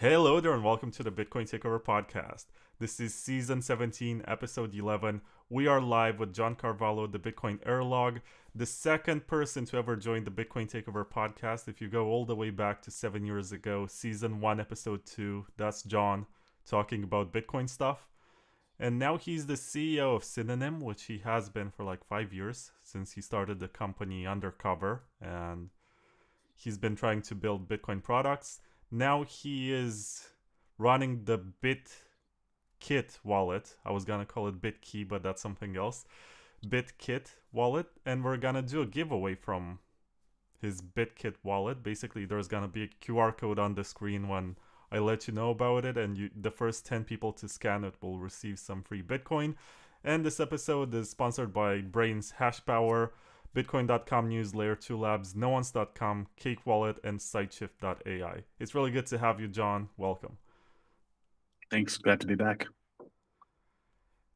Hello there, and welcome to the Bitcoin Takeover podcast. This is season 17, episode 11. We are live with John Carvalho, the Bitcoin Airlog, the second person to ever join the Bitcoin Takeover podcast. If you go all the way back to 7 years ago, season 1, episode 2, that's John talking about Bitcoin stuff. And now he's the CEO of Synonym, which he has been for like 5 years since he started the company undercover. And he's been trying to build Bitcoin products. Now he is running the Bitkit wallet. I was gonna call it Bitkey, but that's something else. Bitkit wallet, and we're gonna do a giveaway from his Bitkit wallet. Basically, there's gonna be a QR code on the screen when I let you know about it, and the first 10 people to scan it will receive some free Bitcoin. And this episode is sponsored by Brains Hash Power, Bitcoin.com News, Layer 2 Labs, Noance.com, Cake Wallet, and Sideshift.ai. It's really good to have you, John. Welcome. Thanks. Glad to be back.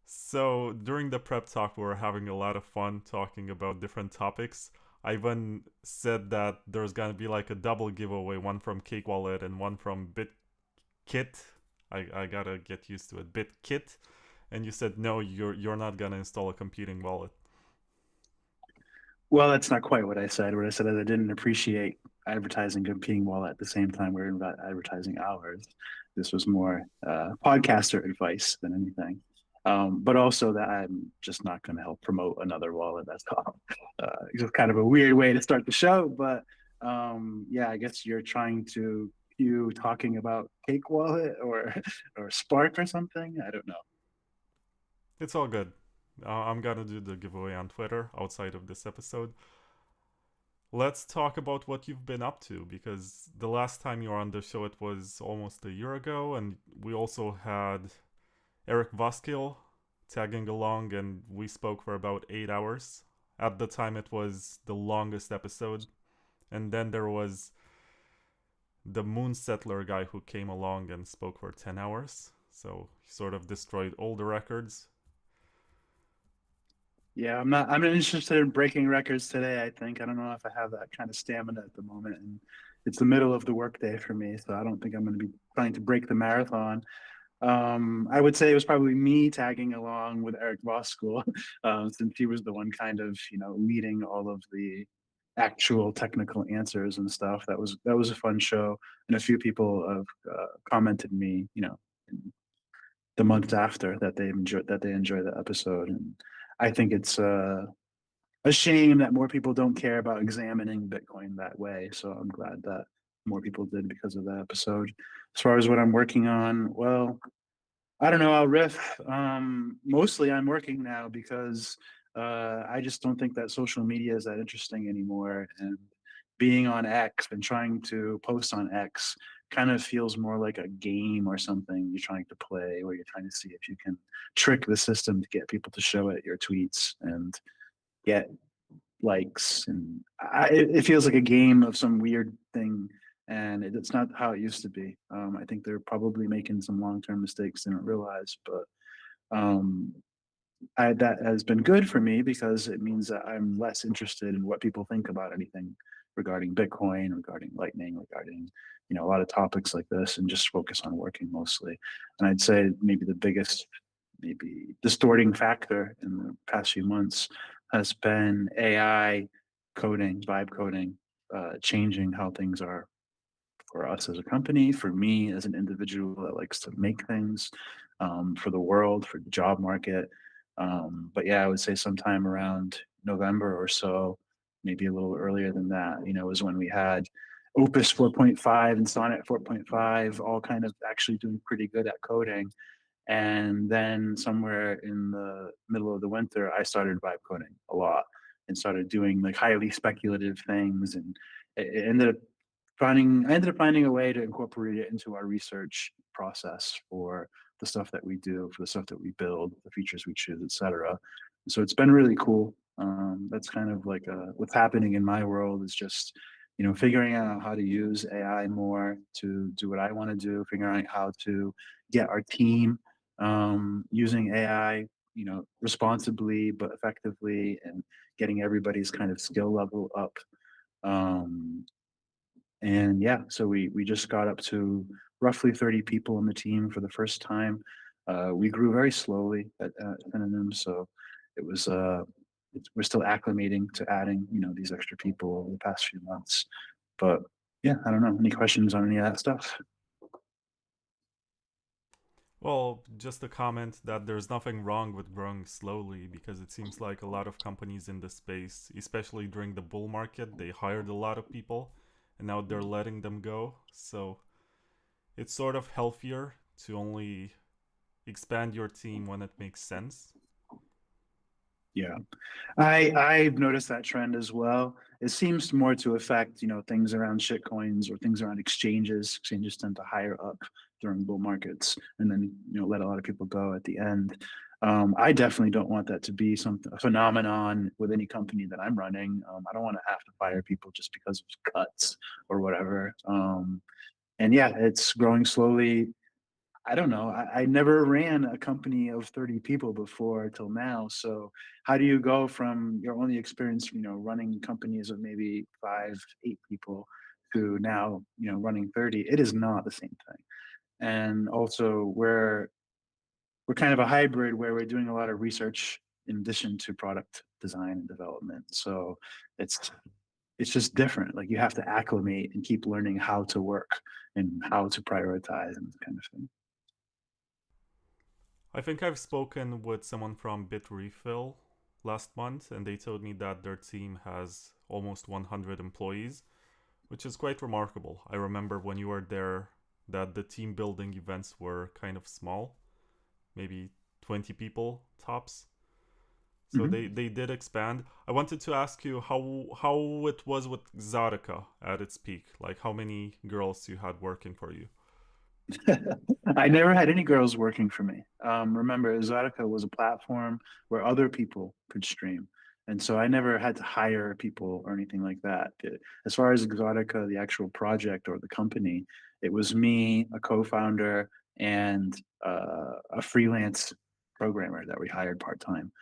So, during the prep talk, we were having a lot of fun talking about different topics. I even said that there's gonna be like a double giveaway, one from Cake Wallet and one from Bitkit. I gotta get used to it. Bitkit. And you said no, you're not gonna install a competing wallet. Well, that's not quite what I said. What I said is I didn't appreciate advertising competing while at the same time we're about advertising ours. This was more podcaster advice than anything. But also that I'm just not going to help promote another wallet. That's all. Just kind of a weird way to start the show. But yeah, I guess you're trying to you talking about Cake Wallet or Spark or something. I don't know. It's all good. I'm gonna do the giveaway on Twitter outside of this episode. Let's talk about what you've been up to, because the last time you were on the show it was almost a year ago, and we also had Eric Voskill tagging along, and we spoke for about 8 hours. At the time, it was the longest episode. And then there was the Moon Settler guy who came along and spoke for 10 hours. So he sort of destroyed all the records. Yeah, I'm not interested in breaking records today, I think. I don't know if I have that kind of stamina at the moment. And it's the middle of the workday for me, so I don't think I'm going to be trying to break the marathon. I would say it was probably me tagging along with Eric Voskuil, since he was the one kind of, leading all of the actual technical answers and stuff. That was a fun show. And a few people have commented me, in the months after that they enjoy the episode. And I think it's a shame that more people don't care about examining Bitcoin that way. So I'm glad that more people did because of that episode. As far as what I'm working on, well, I don't know. I'll riff. Mostly, I'm working now because I just don't think that social media is that interesting anymore. And being on X and trying to post on X kind of feels more like a game or something you're trying to play, where you're trying to see if you can trick the system to get people to show it your tweets and get likes. And it feels like a game of some weird thing, and it's not how it used to be. I think they're probably making some long-term mistakes they don't realize, but um, that has been good for me because it means that I'm less interested in what people think about anything regarding Bitcoin, regarding Lightning, regarding a lot of topics like this, and just focus on working mostly. And I'd say maybe the biggest, maybe distorting factor in the past few months has been AI coding, vibe coding, changing how things are for us as a company, for me as an individual that likes to make things, for the world, for the job market. But yeah, I would say sometime around November or so, maybe a little earlier than that, was when we had Opus 4.5 and Sonnet 4.5 all kind of actually doing pretty good at coding. And then somewhere in the middle of the winter, I started vibe coding a lot and started doing like highly speculative things. And it ended up I ended up finding a way to incorporate it into our research process for the stuff that we do, for the stuff that we build, the features we choose, etc. So it's been really cool. That's kind of like what's happening in my world is just, figuring out how to use AI more to do what I want to do, figuring out how to get our team using AI, responsibly but effectively, and getting everybody's kind of skill level up. Um, and yeah, so we just got up to roughly 30 people on the team for the first time. We grew very slowly at Synonym, so it was we're still acclimating to adding these extra people over the past few months. But yeah, I don't know. Any questions on any of that stuff? Well, just a comment that there's nothing wrong with growing slowly because it seems like a lot of companies in this space, especially during the bull market, they hired a lot of people and now they're letting them go. So it's sort of healthier to only expand your team when it makes sense. Yeah, I've noticed that trend as well. It seems more to affect things around shitcoins or things around exchanges. Exchanges tend to hire up during bull markets and then let a lot of people go at the end. I definitely don't want that to be a phenomenon with any company that I'm running. I don't want to have to fire people just because of cuts or whatever. And yeah, it's growing slowly. I don't know. I never ran a company of 30 people before till now. So how do you go from your only experience, running companies of maybe 5, 8 people to now, running 30? It is not the same thing. And also we're kind of a hybrid where we're doing a lot of research in addition to product design and development. So it's it's just different. Like you have to acclimate and keep learning how to work and how to prioritize and that kind of thing. I think I've spoken with someone from Bitrefill last month and they told me that their team has almost 100 employees, which is quite remarkable. I remember when you were there that the team building events were kind of small, maybe 20 people tops. So Mhm. they did expand. I wanted to ask you how it was with Xotika at its peak. Like how many girls you had working for you. I never had any girls working for me. Remember, Exotica was a platform where other people could stream. And so I never had to hire people or anything like that. As far as Exotica, the actual project or the company, it was me, a co-founder, and a freelance programmer that we hired part-time.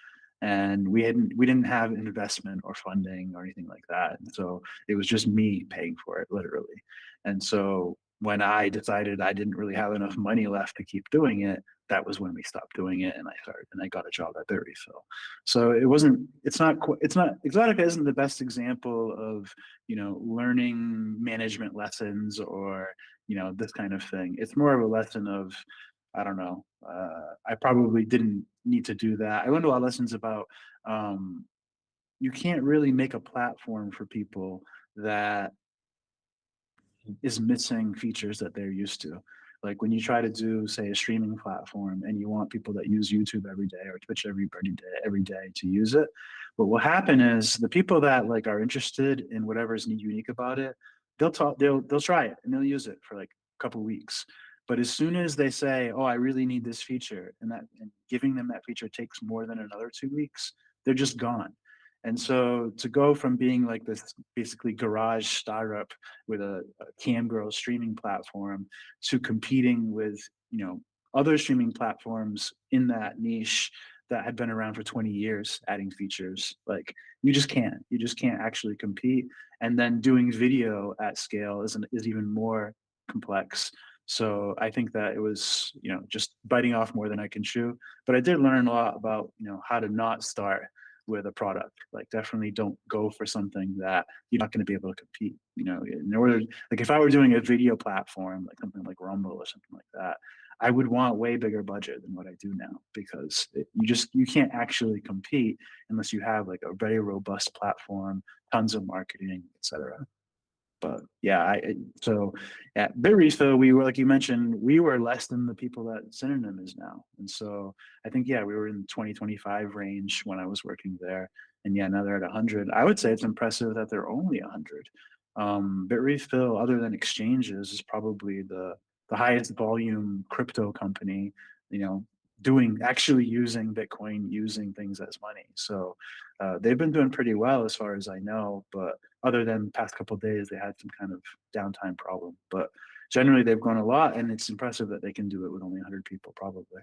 And we didn't have investment or funding or anything like that. And so it was just me paying for it, literally. And so when I decided I didn't really have enough money left to keep doing it, that was when we stopped doing it, and I got a job at Berryfill. So it's not Exotica isn't the best example of learning management lessons or this kind of thing. It's more of a lesson of I don't know. I probably didn't need to do that. I learned a lot of lessons about um, you can't really make a platform for people that is missing features that they're used to. Like when you try to do, say, a streaming platform and you want people that use YouTube every day or Twitch every day to use it, what will happen is the people that like are interested in whatever is unique about it, they'll try it and they'll use it for like a couple weeks. But as soon as they say, "Oh, I really need this feature," and giving them that feature takes more than another 2 weeks, they're just gone. And so to go from being like this basically garage startup with a cam girl streaming platform to competing with other streaming platforms in that niche that had been around for 20 years adding features, like you just can't actually compete. And then doing video at scale is even more complex. So I think that it was just biting off more than I can chew, but I did learn a lot about how to not start with a product. Like definitely don't go for something that you're not going to be able to compete. In order, like if I were doing a video platform, like something like Rumble or something like that, I would want way bigger budget than what I do now because you can't actually compete unless you have like a very robust platform, tons of marketing, etc. But yeah, so at Bitrefill, we were like you mentioned, we were less than the people that Synonym is now, and so I think yeah, we were in the 2025 range when I was working there, and yeah, now they're at 100. I would say it's impressive that they're only 100. Bitrefill, other than exchanges, is probably the highest volume crypto company, you know, doing actually using Bitcoin, using things as money. So they've been doing pretty well as far as I know, but other than past couple of days, they had some kind of downtime problem. But generally, they've grown a lot, and it's impressive that they can do it with only 100 people, probably.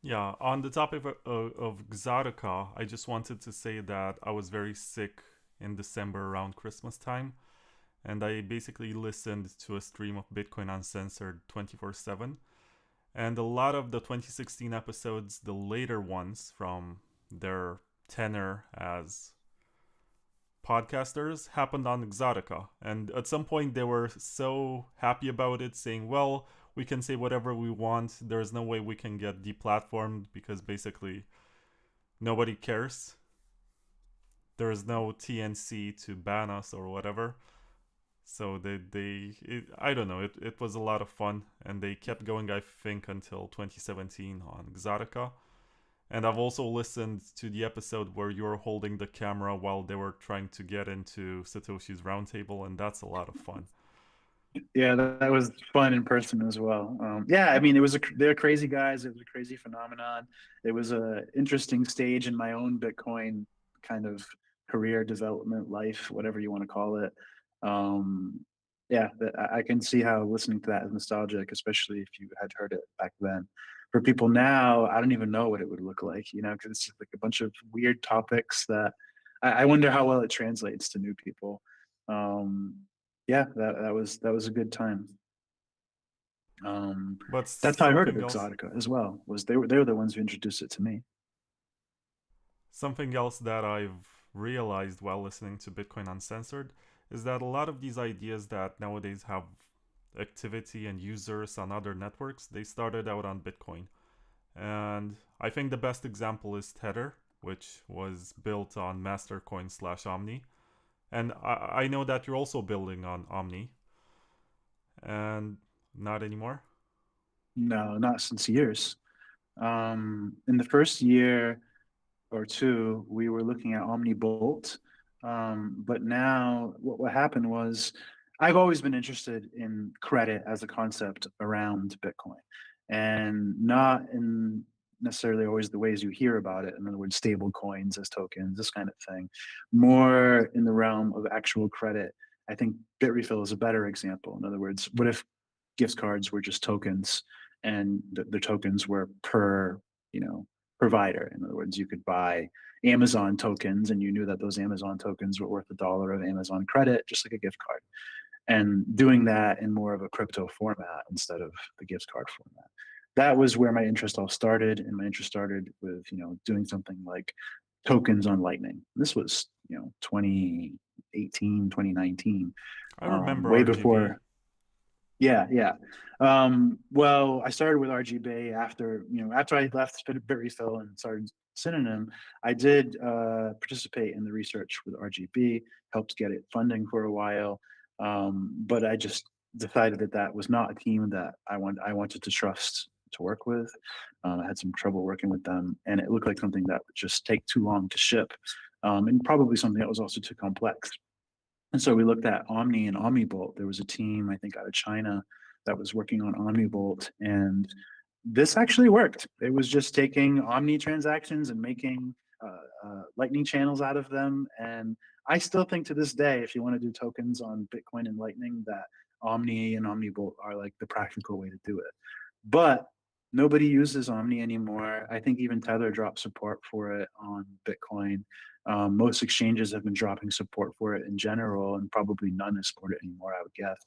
Yeah, on the topic of Xotika, I just wanted to say that I was very sick in December around Christmas time. and I basically listened to a stream of Bitcoin Uncensored 24/7. And a lot of the 2016 episodes, the later ones from their tenure as podcasters, happened on Xotika. And at some point, they were so happy about it, saying, well, we can say whatever we want. There's no way we can get deplatformed because basically nobody cares. There's no TNC to ban us or whatever. So I don't know, it was a lot of fun, and they kept going, I think, until 2017 on Xotika. And I've also listened to the episode where you're holding the camera while they were trying to get into Satoshi's roundtable, and that's a lot of fun. Yeah, that was fun in person as well. Yeah, I mean, they're crazy guys. It was a crazy phenomenon. It was a interesting stage in my own Bitcoin kind of career development, life, whatever you want to call it. Yeah, I can see how listening to that is nostalgic, especially if you had heard it back then. For people now, I don't even know what it would look like, because it's like a bunch of weird topics that I wonder how well it translates to new people. Yeah, that was a good time. But That's how I heard of something else Exotica as well. Was they were the ones who introduced it to me. Something else that I've realized while listening to Bitcoin Uncensored is that a lot of these ideas that nowadays have activity and users on other networks, they started out on Bitcoin. And I think the best example is Tether, which was built on Mastercoin/Omni. And I know that you're also building on Omni. And not anymore? No, not since years. In the first year or two, we were looking at Omni Bolt. But now what happened was I've always been interested in credit as a concept around Bitcoin, and not in necessarily always the ways you hear about it. In other words, stable coins as tokens, this kind of thing, more in the realm of actual credit. I think Bitrefill is a better example. In other words, what if gift cards were just tokens, and the tokens were per, provider? In other words, you could buy Amazon tokens, and you knew that those Amazon tokens were worth $1 of Amazon credit, just like a gift card. And doing that in more of a crypto format instead of the gift card format. That was where my interest all started, and my interest started with doing something like tokens on Lightning. This was 2018, 2019, I remember way RGB. before. Yeah, yeah. Well, I started with RGB after I left Bitrefill and started Synonym. I did participate in the research with RGB, helped get it funding for a while, but I just decided that was not a team that I wanted to trust to work with. I had some trouble working with them, and it looked like something that would just take too long to ship, and probably something that was also too complex. And so we looked at Omni and OmniBolt. There was a team, I think, out of China that was working on OmniBolt, and this actually worked. It was just taking Omni transactions and making Lightning channels out of them. And I still think to this day, if you want to do tokens on Bitcoin and Lightning, that Omni and OmniBolt are like the practical way to do it. But nobody uses Omni anymore. I think even Tether dropped support for it on Bitcoin. Most exchanges have been dropping support for it in general, and probably none support it anymore, I would guess.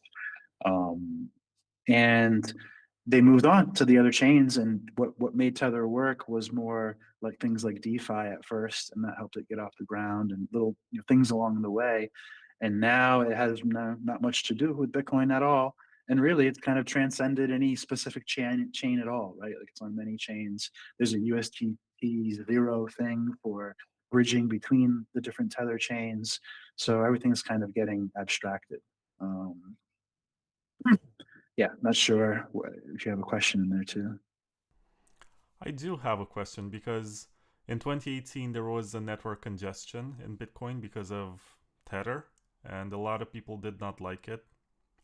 And they moved on to the other chains, and what made Tether work was more like things like DeFi at first, and that helped it get off the ground, and little things along the way. And now it has not much to do with Bitcoin at all. And really, it's kind of transcended any specific chain at all, right? Like, it's on many chains. There's a USDT0 thing for bridging between the different Tether chains. So everything's kind of getting abstracted. Yeah, not sure if you have a question in there too. I do have a question because in 2018 there was a network congestion in Bitcoin because of Tether, and a lot of people did not like it.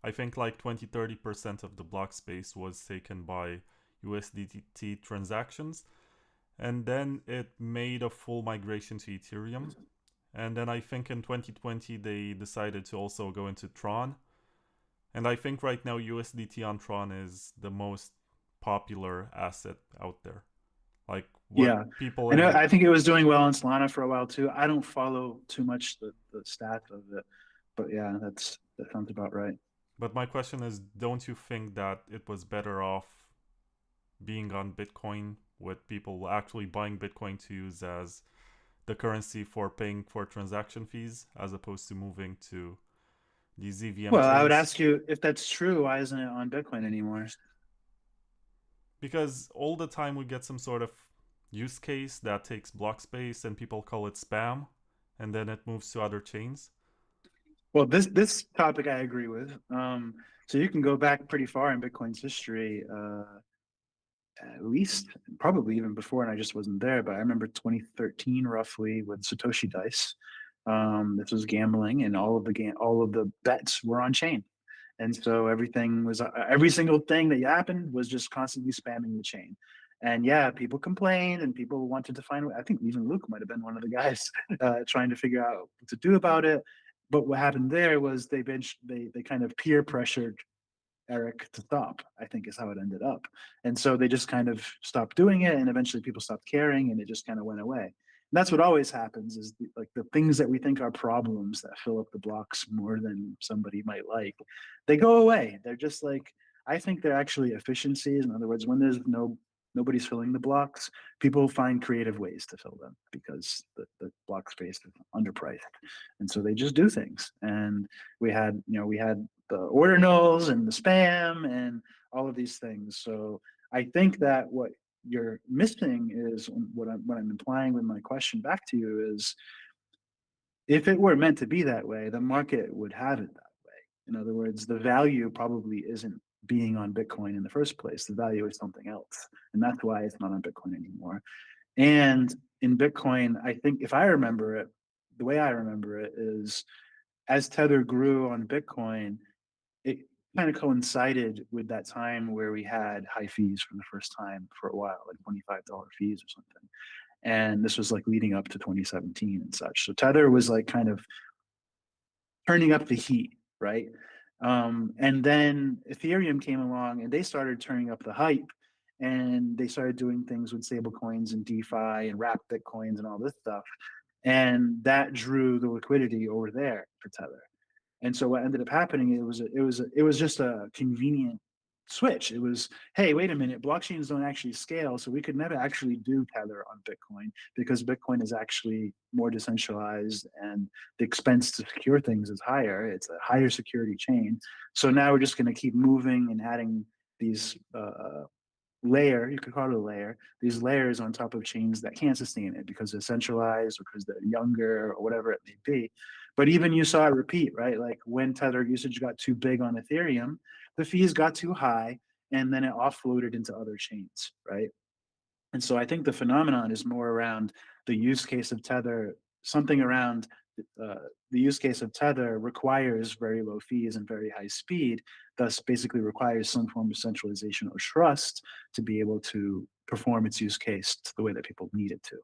I think like 20-30% of the block space was taken by USDT transactions, and then it made a full migration to Ethereum. And then I think in 2020 they decided to also go into Tron. And I think right now USDT on Tron is the most popular asset out there. Like what Yeah, people I know. in I think it was doing well in Solana for a while too. I don't follow too much the stats of it, but yeah, That sounds about right. But my question is, don't you think that it was better off being on Bitcoin with people actually buying Bitcoin to use as the currency for paying for transaction fees as opposed to moving to these EVM Well, I would chains? ask you if that's true, why isn't it on Bitcoin anymore? Because all the time we get some sort of use case that takes block space and people call it spam, and then it moves to other chains. Well, this topic I agree with. So you can go back pretty far in Bitcoin's history, at least probably even before, and I just wasn't there. But I remember 2013 roughly with Satoshi Dice. This was gambling, and all of the bets were on chain, and so everything was every single thing that happened was just constantly spamming the chain. And yeah, people complained, and people wanted to find. I think even Luke might have been one of the guys trying to figure out what to do about it. But what happened there was they kind of peer pressured Eric to stop, I think is how it ended up. And so they just kind of stopped doing it, and eventually people stopped caring, and it just kind of went away. And that's what always happens is like the things that we think are problems that fill up the blocks more than somebody might like, they go away. They're just like, I think they're actually efficiencies. In other words, when there's nobody's filling the blocks, people find creative ways to fill them because the block space is underpriced. And so they just do things. And we had the order nulls and the spam and all of these things. So I think that what you're missing is what I'm implying with my question back to you is if it were meant to be that way, the market would have it that way. In other words, the value probably isn't being on Bitcoin in the first place. The value is something else. And that's why it's not on Bitcoin anymore. And in Bitcoin, I think if I remember it, the way I remember it is as Tether grew on Bitcoin, it kind of coincided with that time where we had high fees for the first time for a while, like $25 fees or something. And this was like leading up to 2017 and such. So Tether was like kind of turning up the heat, right? And then Ethereum came along and they started turning up the hype, and they started doing things with stable coins and DeFi and wrapped Bitcoins and all this stuff. And that drew the liquidity over there for Tether. And so what ended up happening, it was just a convenient switch. It was, hey, wait a minute, blockchains don't actually scale, so we could never actually do Tether on Bitcoin because Bitcoin is actually more decentralized and the expense to secure things is higher. It's a higher security chain. So now we're just going to keep moving and adding these you could call it a layer, these layers on top of chains that can't sustain it because they're centralized or because they're younger or whatever it may be. But even you saw it repeat, right? Like when Tether usage got too big on Ethereum, the fees got too high and then it offloaded into other chains, right? And so I think the phenomenon is more around the use case of Tether, something around uh, the use case of Tether requires very low fees and very high speed, thus basically requires some form of centralization or trust to be able to perform its use case the way that people need it to.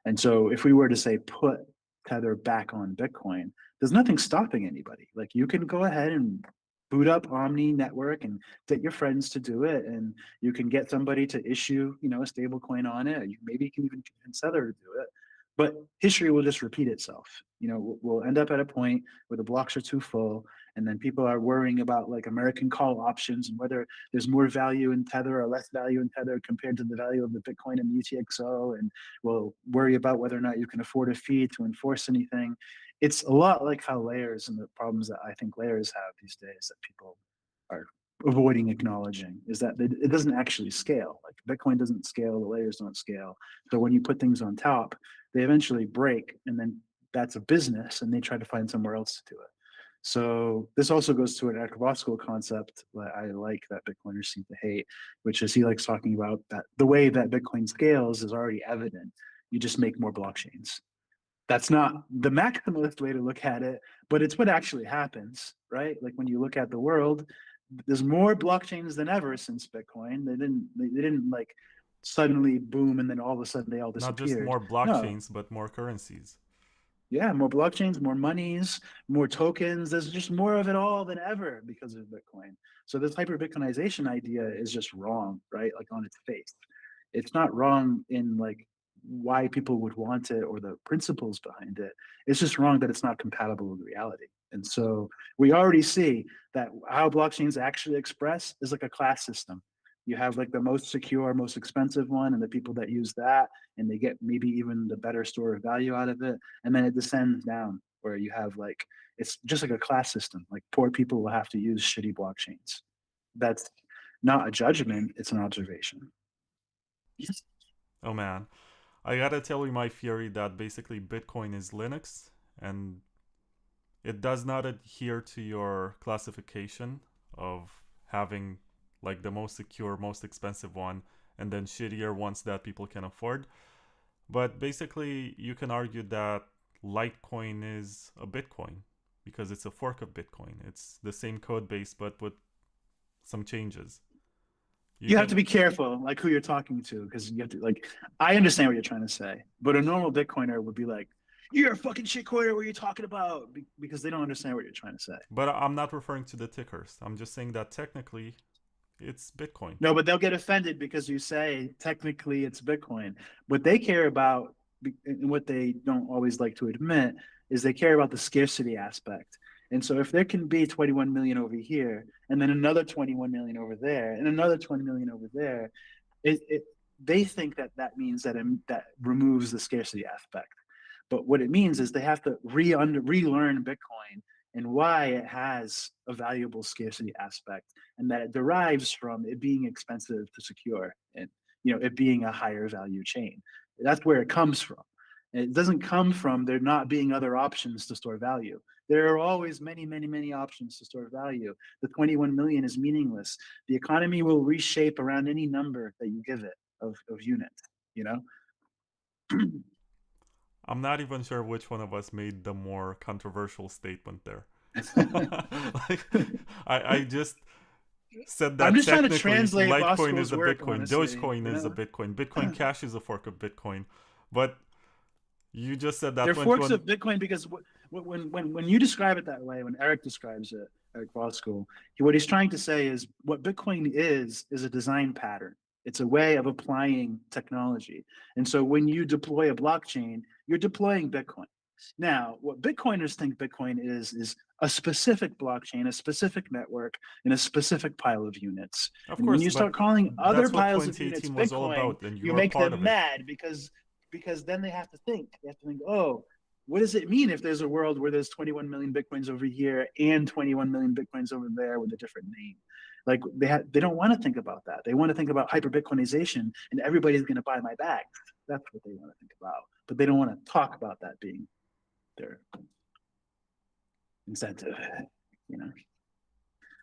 And so if we were to say put Tether back on Bitcoin, there's nothing stopping anybody. Like you can go ahead and boot up Omni network and get your friends to do it, and you can get somebody to issue, a stable coin on it. Maybe you can even convince Tether to do it. But history will just repeat itself. We'll end up at a point where the blocks are too full, and then people are worrying about like American call options and whether there's more value in Tether or less value in Tether compared to the value of the Bitcoin and UTXO, and we'll worry about whether or not you can afford a fee to enforce anything. It's a lot like how layers and the problems that I think layers have these days that people are avoiding acknowledging is that it doesn't actually scale. Like Bitcoin doesn't scale, the layers don't scale. So when you put things on top, they eventually break, and then that's a business, and they try to find somewhere else to do it. So this also goes to an archivoscal concept that I like that Bitcoiners seem to hate, which is he likes talking about that the way that Bitcoin scales is already evident. You just make more blockchains. That's not the maximalist way to look at it, but it's what actually happens, right? Like when you look at the world, there's more blockchains than ever since Bitcoin. They didn't like suddenly boom and then all of a sudden they all Not just disappeared. more No, blockchains, but more currencies. yeah, more blockchains, more monies, more tokens. There's just more of it all than ever because of Bitcoin. So this hyper Bitcoinization idea is just wrong, right? Like on its face. It's not wrong in like why people would want it or the principles behind it. It's just wrong that it's not compatible with reality. And so we already see that how blockchains actually express is like a class system. You have like the most secure, most expensive one, and the people that use that, and they get maybe even the better store of value out of it. And then it descends down where you have like, it's just like a class system. Like poor people will have to use shitty blockchains. That's not a judgment, it's an observation. Oh man, I gotta tell you my theory that basically Bitcoin is Linux, and it does not adhere to your classification of having like the most secure, most expensive one, and then shittier ones that people can afford. But basically, you can argue that Litecoin is a Bitcoin because it's a fork of Bitcoin. It's the same code base, but with some changes. You have to be careful, like who you're talking to, because you have to like. I understand what you're trying to say, but a normal Bitcoiner would be like, "You're a fucking shitcoiner. What are you talking about?" Because they don't understand what you're trying to say. But I'm not referring to the tickers. I'm just saying that technically, it's Bitcoin. No, but they'll get offended because you say technically it's Bitcoin. What they care about, and what they don't always like to admit, is they care about the scarcity aspect. And so if there can be 21 million over here, and then another 21 million over there, and another 20 million over there, they think that that means that that removes the scarcity aspect. But what it means is they have to relearn Bitcoin and why it has a valuable scarcity aspect, and that it derives from it being expensive to secure, and it being a higher value chain. That's where it comes from. And it doesn't come from there not being other options to store value. There are always many, many, many options to store value. The 21 million is meaningless. The economy will reshape around any number that you give it of units, you know? I'm not even sure which one of us made the more controversial statement there. Like, I just said I'm that just trying to technically translate Litecoin is Bosco's a work, Bitcoin, honestly. Dogecoin is a Bitcoin, Bitcoin Cash is a fork of Bitcoin. But you just said that They're forks 21. of Bitcoin because when you describe it that way, when Eric describes it, Eric Bosco, what he's trying to say is what Bitcoin is a design pattern. It's a way of applying technology. And so when you deploy a blockchain, you're deploying Bitcoin. Now, what Bitcoiners think Bitcoin is a specific blockchain, a specific network, and a specific pile of units. Of And when course, you but start calling other that's what piles of units 2018 was all Bitcoin, about, and you you were make part them of it. mad because then they have to think. They have to think, oh, what does it mean if there's a world where there's 21 million Bitcoins over here and 21 million Bitcoins over there with a different name? Like they don't want to think about that. They want to think about hyper Bitcoinization and everybody's going to buy my bags. That's what they want to think about. But they don't want to talk about that being their incentive, you know?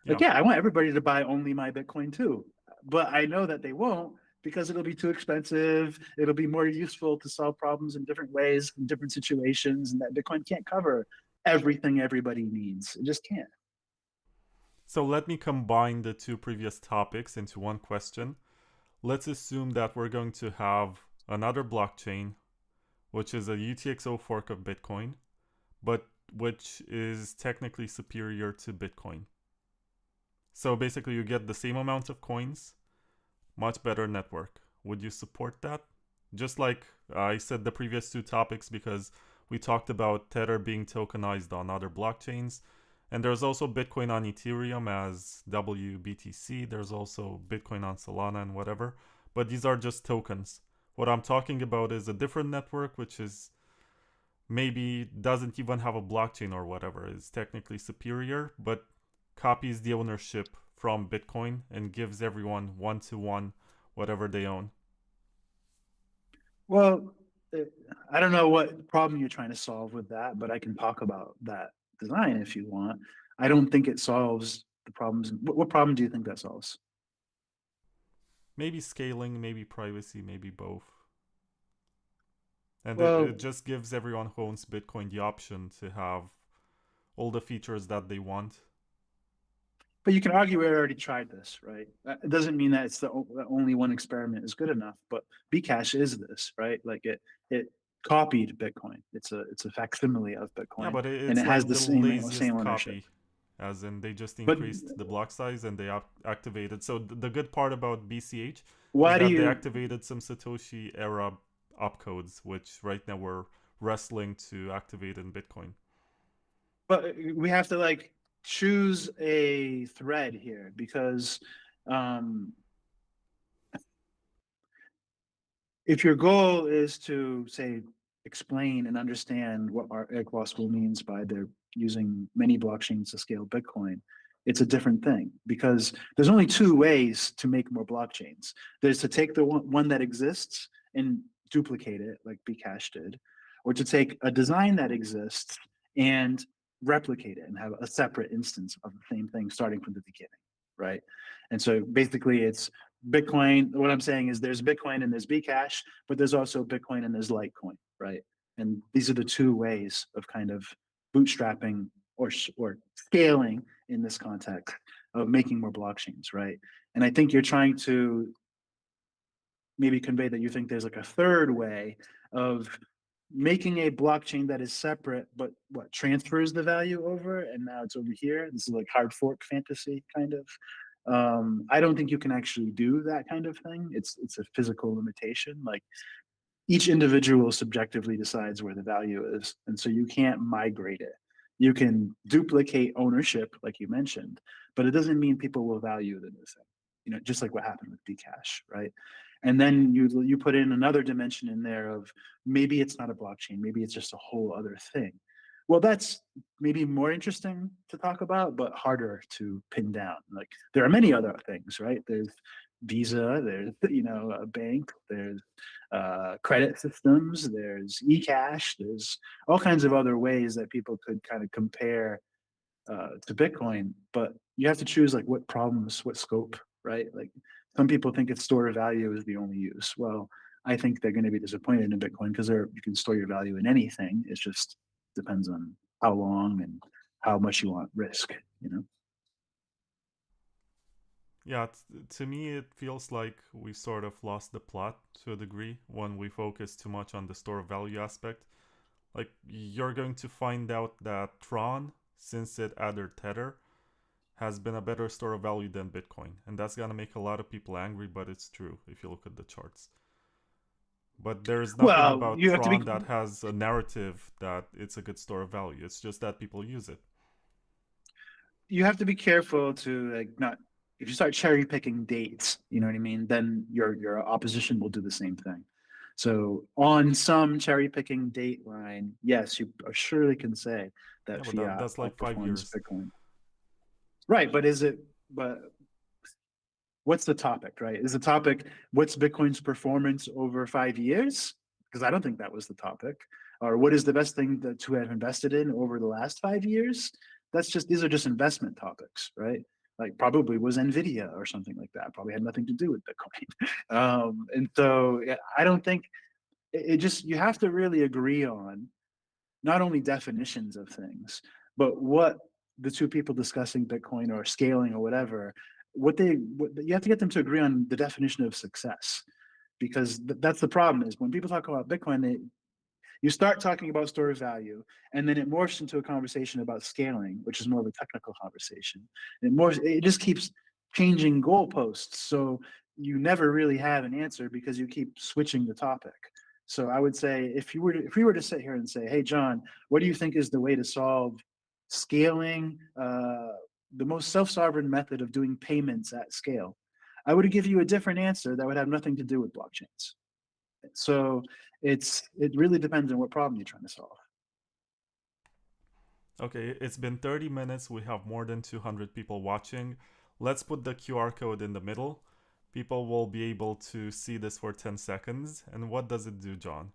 Like, Yeah. yeah, I want everybody to buy only my Bitcoin too. But I know that they won't because it'll be too expensive. It'll be more useful to solve problems in different ways, in different situations, and that Bitcoin can't cover everything everybody needs. It just can't. So let me combine the two previous topics into one question. Let's assume that we're going to have another blockchain, which is a UTXO fork of Bitcoin, but which is technically superior to Bitcoin. So basically, you get the same amount of coins, much better network. Would you support that? Just like I said the previous two topics, because we talked about Tether being tokenized on other blockchains. And there's also Bitcoin on Ethereum as WBTC. There's also Bitcoin on Solana and whatever. But these are just tokens. What I'm talking about is a different network, which is maybe doesn't even have a blockchain or whatever. It's technically superior, but copies the ownership from Bitcoin and gives everyone one to one whatever they own. Well, I don't know what problem you're trying to solve with that, but I can talk about that design if you want. I don't think it solves the problems. What problem do you think that solves? Maybe scaling, maybe privacy, maybe both. And it Well, just gives everyone who owns Bitcoin the option to have all the features that they want. but you can argue we already tried this, right? It doesn't mean that it's the only one experiment is good enough, but Bcash is this, right? Like it copied Bitcoin. It's a facsimile of Yeah, Bitcoin, but and it's it has like the the same laziest ownership. copy, as in they just But increased the block size and they activated. So the good part about BCH is why do that they you? activated some Satoshi era opcodes, which right now we're wrestling to activate in Bitcoin. But we have to like choose a thread here because um, if your goal is to say explain and understand what Eric Voskuil means by their using many blockchains to scale Bitcoin, it's a different thing because there's only two ways to make more blockchains. There's to take the one that exists and duplicate it like Bcash did, or to take a design that exists and replicate it and have a separate instance of the same thing starting from the beginning, right? And so basically it's Bitcoin. What I'm saying is there's Bitcoin and there's Bcash, but there's also Bitcoin and there's Litecoin, right? And these are the two ways of kind of bootstrapping or scaling in this context of making more blockchains, right? And I think you're trying to maybe convey that you think there's like a third way of making a blockchain that is separate, but what transfers the value over, and now it's over here. This is like hard fork fantasy kind of. I don't think you can actually do that kind of thing. It's a physical limitation. Like each individual subjectively decides where the value is, and so you can't migrate it. You can duplicate ownership, like you mentioned, but it doesn't mean people will value the new thing. You know, just like what happened with Bcash, right? And then you put in another dimension in there of maybe it's not a blockchain, maybe it's just a whole other thing. Well, that's maybe more interesting to talk about, but harder to pin down. Like there are many other things, right? There's Visa, there's a bank, there's credit systems, there's eCash, there's all kinds of other ways that people could kind of compare to Bitcoin, but you have to choose like what problems, what scope, right? Like some people think it's store of value is the only use. Well, I think they're going to be disappointed in Bitcoin because you can store your value in anything. It just depends on how long and how much you want risk, you know? Yeah, to me, it feels like we sort of lost the plot to a degree when we focus too much on the store of value aspect. Like, you're going to find out that Tron, since it added Tether, has been a better store of value than Bitcoin. And that's gonna make a lot of people angry, but it's true if you look at the charts. But there is nothing Well, about you have to be Tron that has a narrative that it's a good store of value. It's just that people use it. careful to like not if you start cherry picking dates, you know what I mean, then your opposition will do the same thing. So on some cherry picking date line, yes, you surely can say Yeah, that but fiat that's like five outperforms years. Bitcoin. Right, but is it but what's the topic, right? Is the topic what's Bitcoin's performance over 5 years? Because I don't think that was the topic. Or what is the best thing to have invested in over the last 5 years? That's just these are just investment topics, right? Like probably was Nvidia or something like that. Probably had nothing to do with Bitcoin. And so I don't think it just you have to really agree on not only definitions of things, but what the two people discussing Bitcoin or scaling or whatever, what you have to get them to agree on the definition of success, because that's the problem is when people talk about Bitcoin, you start talking about store of value, and then it morphs into a conversation about scaling, which is more of a technical conversation. It just keeps changing goalposts, so you never really have an answer because you keep switching the topic. So I would say if we were to sit here and say, hey John, what do you think is the way to solve scaling, the most self-sovereign method of doing payments at scale? I would give you a different answer that would have nothing to do with blockchains. So it really depends on what problem you're trying to solve. Okay, it's been 30 minutes. We have more than 200 people watching. Let's put the QR code in the middle. People will be able to see this for 10 seconds. And what does it do, John?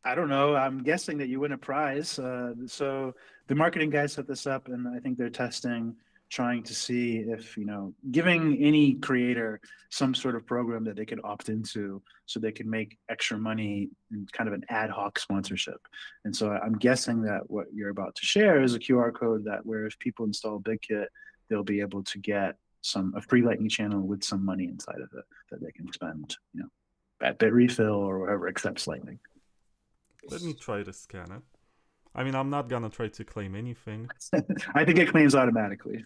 I don't know. I'm guessing that you win a prize. So the marketing guys set this up, and I think they're testing, trying to see if giving any creator some sort of program that they could opt into, so they can make extra money in kind of an ad hoc sponsorship. And so I'm guessing that what you're about to share is a QR code that where if people install Bitkit, they'll be able to get a free Lightning channel with some money inside of it that they can spend, at Bitrefill or wherever accepts Lightning. Let me try to scan it. I mean, I'm not gonna try to claim anything. I think it claims automatically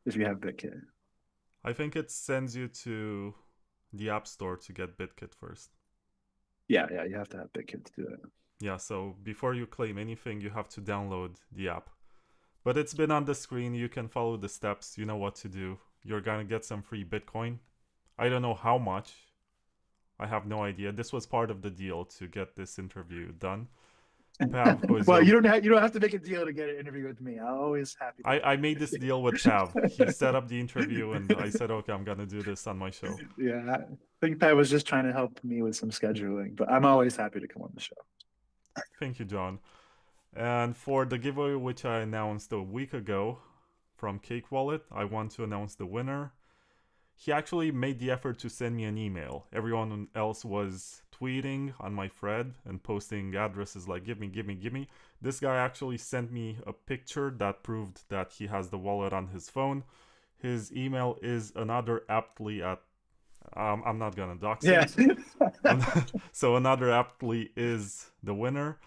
if you have Bitkit. I think it sends you to the App Store to get Bitkit first. Yeah, you have to have Bitkit to do it. Yeah, so before you claim anything, you have to download the app. But it's been on the screen. You can follow the steps. You know what to do. You're gonna get some free Bitcoin. I don't know how much. I have no idea. This was part of the deal to get this interview done. Pav, who is Well, a you don't have to make a deal to get an interview with me. I'm always happy to I made this deal with Pav. He set up the interview, and I said, okay, I'm gonna do this on my show. Yeah, I think Pat was just trying to help me with some scheduling, but I'm always happy to come on the show. Thank you, John. And for the giveaway, which I announced a week ago from Cake Wallet, I want to announce the winner. He actually made the effort to send me an email. Everyone else was tweeting on my thread and posting addresses like give me, give me, give me. This guy actually sent me a picture that proved that he has the wallet on his phone. His email is another aptly at I'm not gonna dox Yeah. him. So another aptly is the winner.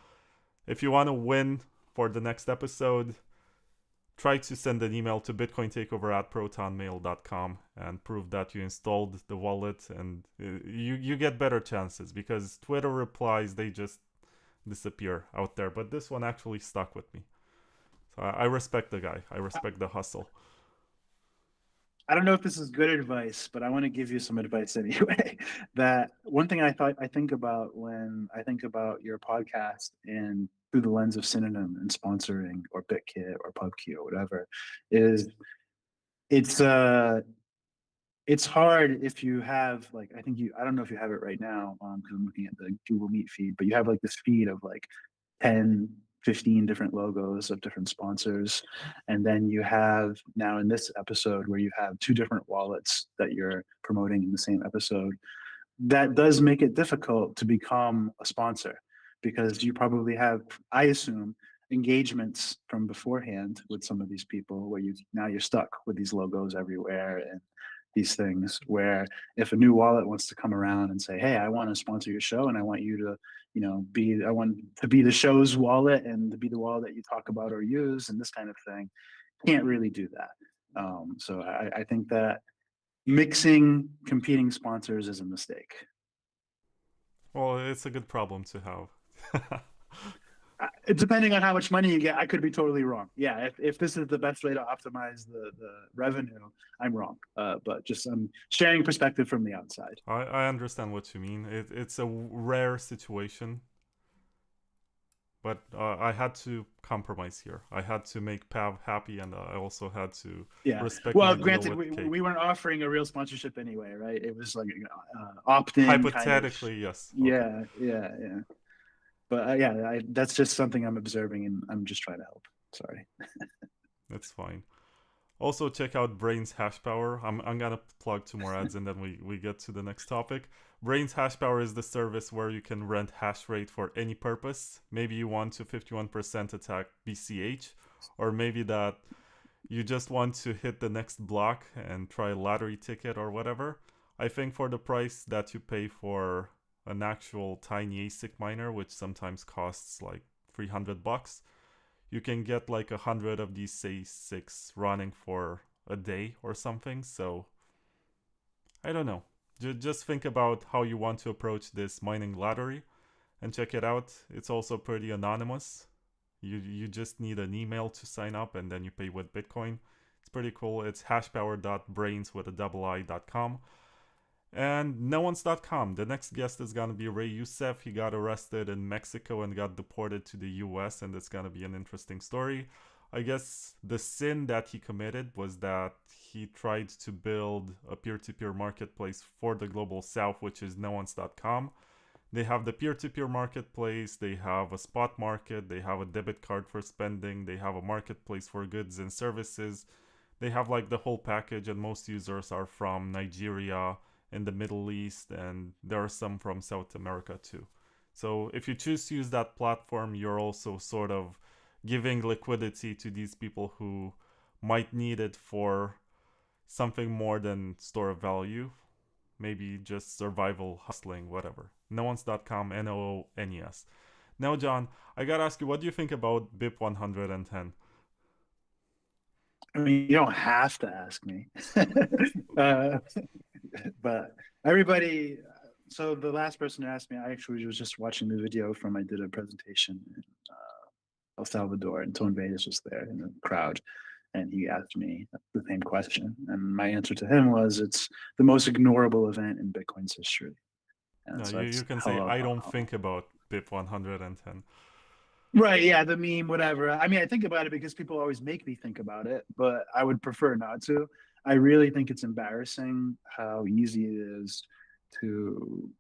If you want to win for the next episode, try to send an email to bitcointakeover@protonmail.com and prove that you installed the wallet, and you get better chances because Twitter replies, they just disappear out there. But this one actually stuck with me. So I respect the guy. I respect the hustle. I don't know if this is good advice, but I want to give you some advice anyway. That one thing I think about when I think about your podcast and through the lens of Synonym and sponsoring or Bitkit or Pubky or whatever is it's it's hard if you have like I don't know if you have it right now because I'm looking at the Google Meet feed, but you have like this feed of like 10, 15 different logos of different sponsors. And then you have now in this episode where you have two different wallets that you're promoting in the same episode. That does make it difficult to become a sponsor because you probably have, I assume, engagements from beforehand with some of these people where you're stuck with these logos everywhere and these things where if a new wallet wants to come around and say, hey, I want to sponsor your show and I want you to I want to be the show's wallet and to be the wallet that you talk about or use and this kind of thing, can't really do that. So I think that mixing competing sponsors is a mistake. Well, it's a good problem to have. Depending on how much money you get, I could be totally wrong. Yeah, if this is the best way to optimize the revenue, I'm wrong. But just I'm sharing perspective from the outside. I understand what you mean. It's a rare situation, but I had to compromise here. I had to make Pav happy, and I also had to Yeah. respect my Well, deal granted, with Cake. we weren't offering a real sponsorship anyway, right? It was like opt-in kind of. Hypothetically, yes. Okay, Yeah, yeah, yeah. But yeah, that's just something I'm observing, and I'm just trying to help. Sorry. that's fine. Also, check out Brain's hash power. I'm gonna plug two more ads and then we get to the next topic. Brain's hash power is the service where you can rent hash rate for any purpose. Maybe you want to 51% attack BCH, or maybe that you just want to hit the next block and try a lottery ticket or whatever. I think for the price that you pay for an actual tiny ASIC miner, which sometimes costs like $300, you can get like 100 of these ASICs running for a day or something. So I don't know. Just think about how you want to approach this mining lottery and check it out. It's also pretty anonymous. You just need an email to sign up and then you pay with Bitcoin. It's pretty cool. It's hashpower.brains with a double I.com. And nones.com. The next guest is gonna be Ray Youssef. He got arrested in Mexico and got deported to the US, and it's gonna be an interesting story. I guess the sin that he committed was that he tried to build a peer-to-peer marketplace for the global south, which is nones.com. They have the peer-to-peer marketplace, they have a spot market, they have a debit card for spending, they have a marketplace for goods and services. They have like the whole package, and most users are from Nigeria, in the Middle East, and there are some from South America too. So if you choose to use that platform, you're also sort of giving liquidity to these people who might need it for something more than store of value, maybe just survival, hustling, whatever. Nones.com, Noones. Now, John, I gotta ask you, what do you think about BIP 110? I mean, you don't have to ask me, uh, but everybody. So the last person who asked me, I actually was just watching the video from I did a presentation in El Salvador, and Tone Vegas was there in the crowd, and he asked me the same question, and my answer to him was, "It's the most ignorable event in Bitcoin's history." And No, so you that's can say I how don't think about BIP 110. right, yeah, the meme, whatever. I mean, I think about it because people always make me think about it, but I would prefer not to. I really think it's embarrassing how easy it is to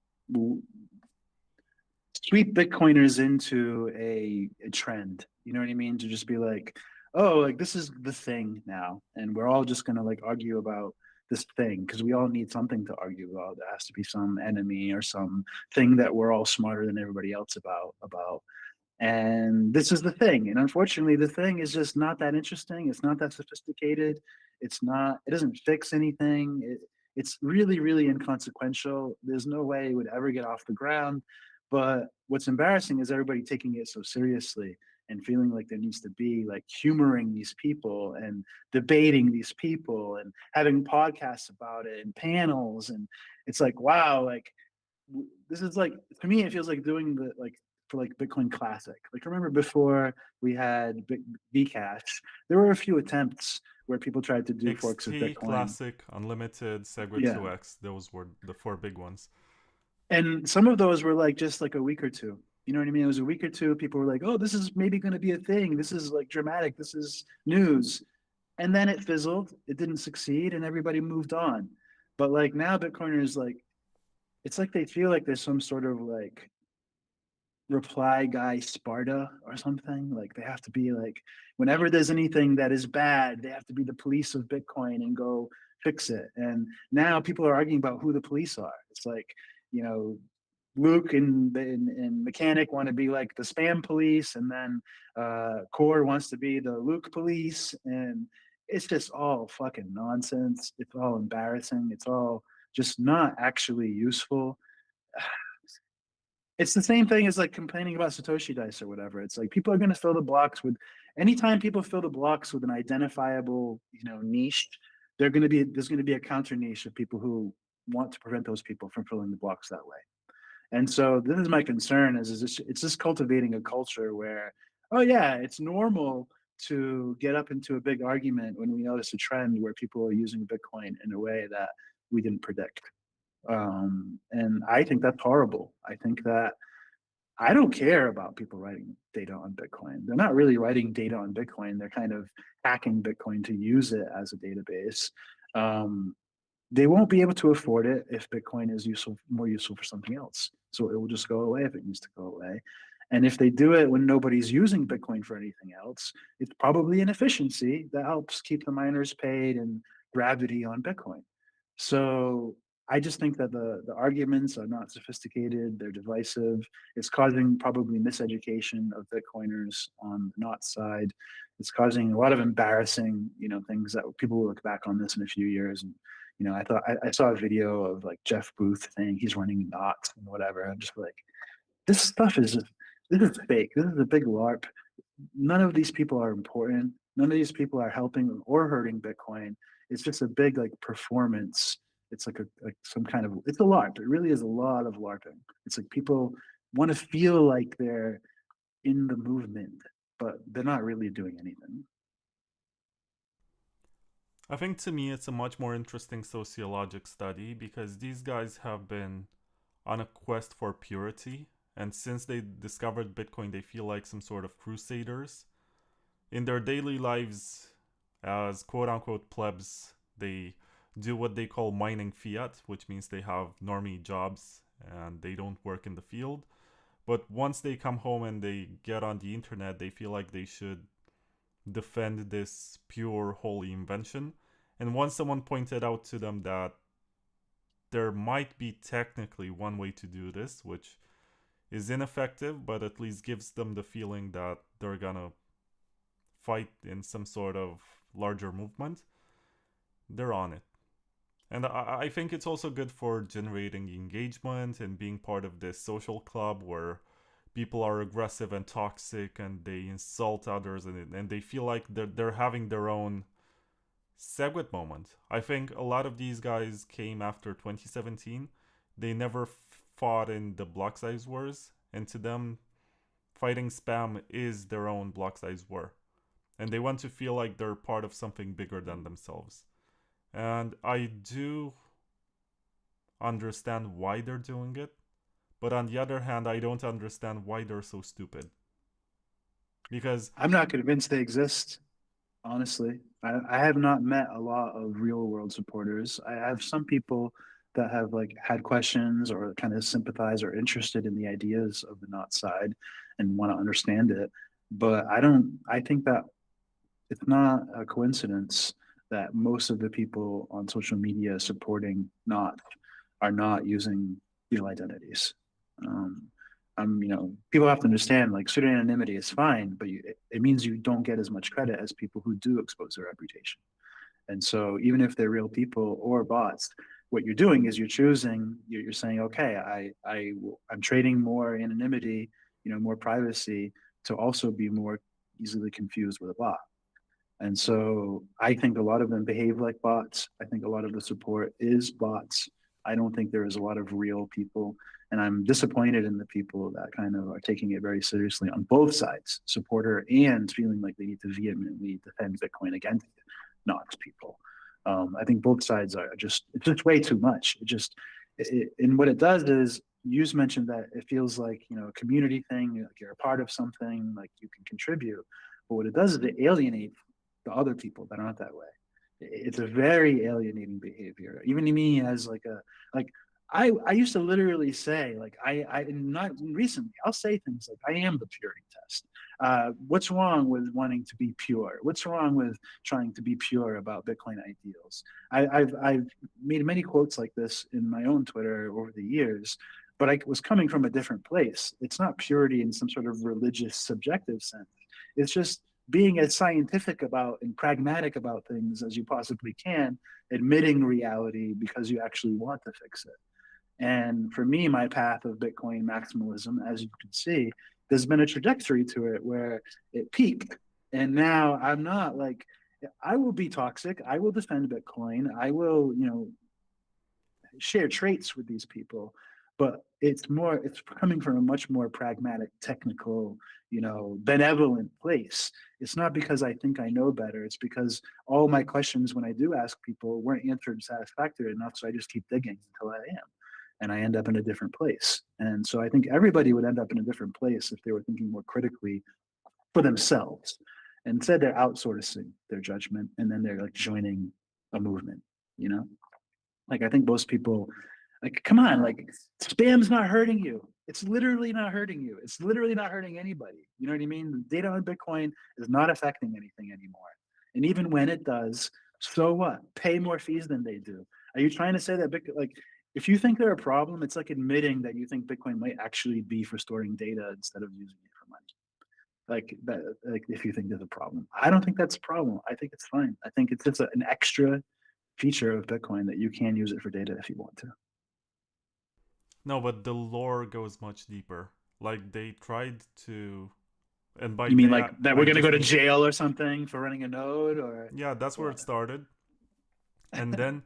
sweep Bitcoiners into a trend. You know what I mean? To just be like, oh, like this is the thing now, and we're all just gonna like argue about this thing because we all need something to argue about. There has to be some enemy or some thing that we're all smarter than everybody else about. And this is the thing. And unfortunately, the thing is just not that interesting. It's not that sophisticated. It's not, it doesn't fix anything. It's really, really inconsequential. There's no way it would ever get off the ground. But what's embarrassing is everybody taking it so seriously and feeling like there needs to be like humoring these people and debating these people and having podcasts about it and panels. And it's like, wow, like this is like, to me, it feels like doing the like for like Bitcoin Classic. Like remember before we had Bcash, there were a few attempts where people tried to do forks of XT, Bitcoin. Classic, Unlimited, Segwit Yeah. 2X, those were the four big ones. And some of those were like just like a week or two. You know what I mean? It was a week or two. People were like, oh, this is maybe going to be a thing. This is like dramatic. This is news. And then it fizzled. It didn't succeed and everybody moved on. But like now Bitcoiners like, it's like they feel like there's some sort of like reply guy Sparta or something. Like they have to be like, whenever there's anything that is bad, they have to be the police of Bitcoin and go fix it. And now people are arguing about who the police are. It's like, you know, Luke and Mechanic want to be like the spam police, and then Core wants to be the Luke police, and it's just all fucking nonsense. It's all embarrassing. It's all just not actually useful. It's the same thing as like complaining about Satoshi dice or whatever. It's like people are going to fill the blocks with, anytime people fill the blocks with an identifiable, niche, there's going to be a counter niche of people who want to prevent those people from filling the blocks that way. And so this is my concern is this, it's just cultivating a culture where, oh yeah, it's normal to get up into a big argument when we notice a trend where people are using Bitcoin in a way that we didn't predict. And I think that's horrible. I think that I don't care about people writing data on Bitcoin. They're not really writing data on Bitcoin. They're kind of hacking Bitcoin to use it as a database. Um, they won't be able to afford it if Bitcoin is more useful for something else. So it will just go away if it needs to go away. And if they do it when nobody's using Bitcoin for anything else, it's probably an efficiency that helps keep the miners paid and gravity on Bitcoin. So I just think that the arguments are not sophisticated, they're divisive. It's causing probably miseducation of Bitcoiners on the not side. It's causing a lot of embarrassing, things that people will look back on this in a few years. And, I saw a video of like Jeff Booth saying he's running knots and whatever. I'm just like, this stuff is just, this is fake. This is a big LARP. None of these people are important. None of these people are helping or hurting Bitcoin. It's just a big like performance. It's like some kind of, it's a LARP. It really is a lot of LARPing. It's like people want to feel like they're in the movement, but they're not really doing anything. I think to me it's a much more interesting sociologic study because these guys have been on a quest for purity, and since they discovered Bitcoin, they feel like some sort of crusaders. In their daily lives, as quote unquote plebs, they do what they call mining fiat, which means they have normie jobs and they don't work in the field. But once they come home and they get on the internet, they feel like they should defend this pure, holy invention. And once someone pointed out to them that there might be technically one way to do this, which is ineffective, but at least gives them the feeling that they're gonna fight in some sort of larger movement, they're on it. And I think it's also good for generating engagement and being part of this social club where people are aggressive and toxic and they insult others and they feel like they're having their own Segwit moment. I think a lot of these guys came after 2017. They never fought in the block size wars, and to them, fighting spam is their own block size war. And they want to feel like they're part of something bigger than themselves. And I do understand why they're doing it, but on the other hand, I don't understand why they're so stupid. Because I'm not convinced they exist, honestly. I have not met a lot of real world supporters. I have some people that have like had questions or kind of sympathize or interested in the ideas of the not side and want to understand it. But I think that it's not a coincidence that most of the people on social media supporting not are not using real identities. Um, people have to understand like pseudonymity is fine, but it means you don't get as much credit as people who do expose their reputation. And so even if they're real people or bots, what you're doing is you're saying, okay, I'm trading more anonymity, more privacy to also be more easily confused with a bot. And so I think a lot of them behave like bots. I think a lot of the support is bots. I don't think there is a lot of real people. And I'm disappointed in the people that kind of are taking it very seriously on both sides, supporter and feeling like they need to vehemently defend Bitcoin against not people. I think both sides are it's just way too much. And what it does is, you mentioned that it feels like, a community thing, like you're a part of something, like you can contribute. But what it does is it alienates the other people that aren't that way. It's a very alienating behavior. Even to me as I used to literally say like I not recently I'll say things like I am the purity test. What's wrong with wanting to be pure? What's wrong with trying to be pure about Bitcoin ideals? I've made many quotes like this in my own Twitter over the years, but I was coming from a different place. It's not purity in some sort of religious subjective sense. It's just being as scientific about and pragmatic about things as you possibly can, admitting reality because you actually want to fix it. And for me, my path of Bitcoin maximalism, as you can see, there's been a trajectory to it where it peaked. And now I'm not like, I will be toxic. I will defend Bitcoin. I will, share traits with these people, but it's coming from a much more pragmatic, technical, benevolent place. It's not because I think I know better. It's because all my questions when I do ask people weren't answered satisfactorily enough, so I just keep digging until I am, and I end up in a different place. And so I think everybody would end up in a different place if they were thinking more critically for themselves. And instead, they're outsourcing their judgment, and then they're like joining a movement. You know, like I think most people, like, come on, like spam's not hurting you. It's literally not hurting you. It's literally not hurting anybody. You know what I mean? The data on Bitcoin is not affecting anything anymore. And even when it does, so what? Pay more fees than they do. Are you trying to say that Bitcoin, like, if you think they're a problem, it's like admitting that you think Bitcoin might actually be for storing data instead of using it for money. Like that, like if you think there's a problem, I don't think that's a problem. I think it's fine. I think it's just an extra feature of Bitcoin that you can use it for data if you want to. no, but the lore goes much deeper. Like they tried to, and by You mean they, like that I we're gonna just go to mean, jail or something for running a node or yeah, that's where it what? started. And then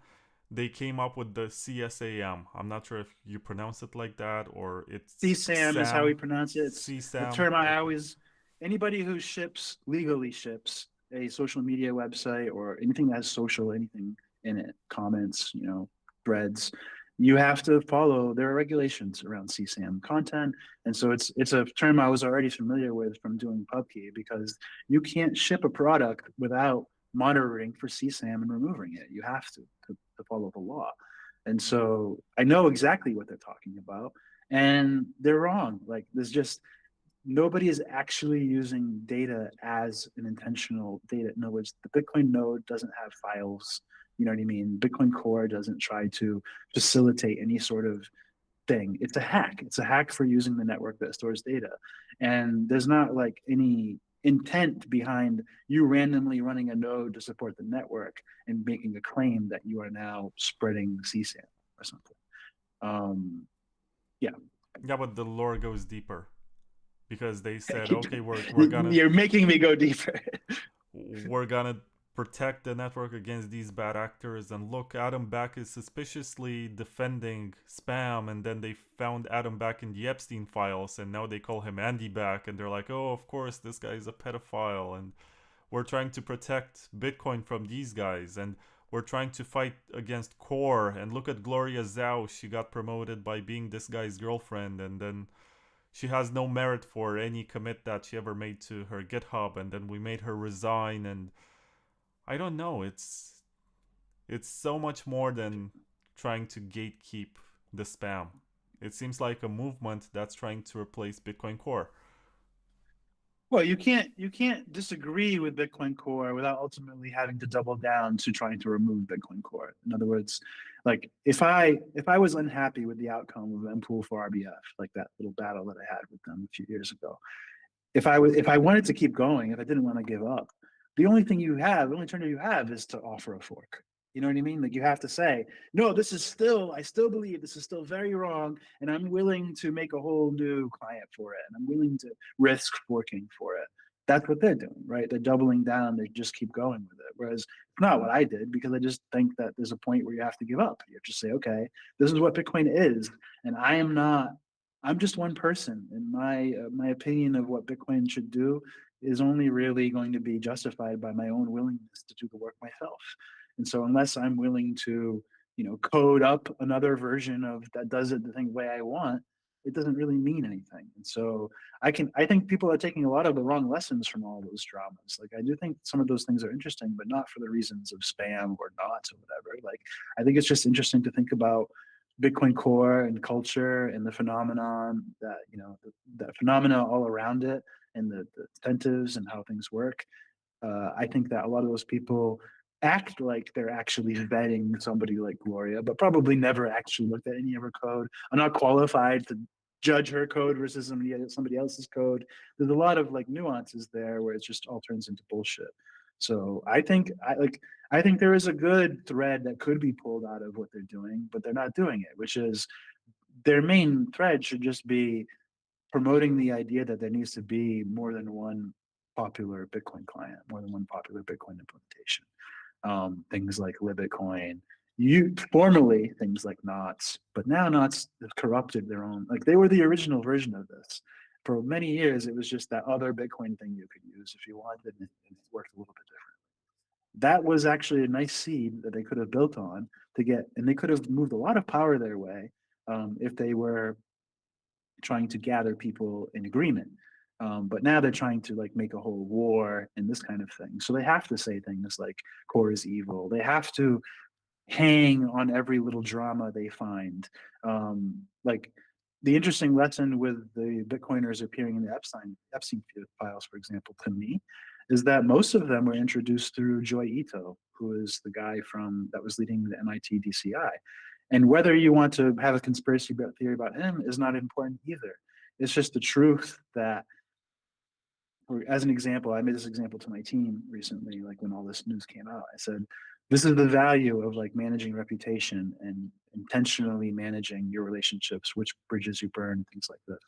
they came up with the CSAM. I'm not sure if you pronounce it like that or it's CSAM is how we SAM, pronounce it. It's a CSAM. term I Okay. always anybody who legally ships a social media website or anything that has social anything in it, comments, threads, you have to follow. There are regulations around CSAM content, and so it's a term I was already familiar with from doing Pubky because you can't ship a product without monitoring for CSAM and removing it. You have to follow the law. And so I know exactly what they're talking about, and they're wrong. Like there's just nobody is actually using data as an intentional data. In other words, the Bitcoin node doesn't have files. You know what I mean? Bitcoin Core doesn't try to facilitate any sort of thing. It's a hack. It's a hack for using the network that stores data. And there's not like any intent behind you randomly running a node to support the network and making a claim that you are now spreading CSAM or something. Yeah. Yeah, but the lore goes deeper because they said, okay, we're gonna You're making me go deeper. we're gonna protect the network against these bad actors. And look, Adam Back is suspiciously defending spam, and then they found Adam Back in the Epstein files, and now they call him Andy Back, and they're like, oh, of course, this guy is a pedophile, and we're trying to protect Bitcoin from these guys, and we're trying to fight against Core. And look at Gloria Zhao, she got promoted by being this guy's girlfriend, and then she has no merit for any commit that she ever made to her GitHub, and then we made her resign. And I don't know, it's so much more than trying to gatekeep the spam. It seems like a movement that's trying to replace Bitcoin Core. Well, you can't disagree with Bitcoin Core without ultimately having to double down to trying to remove Bitcoin Core. In other words, like if I was unhappy with the outcome of Mpool for RBF, like that little battle that I had with them a few years ago, if I wanted to keep going, if I didn't want to give up, the only thing you have, the only alternative you have is to offer a fork. You know what I mean? Like you have to say, no, I still believe this is still very wrong, and I'm willing to make a whole new client for it, and I'm willing to risk forking for it. That's what they're doing, right? They're doubling down. They just keep going with it. Whereas it's not what I did, because I just think that there's a point where you have to give up. You have to say, okay, this is what Bitcoin is, and I am not. I'm just one person, and my opinion of what Bitcoin should do is only really going to be justified by my own willingness to do the work myself. And so unless I'm willing to, code up another version of that does it the way I want, it doesn't really mean anything. And so I think people are taking a lot of the wrong lessons from all those dramas. Like I do think some of those things are interesting, but not for the reasons of spam or not or whatever. Like I think it's just interesting to think about Bitcoin Core and culture and the phenomenon that, the phenomena all around it, and the incentives and how things work. I think that a lot of those people act like they're actually vetting somebody like Gloria, but probably never actually looked at any of her code. I'm not qualified to judge her code versus somebody else's code. There's a lot of like nuances there where it just all turns into bullshit. So I think there is a good thread that could be pulled out of what they're doing, but they're not doing it, which is their main thread should just be promoting the idea that there needs to be more than one popular Bitcoin client, more than one popular Bitcoin implementation. Things like LibBitcoin, formerly things like Knots, but now Knots have corrupted their own. Like they were the original version of this. For many years, it was just that other Bitcoin thing you could use if you wanted, and it worked a little bit different. That was actually a nice seed that they could have built on to get, and they could have moved a lot of power their way if they were trying to gather people in agreement. But now they're trying to like make a whole war and this kind of thing. So they have to say things like core is evil. They have to hang on every little drama they find. Like the interesting lesson with the Bitcoiners appearing in the Epstein files, for example, to me, is that most of them were introduced through Joy Ito, who is the guy that was leading the MIT DCI. And whether you want to have a conspiracy theory about him is not important either. It's just the truth that, or as an example, I made this example to my team recently, like when all this news came out. I said, this is the value of like managing reputation and intentionally managing your relationships, which bridges you burn, things like this.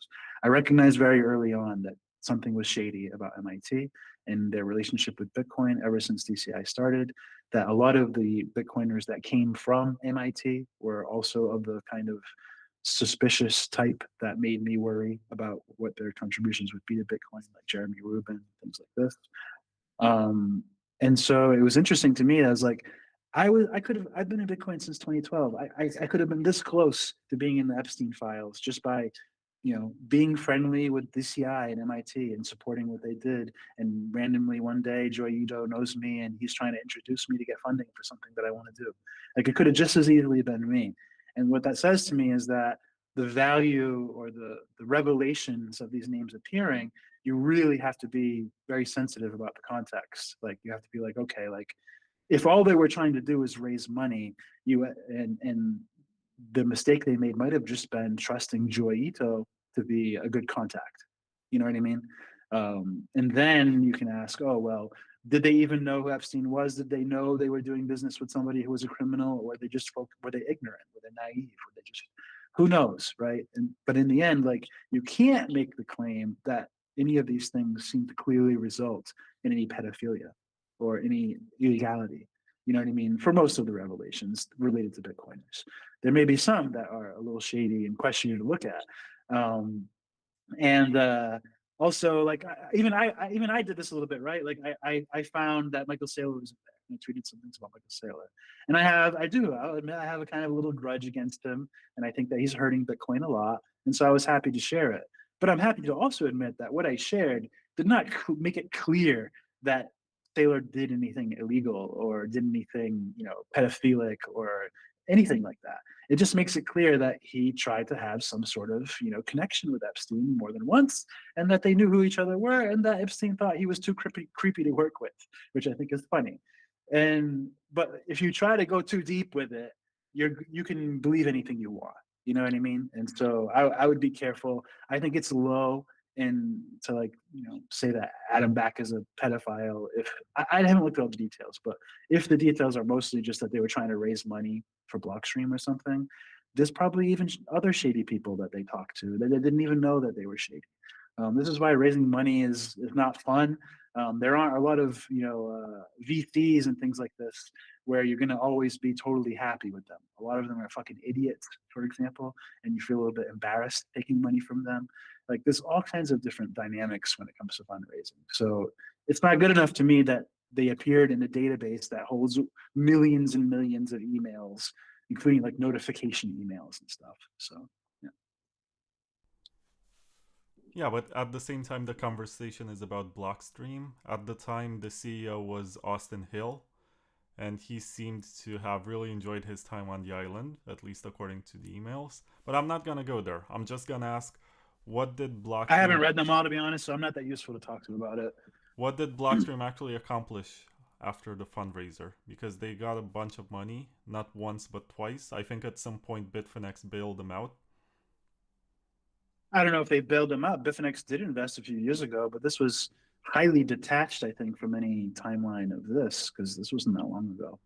I recognized very early on that something was shady about MIT and their relationship with Bitcoin ever since DCI started, that a lot of the Bitcoiners that came from MIT were also of the kind of suspicious type that made me worry about what their contributions would be to Bitcoin, like Jeremy Rubin, things like this. And so it was interesting to me. I was like, I've been in Bitcoin since 2012. I could have been this close to being in the Epstein files just by, being friendly with DCI and MIT and supporting what they did. And randomly one day, Joy Ito knows me and he's trying to introduce me to get funding for something that I want to do. Like it could have just as easily been me. And what that says to me is that the value or the revelations of these names appearing, you really have to be very sensitive about the context. Like you have to be like, okay, like if all they were trying to do is raise money, and the mistake they made might have just been trusting Joy Ito to be a good contact. You know what I mean? And then you can ask, oh well, did they even know who Epstein was? Did they know they were doing business with somebody who was a criminal, or were they ignorant? Were they naive? Were they just, who knows, right? But in the end, like you can't make the claim that any of these things seem to clearly result in any pedophilia. or any illegality. You know what I mean? For most of the revelations related to Bitcoiners, there may be some that are a little shady and questionable to look at. And also, like even I did this a little bit, right? Like I found that Michael Saylor was there, and I tweeted some things about Michael Saylor, and I'll admit I have a kind of a little grudge against him, and I think that he's hurting Bitcoin a lot, and so I was happy to share it. But I'm happy to also admit that what I shared did not make it clear that Taylor did anything illegal or did anything, pedophilic or anything like that. It just makes it clear that he tried to have some sort of, connection with Epstein more than once, and that they knew who each other were, and that Epstein thought he was too creepy to work with, which I think is funny. But if you try to go too deep with it, you can believe anything you want. You know what I mean? And so I would be careful. I think it's low and to say that Adam Back is a pedophile. If I haven't looked at all the details, but if the details are mostly just that they were trying to raise money for Blockstream or something, there's probably even other shady people that they talked to that they didn't even know that they were shady. This is why raising money is not fun. There aren't a lot of VCs and things like this where you're going to always be totally happy with them. A lot of them are fucking idiots, for example, and you feel a little bit embarrassed taking money from them. Like there's all kinds of different dynamics when it comes to fundraising. So it's not good enough to me that they appeared in a database that holds millions and millions of emails, including like notification emails and stuff. So yeah. Yeah, but at the same time, the conversation is about Blockstream. At the time, the CEO was Austin Hill, and he seemed to have really enjoyed his time on the island, at least according to the emails. But I'm not gonna go there. I'm just gonna ask, what did I haven't Blockstream read them all, to be honest, so I'm not that useful to talk to about it. what did Blockstream actually accomplish after the fundraiser? Because they got a bunch of money, not once but twice. I think at some point Bitfinex bailed them out. I don't know if they bailed them up. Bitfinex did invest a few years ago, but this was highly detached, I think, from any timeline of this because this wasn't that long ago.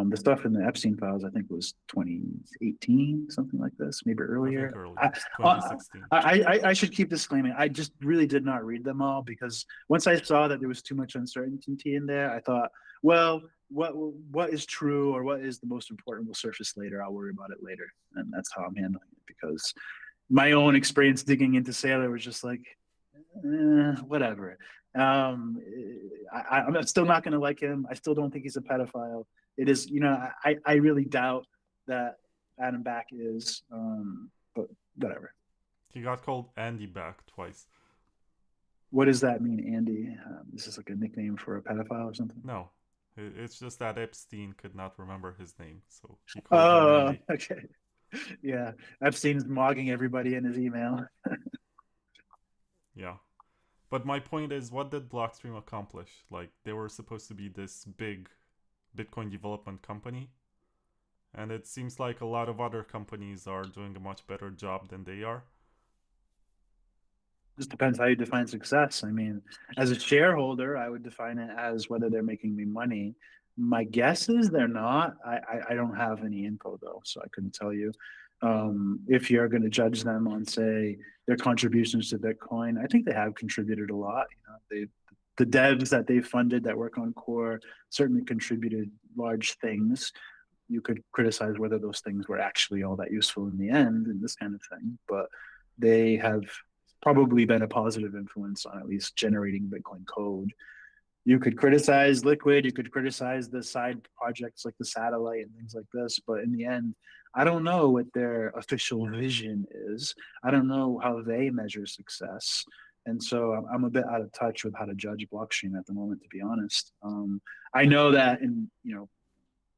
The stuff in the Epstein files, I think, was 2018, something like this, maybe I think earlier. earlier, 2016. I should keep disclaiming. I just really did not read them all because once I saw that there was too much uncertainty in there, I thought, well, what is true or what is the most important will surface later. I'll worry about it later, and that's how I'm handling it because my own experience digging into Sailor was just like, whatever. I'm still not going to like him. I still don't think he's a pedophile. It is, I really doubt that Adam Back is, but whatever. He got called Andy back twice. What does that mean, Andy? Is this like a nickname for a pedophile or something? No, it's just that Epstein could not remember his name, so he called him Oh, Andy. okay. Yeah, Epstein is mogging everybody in his email. Yeah. But my point is, what did Blockstream accomplish? Like, they were supposed to be this big Bitcoin development company, and it seems like a lot of other companies are doing a much better job than they are. Just depends how you define success. I mean, as a shareholder, I would define it as whether they're making me money. My guess is they're not. I don't have any info though, so I couldn't tell you. If you're going to judge them on, say, their contributions to Bitcoin, I think they have contributed a lot. The devs that they funded that work on core certainly contributed large things. You could criticize whether those things were actually all that useful in the end and this kind of thing, but they have probably been a positive influence on at least generating Bitcoin code. You could criticize Liquid, you could criticize the side projects like the satellite and things like this, but in the end, I don't know what their official vision is. I don't know how they measure success. And so I'm a bit out of touch with how to judge Blockstream at the moment, to be honest. I know that in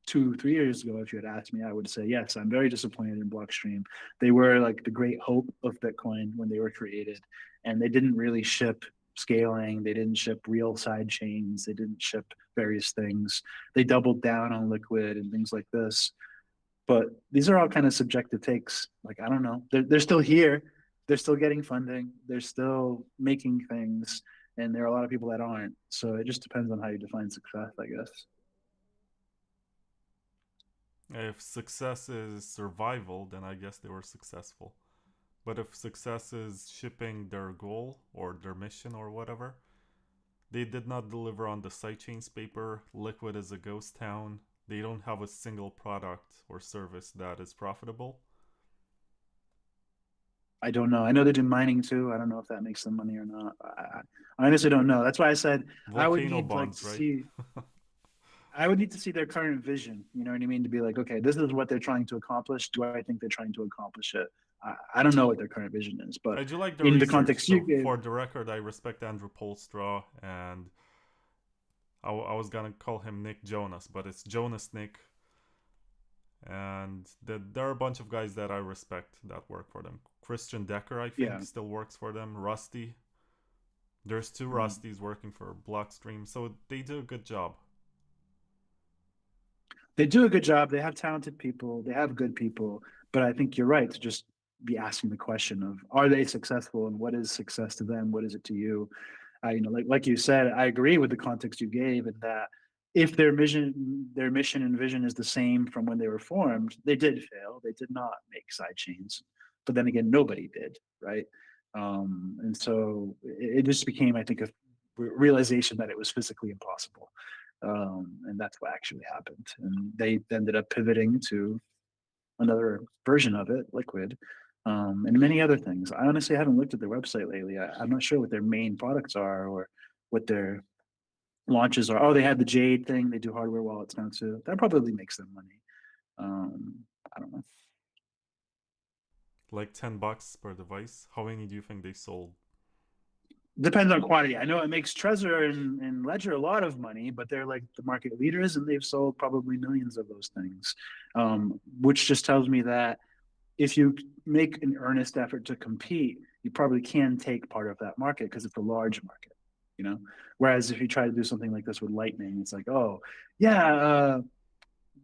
2, 3 years ago, if you had asked me, I would say, yes, I'm very disappointed in Blockstream. They were like the great hope of Bitcoin when they were created, and they didn't really ship scaling. They didn't ship real side chains. They didn't ship various things. They doubled down on Liquid and things like this. But these are all kind of subjective takes. Like, I don't know. They're still here. They're still getting funding. They're still making things. And there are a lot of people that aren't. So it just depends on how you define success, I guess. If success is survival, then I guess they were successful. But if success is shipping their goal or their mission or whatever, They did not deliver on the sidechains paper. Liquid is a ghost town. They don't have a single product or service that is profitable. I don't know. I know they do mining too. I don't know if that makes them money or not. I honestly don't know. That's why I said I would Volcano need like bonds, to right? see. I would need to see their current vision. You know what I mean? To be like, okay, this is what they're trying to accomplish. Do I think they're trying to accomplish it? I don't know what their current vision is, but I do like the in the research. context you So gave, for the record, I respect Andrew Polstra, and I was gonna call him Nick Jonas, but it's Jonas Nick. And there are a bunch of guys that I respect that work for them. Christian Decker, I think, yeah, still works for them. Rusty. There's two mm. Rusties working for Blockstream, so they do a good job. They do a good job. They have talented people. They have good people. But I think you're right to just be asking the question of, are they successful, and what is success to them? What is it to you? Like you said, I agree with the context you gave, in that if their mission and vision is the same from when they were formed, they did fail. They did not make side chains, but then again, nobody did, right? And so it just became, I think, a realization that it was physically impossible, and that's what actually happened. And they ended up pivoting to another version of it, Liquid, and many other things. I honestly haven't looked at their website lately. I'm not sure what their main products are or what their launches are. Oh, they had the Jade thing. They do hardware wallets now too. That probably makes them money. I don't know. Like $10 per device. How many do you think they sold? Depends on quantity. I know it makes Trezor and Ledger a lot of money, but they're like the market leaders, and they've sold probably millions of those things, which just tells me that if you make an earnest effort to compete, you probably can take part of that market because it's a large market, you know. Whereas if you try to do something like this with Lightning, it's like, oh, yeah,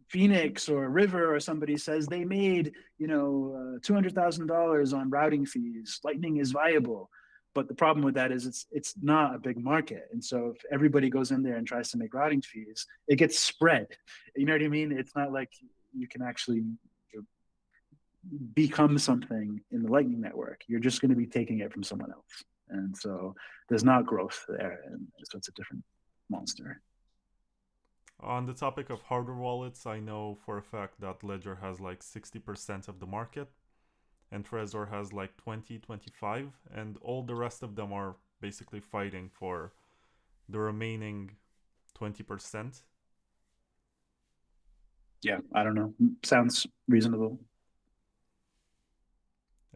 Phoenix or River or somebody says they made, $200,000 on routing fees. Lightning is viable. But the problem with that is it's not a big market, and so if everybody goes in there and tries to make routing fees, it gets spread. You know what I mean? It's not like you can actually become something in the Lightning Network. You're just going to be taking it from someone else, and so there's not growth there, and so it's a different monster. On the topic of hardware wallets, I know for a fact that Ledger has like 60% of the market, and Trezor has like 20, 25, and all the rest of them are basically fighting for the remaining 20%. Yeah, I don't know. Sounds reasonable.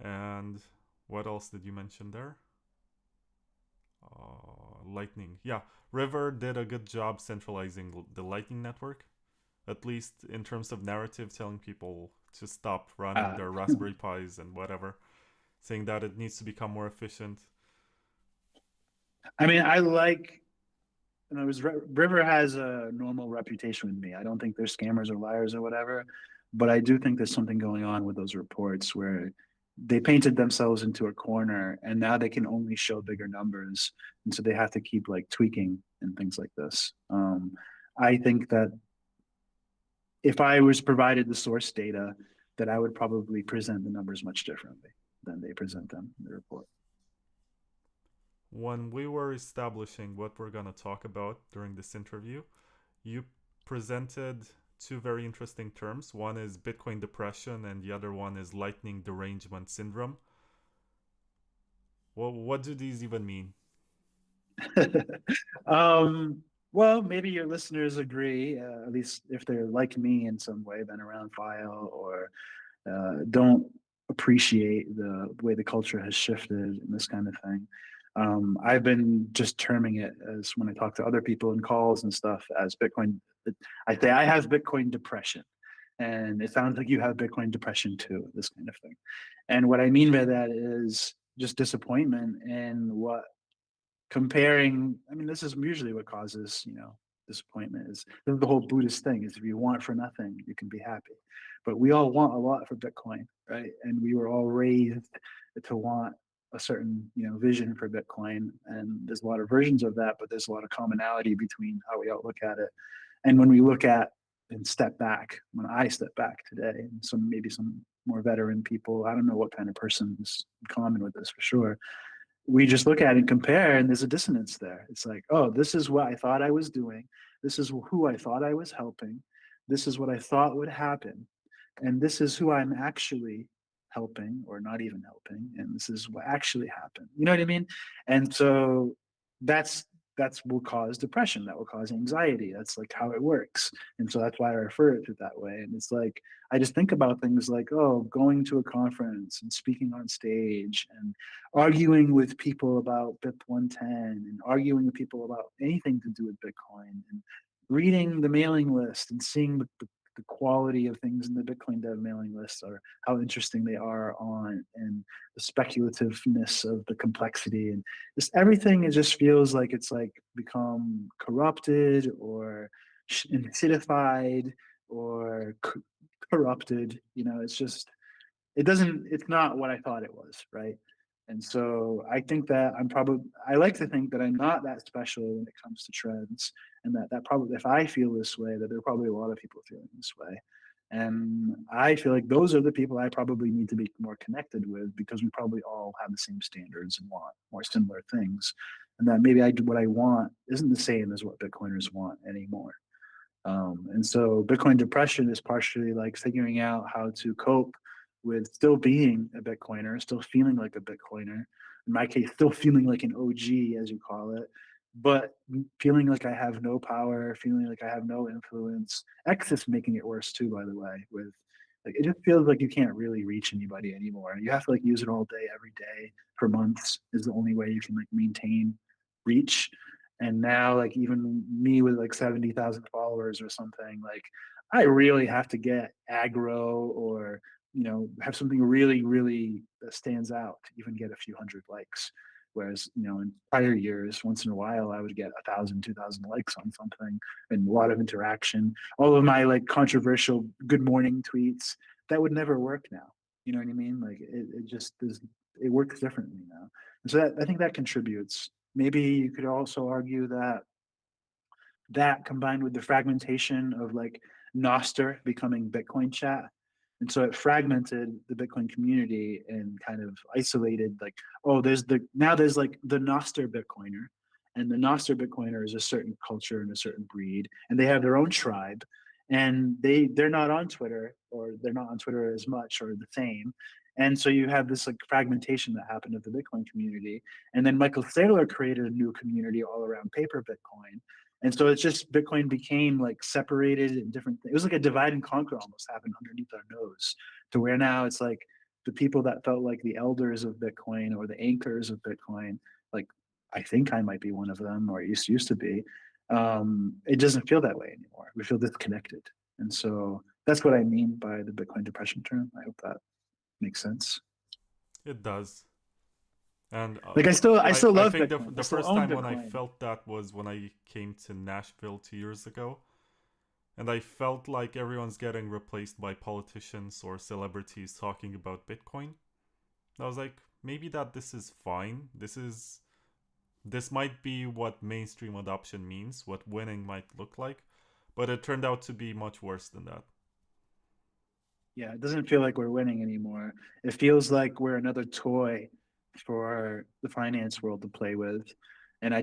And what else did you mention there? Lightning. Yeah, River did a good job centralizing the Lightning network, at least in terms of narrative, telling people to stop running Uh, their Raspberry Pis and whatever, saying that it needs to become more efficient. I mean, I like. River has a normal reputation with me. I don't think they're scammers or liars or whatever, but I do think there's something going on with those reports where they painted themselves into a corner, and now they can only show bigger numbers, and so they have to keep like tweaking and things like this. I think that if I was provided the source data, that I would probably present the numbers much differently than they present them in the report. When we were establishing what we're going to talk about during this interview, you presented two very interesting terms. One is Bitcoin depression, and the other one is lightning derangement syndrome. Well, what do these even mean? Well, maybe your listeners agree, at least if they're like me in some way, been around file, or don't appreciate the way the culture has shifted and this kind of thing. I've been just terming it as, when I talk to other people in calls and stuff, as Bitcoin. I say I have Bitcoin depression, and it sounds like you have Bitcoin depression too, this kind of thing. And what I mean by that is just disappointment in what comparing. I mean, this is usually what causes, disappointment. Is the whole Buddhist thing, is if you want for nothing, you can be happy. But we all want a lot for Bitcoin, right? And we were all raised to want a certain, vision for Bitcoin, and there's a lot of versions of that, but there's a lot of commonality between how we all look at it. And when we look at and step back, when I step back today, and maybe some more veteran people, I don't know what kind of person is in common with this for sure, we just look at it and compare, and there's a dissonance there. It's like, oh, this is what I thought I was doing. This is who I thought I was helping. This is what I thought would happen. And this is who I'm actually helping or not even helping. And this is what actually happened. You know what I mean? And so that's that's will cause depression, that will cause anxiety. That's like how it works. And so that's why I refer to it that way. And it's like I just think about things like, oh, going to a conference and speaking on stage and arguing with people about BIP 110 and arguing with people about anything to do with Bitcoin and reading the mailing list and seeing the quality of things in the Bitcoin dev mailing list or how interesting they are on and the speculativeness of the complexity and just everything. It just feels like it's like become corrupted or acidified or corrupted. You know, it's just it's not what I thought it was, right? And so I think that I like to think that I'm not that special when it comes to trends, and that probably, if I feel this way, that there are probably a lot of people feeling this way. And I feel like those are the people I probably need to be more connected with, because we probably all have the same standards and want more similar things. And that maybe what I want isn't the same as what Bitcoiners want anymore. And so Bitcoin depression is partially like figuring out how to cope with still being a Bitcoiner, still feeling like a Bitcoiner. In my case, still feeling like an OG, as you call it, but feeling like I have no power, feeling like I have no influence. X is making it worse too, by the way, with like it just feels like you can't really reach anybody anymore. You have to like use it all day, every day for months is the only way you can like maintain reach. And now like even me with like 70,000 followers or something, like I really have to get aggro or have something really really that stands out to even get a few hundred likes. Whereas in prior years, once in a while I would get 1,000 2,000 likes on something and a lot of interaction. All of my like controversial good morning tweets, that would never work now. You know what I mean? Like it just is, it works differently now. And so I think that contributes. Maybe you could also argue that combined with the fragmentation of like Nostr becoming Bitcoin chat. And so it fragmented the Bitcoin community and kind of isolated like, oh, there's like the Nostr Bitcoiner. And the Nostr Bitcoiner is a certain culture and a certain breed, and they have their own tribe. And they're not on Twitter, or they're not on Twitter as much or the same. And so you have this like fragmentation that happened of the Bitcoin community. And then Michael Saylor created a new community all around paper Bitcoin. And so it's just Bitcoin became like separated in different things. It was like a divide and conquer almost happened underneath our nose, to where now it's like the people that felt like the elders of Bitcoin or the anchors of Bitcoin, like I think I might be one of them, or it used to be. It doesn't feel that way anymore. We feel disconnected. And so that's what I mean by the Bitcoin depression term. I hope that makes sense. It does. And Like I still I love think Bitcoin. I the still first own time when I Bitcoin. felt that was when I came to Nashville 2 years ago. And I felt like everyone's getting replaced by politicians or celebrities talking about Bitcoin. I was like, maybe this is fine. This might be what mainstream adoption means, what winning might look like, but it turned out to be much worse than that. Yeah, it doesn't feel like we're winning anymore. It feels like we're another toy for the finance world to play with. And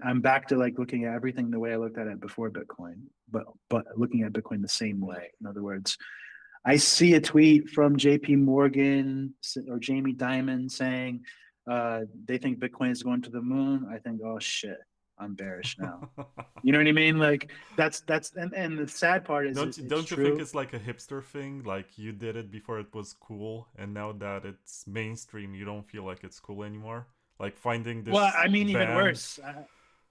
I'm back to like looking at everything the way I looked at it before Bitcoin, but looking at Bitcoin the same way. In other words, I see a tweet from JP Morgan or Jamie Dimon saying they think Bitcoin is going to the moon. I think, oh shit, I'm bearish now. You know what I mean? Like and the sad part is it's don't you think true. it's like a hipster thing? Like you did it before it was cool, and now that it's mainstream, you don't feel like it's cool anymore. Like finding Well, this I mean even band. worse.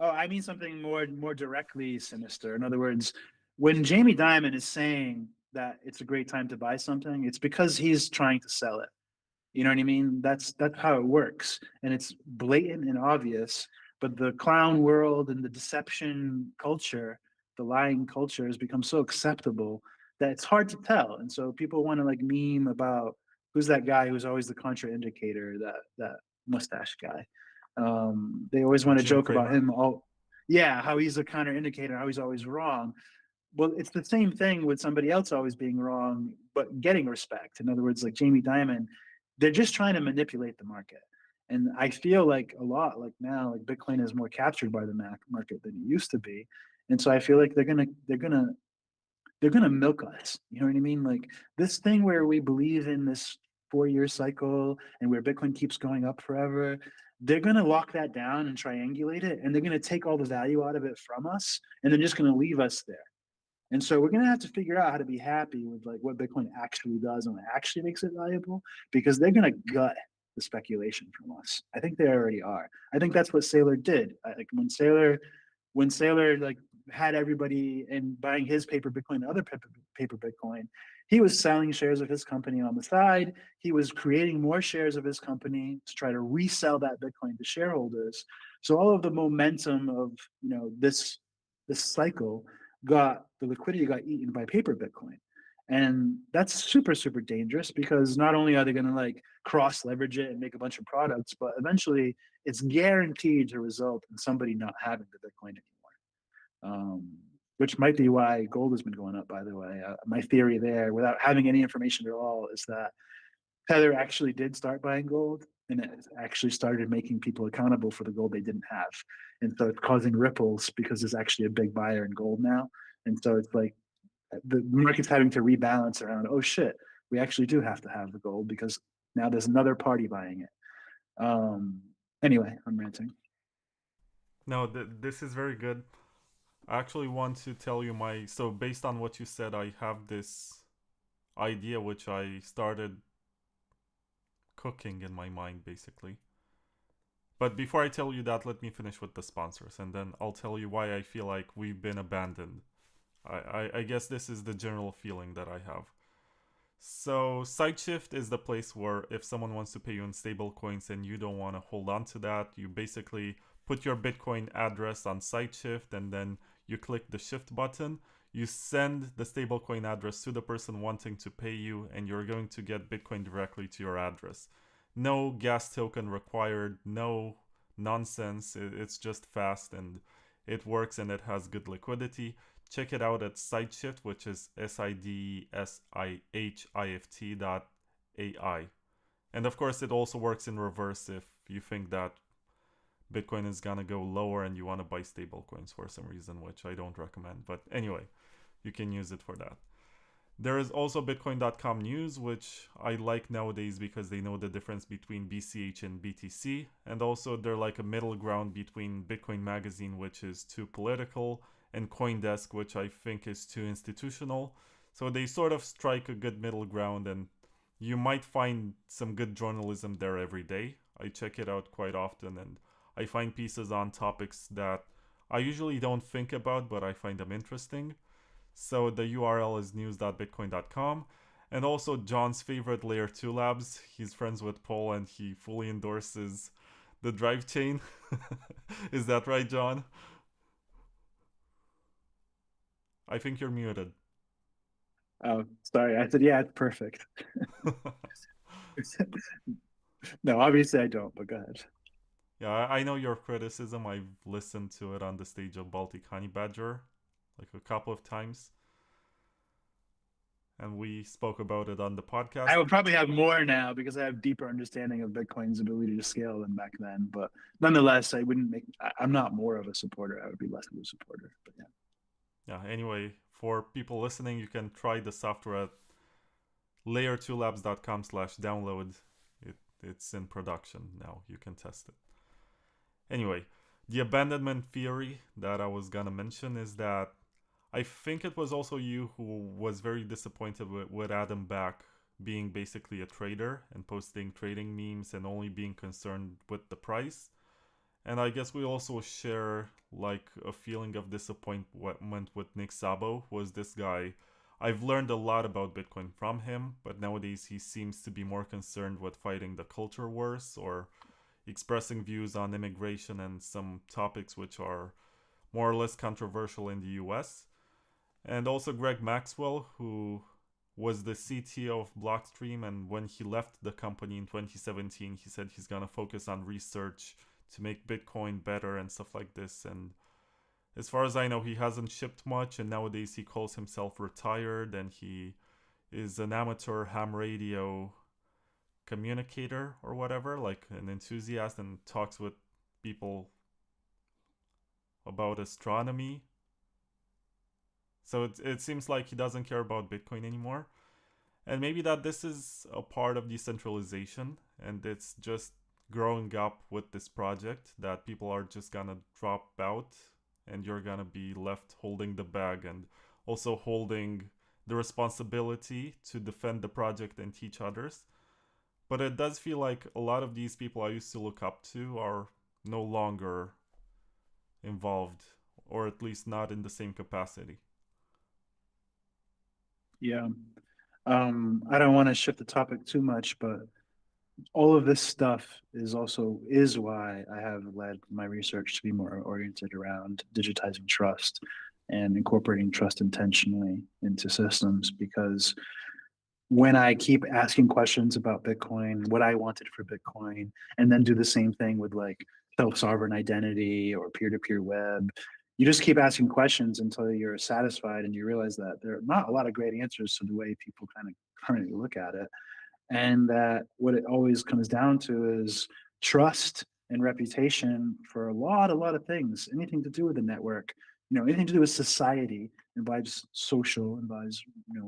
I mean something more directly sinister. In other words, when Jamie Dimon is saying that it's a great time to buy something, it's because he's trying to sell it. You know what I mean? That's how it works, and it's blatant and obvious. But the clown world and the deception culture, the lying culture, has become so acceptable that it's hard to tell. And so people want to like meme about who's that guy who's always the contraindicator, that mustache guy. They always want to Jim joke about Cramer. him. Oh, yeah, how he's a counterindicator, how he's always wrong. Well, it's the same thing with somebody else always being wrong, but getting respect. In other words, like Jamie Dimon, they're just trying to manipulate the market. And I feel like a lot like now, like Bitcoin is more captured by the market than it used to be. And so I feel like they're gonna milk us. You know what I mean? Like this thing where we believe in this 4 year cycle and where Bitcoin keeps going up forever, they're gonna lock that down and triangulate it, and they're gonna take all the value out of it from us, and they're just gonna leave us there. And so we're gonna have to figure out how to be happy with like what Bitcoin actually does and what actually makes it valuable, because they're gonna gut the speculation from us. I think they already are. I think that's what Saylor did. Like when Saylor like had everybody and buying his paper Bitcoin, other paper Bitcoin, he was selling shares of his company on the side. He was creating more shares of his company to try to resell that Bitcoin to shareholders. So all of the momentum of this cycle got the liquidity got eaten by paper Bitcoin. And that's super, super dangerous because not only are they going to like cross leverage it and make a bunch of products, but eventually it's guaranteed to result in somebody not having the Bitcoin anymore. Which might be why gold has been going up, by the way. My theory there, without having any information at all, is that Tether actually did start buying gold, and it actually started making people accountable for the gold they didn't have. And so it's causing ripples because there's actually a big buyer in gold now. And so it's like the market's having to rebalance around, oh shit, we actually do have to have the gold because now there's another party buying it. Anyway, I'm ranting. No, this is very good. I actually want to tell you my. So, based on what you said, I have this idea which I started cooking in my mind basically. But before I tell you that, let me finish with the sponsors and then I'll tell you why I feel like we've been abandoned. I guess this is the general feeling that I have. So, SideShift is the place where if someone wants to pay you in stablecoins and you don't want to hold on to that, you basically put your Bitcoin address on SideShift and then you click the shift button. You send the stablecoin address to the person wanting to pay you, and you're going to get Bitcoin directly to your address. No gas token required, no nonsense. It's just fast and it works and it has good liquidity. Check it out at SideShift, which is SIDSIHIFT.ai. And of course, it also works in reverse if you think that Bitcoin is gonna go lower and you want to buy stablecoins for some reason, which I don't recommend. But anyway, you can use it for that. There is also Bitcoin.com news, which I like nowadays because they know the difference between BCH and BTC. And also, they're like a middle ground between Bitcoin Magazine, which is too political, and Coindesk, which I think is too institutional. So they sort of strike a good middle ground, and you might find some good journalism there every day. I check it out quite often, and I find pieces on topics that I usually don't think about, but I find them interesting. So the URL is news.bitcoin.com. And also John's favorite Layer 2 Labs. He's friends with Paul and he fully endorses the drive chain. Is that right, John? I think you're muted. Oh, sorry. I said, yeah, it's perfect. No, obviously I don't, but go ahead. Yeah, I know your criticism. I've listened to it on the stage of Baltic Honey Badger like a couple of times. And we spoke about it on the podcast. I would probably have more now because I have deeper understanding of Bitcoin's ability to scale than back then. But nonetheless, I wouldn't make. I'm not more of a supporter. I would be less of a supporter. But yeah. Yeah. Anyway, for people listening, you can try the software at layer2labs.com/download. It's in production now. You can test it. Anyway, the abandonment theory that I was gonna mention is that I think it was also you who was very disappointed with Adam Back being basically a trader and posting trading memes and only being concerned with the price. And I guess we also share like a feeling of disappointment with Nick Szabo, who was this guy. I've learned a lot about Bitcoin from him, but nowadays he seems to be more concerned with fighting the culture wars or expressing views on immigration and some topics which are more or less controversial in the US. And also Greg Maxwell, who was the CTO of Blockstream, and when he left the company in 2017, he said he's gonna focus on research to make Bitcoin better and stuff like this. And as far as I know, he hasn't shipped much, and nowadays he calls himself retired, and he is an amateur ham radio communicator or whatever, like an enthusiast, and talks with people about astronomy. So it seems like he doesn't care about Bitcoin anymore. And maybe that this is a part of decentralization and it's just growing up with this project that people are just gonna drop out and you're gonna be left holding the bag and also holding the responsibility to defend the project and teach others. But it does feel like a lot of these people I used to look up to are no longer involved, or at least not in the same capacity. Yeah. I don't want to shift the topic too much, but all of this stuff is why I have led my research to be more oriented around digitizing trust and incorporating trust intentionally into systems, because when I keep asking questions about Bitcoin, what I wanted for Bitcoin, and then do the same thing with like self-sovereign identity or peer-to-peer web, you just keep asking questions until you're satisfied and you realize that there are not a lot of great answers to the way people kind of currently look at it. And that what it always comes down to is trust and reputation for a lot of things, anything to do with the network, anything to do with society involves social, involves,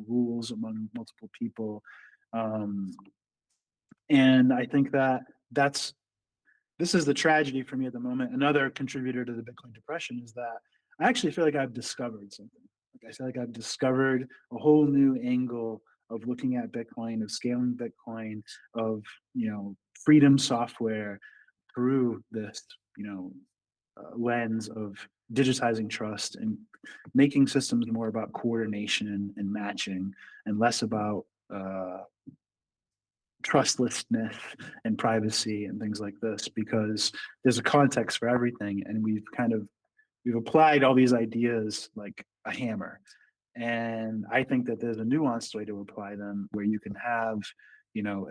rules among multiple people. Um, and I think that that's this is the tragedy for me at the moment. Another contributor to the Bitcoin depression is that I actually feel like I've discovered something. Like I feel like I've discovered a whole new angle of looking at Bitcoin, of scaling Bitcoin, of freedom software through this lens of digitizing trust and making systems more about coordination and matching, and less about trustlessness and privacy and things like this, because there's a context for everything, and we've applied all these ideas like a hammer. And I think that there's a nuanced way to apply them where you can have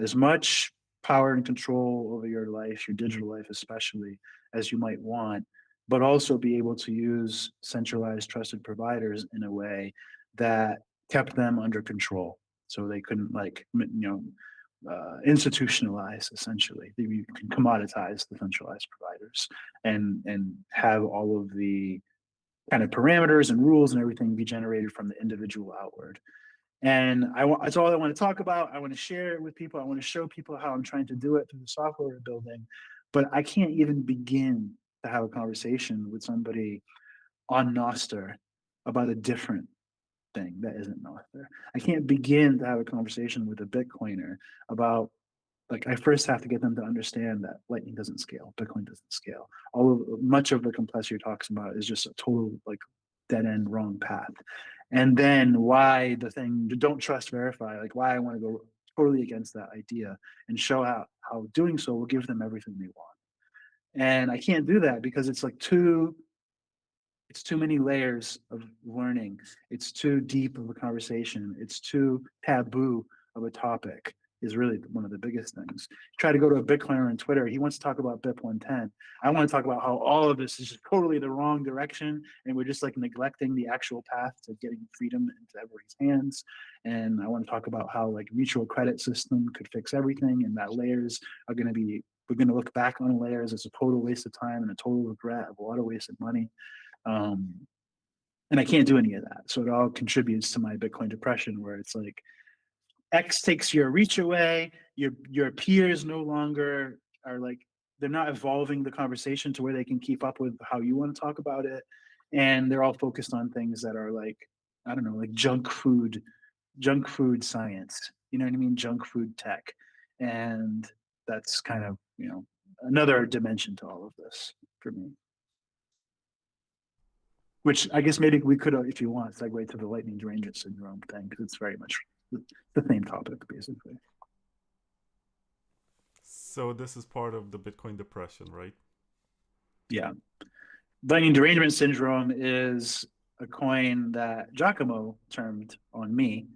as much power and control over your life, your digital life especially, as you might want, but also be able to use centralized trusted providers in a way that kept them under control, so they couldn't institutionalize. Essentially, you can commoditize the centralized providers and have all of the kind of parameters and rules and everything be generated from the individual outward. And that's all I want to talk about. I want to share it with people. I want to show people how I'm trying to do it through the software we're building. But I can't even begin to have a conversation with somebody on Nostr about a different thing that isn't Nostr. I can't begin to have a conversation with a Bitcoiner about, like, I first have to get them to understand that Lightning doesn't scale, Bitcoin doesn't scale. Much of the complexity you're talking about is just a total like dead end wrong path. And then why the thing don't trust verify, like why I want to go totally against that idea and show how doing so will give them everything they want. And I can't do that because it's too many layers of learning. It's too deep of a conversation. It's too taboo of a topic, is really one of the biggest things. Try to go to a Bitcoiner on Twitter, he wants to talk about BIP 110. I want to talk about how all of this is just totally the wrong direction, and we're just like neglecting the actual path to getting freedom into everybody's hands. And I want to talk about how like mutual credit system could fix everything, and that layers are going to be, we're going to look back on layers as a total waste of time and a total regret of a lot of wasted money. And I can't do any of that. So it all contributes to my Bitcoin depression, where it's like X takes your reach away, your peers no longer are like, they're not evolving the conversation to where they can keep up with how you want to talk about it. And they're all focused on things that are like, I don't know, like junk food science. You know what I mean? Junk food tech. And that's kind of, another dimension to all of this for me. Which I guess maybe we could, if you want, segue to the lightning derangement syndrome thing, because it's very much the same topic, basically. So this is part of the Bitcoin depression, right? Yeah. Lightning derangement syndrome is a coin that Giacomo termed on me,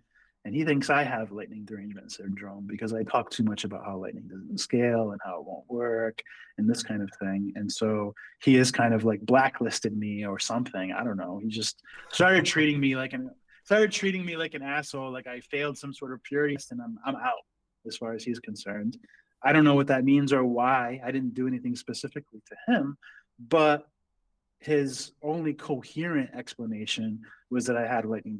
and he thinks I have lightning derangement syndrome because I talk too much about how lightning doesn't scale and how it won't work and this kind of thing. And so he is kind of like blacklisted me or something. I don't know. He just started treating me like an asshole, like I failed some sort of purity test and I'm out. as far as he's concerned. I don't know what that means or why. I didn't do anything specifically to him, but his only coherent explanation was that I had lightning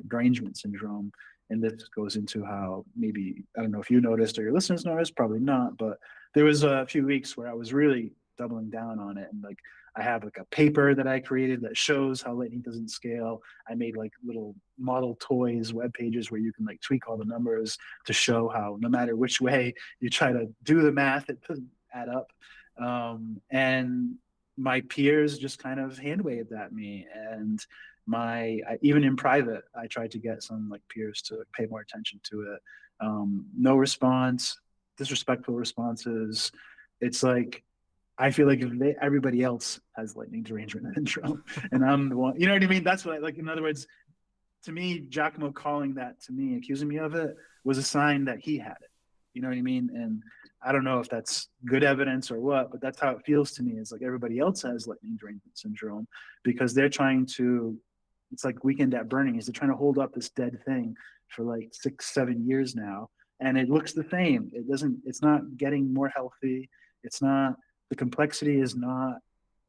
derangement syndrome. And this goes into how maybe, I don't know if you noticed or your listeners noticed, probably not, but there was a few weeks where I was really doubling down on it. And like, I have like a paper that I created that shows how lightning doesn't scale. I made like little model toys, web pages where you can like tweak all the numbers to show how no matter which way you try to do the math, it doesn't add up. And my peers just kind of hand waved at me, and even in private, I tried to get some like peers to pay more attention to it. No response, disrespectful responses. It's like, I feel like if everybody else has lightning derangement syndrome and I'm the one, you know what I mean? That's what like, in other words, to me, Giacomo calling that to me, accusing me of it, was a sign that he had it. You know what I mean? And I don't know if that's good evidence or what, but that's how it feels to me. It's like everybody else has lightning derangement syndrome because they're trying to, it's like Weekend at Bernie's, they're trying to hold up this dead thing for like 6-7 years now. And it looks the same. It's not getting more healthy. It's not, the complexity is not,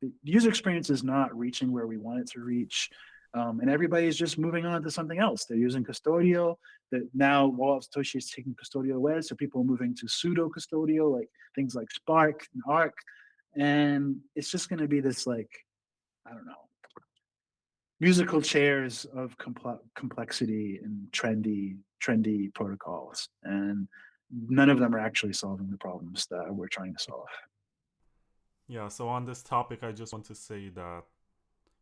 the user experience is not reaching where we want it to reach. And everybody's just moving on to something else. They're using custodial. That now Wall of Satoshi is taking custodial away, so people are moving to pseudo custodial, like things like Spark and Arc, and it's just going to be this like, I don't know, musical chairs of complexity and trendy protocols, and none of them are actually solving the problems that we're trying to solve. Yeah, so on this topic, I just want to say that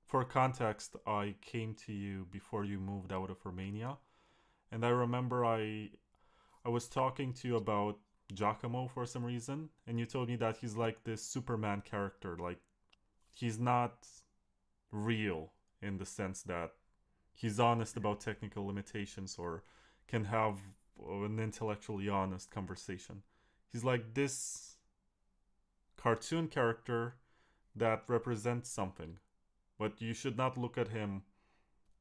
for context, I came to you before you moved out of Romania, and I remember I was talking to you about Giacomo for some reason, and you told me that he's like this Superman character, like he's not real in the sense that he's honest about technical limitations or can have an intellectually honest conversation. He's like this cartoon character that represents something, but you should not look at him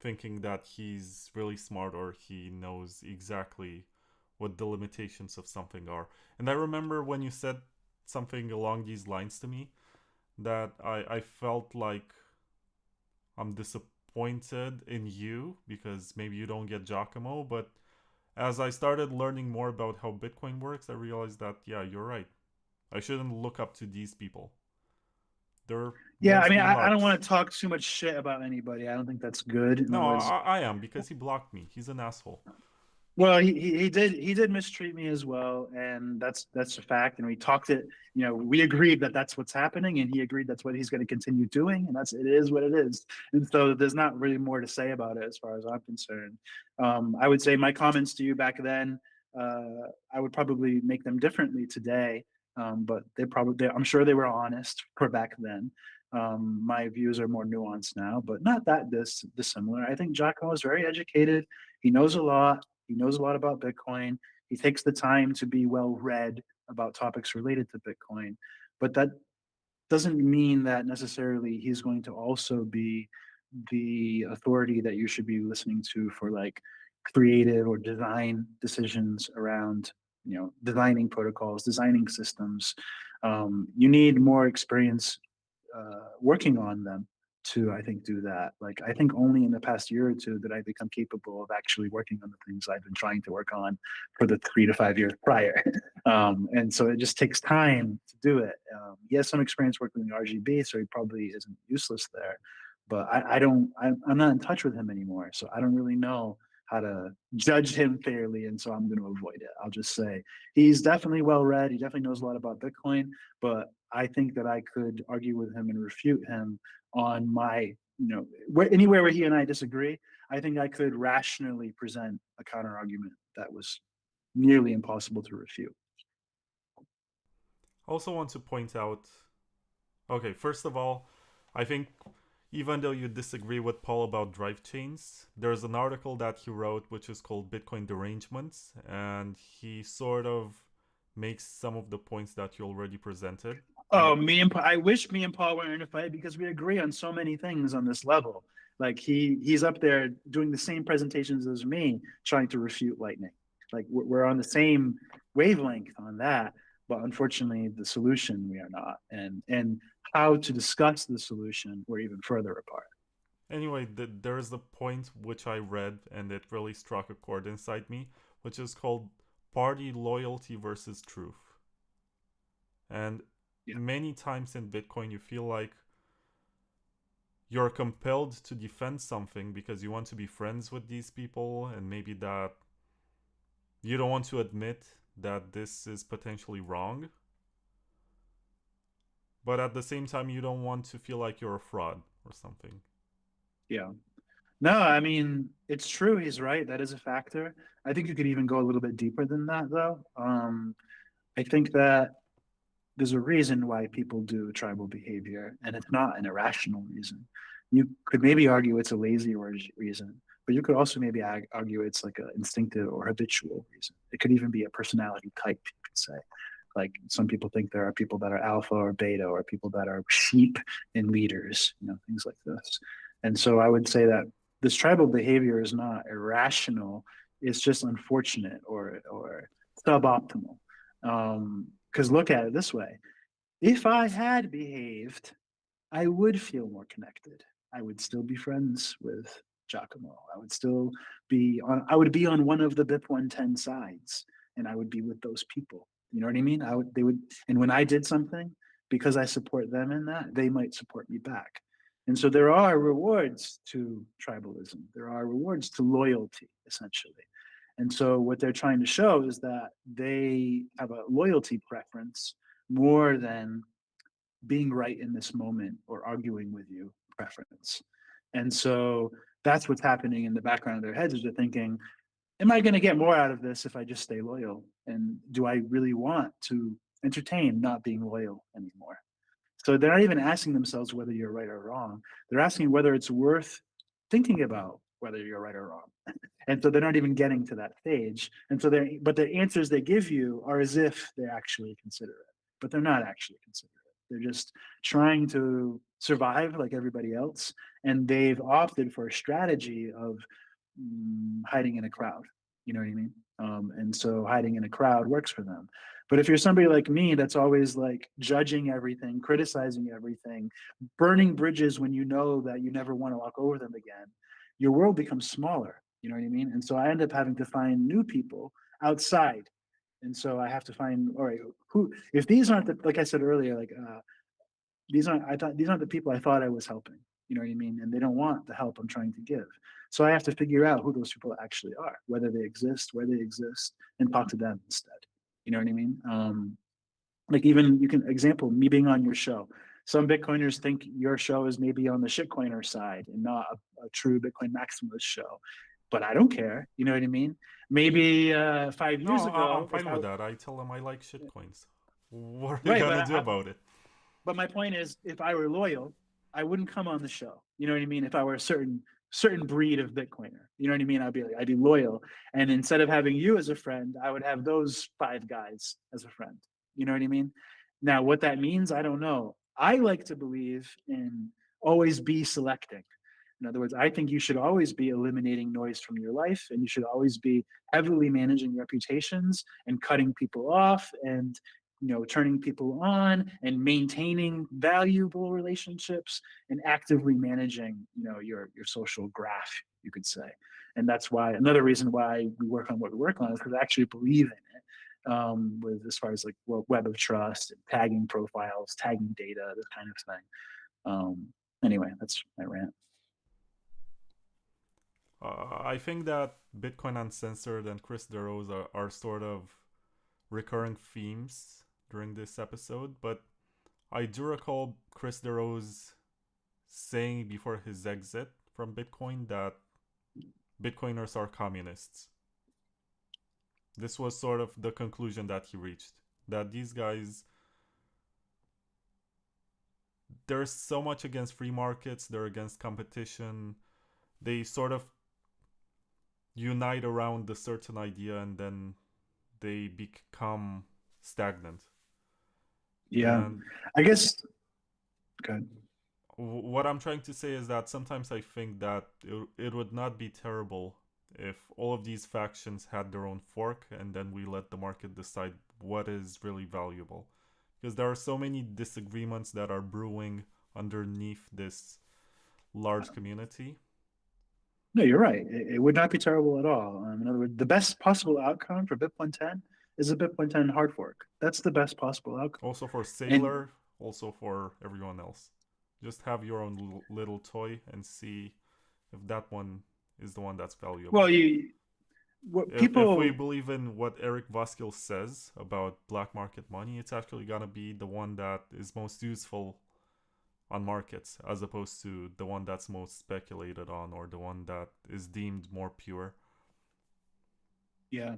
thinking that he's really smart or he knows exactly what the limitations of something are. And I remember when you said something along these lines to me, that I felt like I'm disappointed in you because maybe you don't get Giacomo. But as I started learning more about how Bitcoin works, I realized that, yeah, you're right. I shouldn't look up to these people. They're Yeah, I mean, mostly I don't mugs. want to talk too much shit about anybody. I don't think that's good. In No, other words, I am because he blocked me. He's an asshole. well, he did mistreat me as well, and that's a fact. And we talked it. You know, we agreed that that's what's happening, and he agreed that's what he's going to continue doing, and it is what it is. And so there's not really more to say about it as far as I'm concerned. I would say my comments to you back then, I would probably make them differently today, but I'm sure they were honest for back then. My views are more nuanced now, but not that dissimilar. I think Jocko is very educated. He knows a lot. He knows a lot about Bitcoin. He takes the time to be well read about topics related to Bitcoin. But that doesn't mean that necessarily he's going to also be the authority that you should be listening to for like creative or design decisions around, designing protocols, designing systems. You need more experience working on them to, I think, do that. Like, I think only in the past year or two did I become capable of actually working on the things I've been trying to work on for the 3 to 5 years prior. And so it just takes time to do it. He has some experience working with RGB, so he probably isn't useless there. But I'm not in touch with him anymore, so I don't really know how to judge him fairly, and so I'm going to avoid it. I'll just say he's definitely well read. He definitely knows a lot about Bitcoin, but I think that I could argue with him and refute him on my, anywhere where he and I disagree. I think I could rationally present a counter argument that was nearly impossible to refute. I also want to point out, okay, first of all, I think even though you disagree with Paul about drive chains, there's an article that he wrote which is called Bitcoin Derangements, and he sort of makes some of the points that you already presented. Oh, I wish me and Paul were in a fight because we agree on so many things on this level. Like he's up there doing the same presentations as me, trying to refute Lightning. Like we're on the same wavelength on that, but unfortunately, the solution we are not, and how to discuss the solution we're even further apart. Anyway, there is the point which I read and it really struck a chord inside me, which is called party loyalty versus truth. And Yeah. many times in Bitcoin, you feel like you're compelled to defend something because you want to be friends with these people, and maybe that you don't want to admit that this is potentially wrong. But at the same time, you don't want to feel like you're a fraud or something. Yeah. No, I mean, it's true. He's right. That is a factor. I think you could even go a little bit deeper than that, though. I think that there's a reason why people do tribal behavior, and it's not an irrational reason. You could maybe argue it's a lazy reason, but you could also maybe argue it's like an instinctive or habitual reason. It could even be a personality type, you could say. Like some people think there are people that are alpha or beta, or people that are sheep and leaders, things like this. And so I would say that this tribal behavior is not irrational. It's just unfortunate or suboptimal. Because look at it this way: if I had behaved, I would feel more connected. I would still be friends with Giacomo. I would be on one of the BIP 110 sides, and I would be with those people. You know what I mean? And when I did something, because I support them in that, they might support me back. And so there are rewards to tribalism. There are rewards to loyalty, essentially. And so what they're trying to show is that they have a loyalty preference more than being right in this moment or arguing with you preference. And so that's what's happening in the background of their heads, is they're thinking, am I going to get more out of this if I just stay loyal? And do I really want to entertain not being loyal anymore? So they're not even asking themselves whether you're right or wrong. They're asking whether it's worth thinking about whether you're right or wrong. And so they're not even getting to that stage. And so but the answers they give you are as if they actually consider it, but they're not actually considering it. They're just trying to survive like everybody else. And they've opted for a strategy of hiding in a crowd. You know what I mean? And so hiding in a crowd works for them. But if you're somebody like me that's always like judging everything, criticizing everything, burning bridges when you know that you never want to walk over them again, your world becomes smaller. You know what I mean? And so I end up having to find new people outside. And so I have to find, all right, if these aren't like I said earlier, like these aren't the people I thought I was helping. You know what I mean? And they don't want the help I'm trying to give. So I have to figure out who those people actually are, whether they exist, where they exist, and talk to them instead. You know what I mean? Like even you can example me being on your show. Some Bitcoiners think your show is maybe on the shitcoiner side and not a true Bitcoin maximalist show, but I don't care. You know what I mean? Maybe 5 years No, I'm ago, if fine I with that. I tell them I like shitcoins. What are you right, gonna do about it? but my point is, if I were loyal, I wouldn't come on the show. You know what I mean? If I were a certain breed of Bitcoiner, you know what I mean? I'd be loyal, and instead of having you as a friend, I would have those five guys as a friend. You know what I mean? Now, what that means, I don't know. I like to believe in always be selecting. In other words, I think you should always be eliminating noise from your life, and you should always be heavily managing reputations and cutting people off and turning people on and maintaining valuable relationships and actively managing your social graph, you could say. And that's why another reason why we work on what we work on is because I actually believe in it, with as far as like web of trust and tagging profiles, tagging data, this kind of thing. Anyway, that's my rant. I think that Bitcoin Uncensored and Chris DeRose are sort of recurring themes during this episode, but I do recall Chris DeRose saying before his exit from Bitcoin that Bitcoiners are communists. This was sort of the conclusion that he reached. That these guys, they're so much against free markets, they're against competition, they sort of unite around a certain idea and then they become stagnant. Yeah, And I guess. Good. what I'm trying to say is that sometimes I think that it would not be terrible if all of these factions had their own fork and then we let the market decide what is really valuable. Because there are so many disagreements that are brewing underneath this large community. No, you're right. It would not be terrible at all. In other words, the best possible outcome for Bitcoin 10 is a Bitcoin 10 hard fork. That's the best possible outcome. Also for And Sailor, also for everyone else. Just have your own little toy and see if that one is the one that's well, valuable. you what If we people believe in what Eric Voskill says about black market money, it's actually gonna be the one that is most useful on markets as opposed to the one that's most speculated on or the one that is deemed more pure. yeah,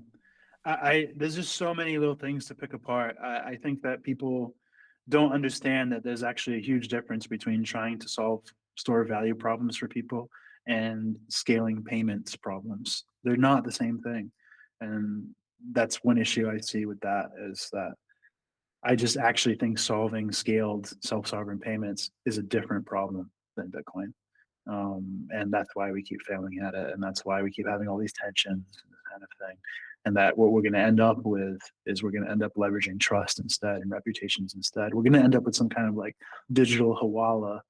I there's just so many little things to pick apart. I think that people don't understand that there's actually a huge difference between trying to solve store value problems for people and scaling payments problems. They're not the same thing. And that's one issue I see with that is that I just actually think solving scaled self-sovereign payments is a different problem than Bitcoin. And that's why we keep failing at it. And that's why we keep having all these tensions and this kind of thing. And that what we're going to end up with is we're going to end up leveraging trust instead and reputations instead. We're going to end up with some kind of like digital hawala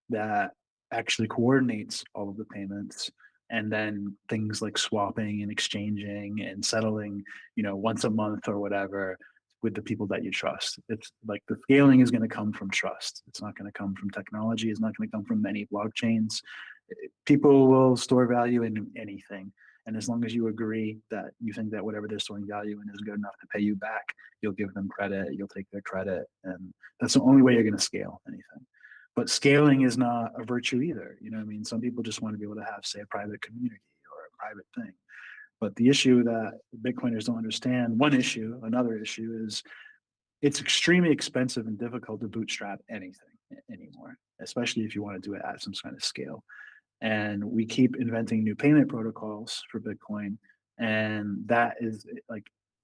that actually coordinates all of the payments, and then things like swapping and exchanging and settling, once a month or whatever with the people that you trust. It's like the scaling is going to come from trust. It's not going to come from technology. It's not going to come from many blockchains. People will store value in anything. And as long as you agree that you think that whatever they're storing value in is good enough to pay you back, you'll give them credit, you'll take their credit. And that's the only way you're going to scale anything. But scaling is not a virtue either. You know what I mean? Some people just want to be able to have, say, a private community or a private thing. But the issue that Bitcoiners don't understand, another issue is it's extremely expensive and difficult to bootstrap anything anymore, especially if you want to do it at some kind of scale. And we keep inventing new payment protocols for Bitcoin. And that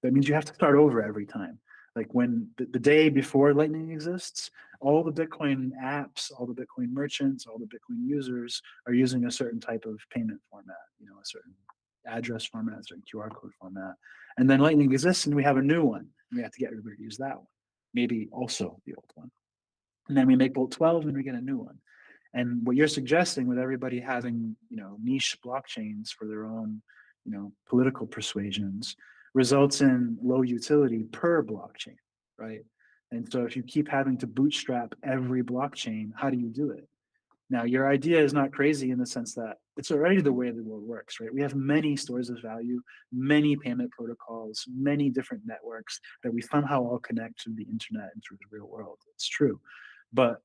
means you have to start over every time. Like when the day before Lightning exists, all the Bitcoin apps, all the Bitcoin merchants, all the Bitcoin users are using a certain type of payment format, a certain address format, a certain QR code format. And then Lightning exists and we have a new one. We have to get everybody to use that one. Maybe also the old one. And then we make Bolt 12 and we get a new one. And what you're suggesting with everybody having, niche blockchains for their own, political persuasions results in low utility per blockchain, right? And so if you keep having to bootstrap every blockchain, how do you do it? Now, your idea is not crazy in the sense that it's already the way the world works, right? We have many stores of value, many payment protocols, many different networks that we somehow all connect to the internet and through the real world. It's true. But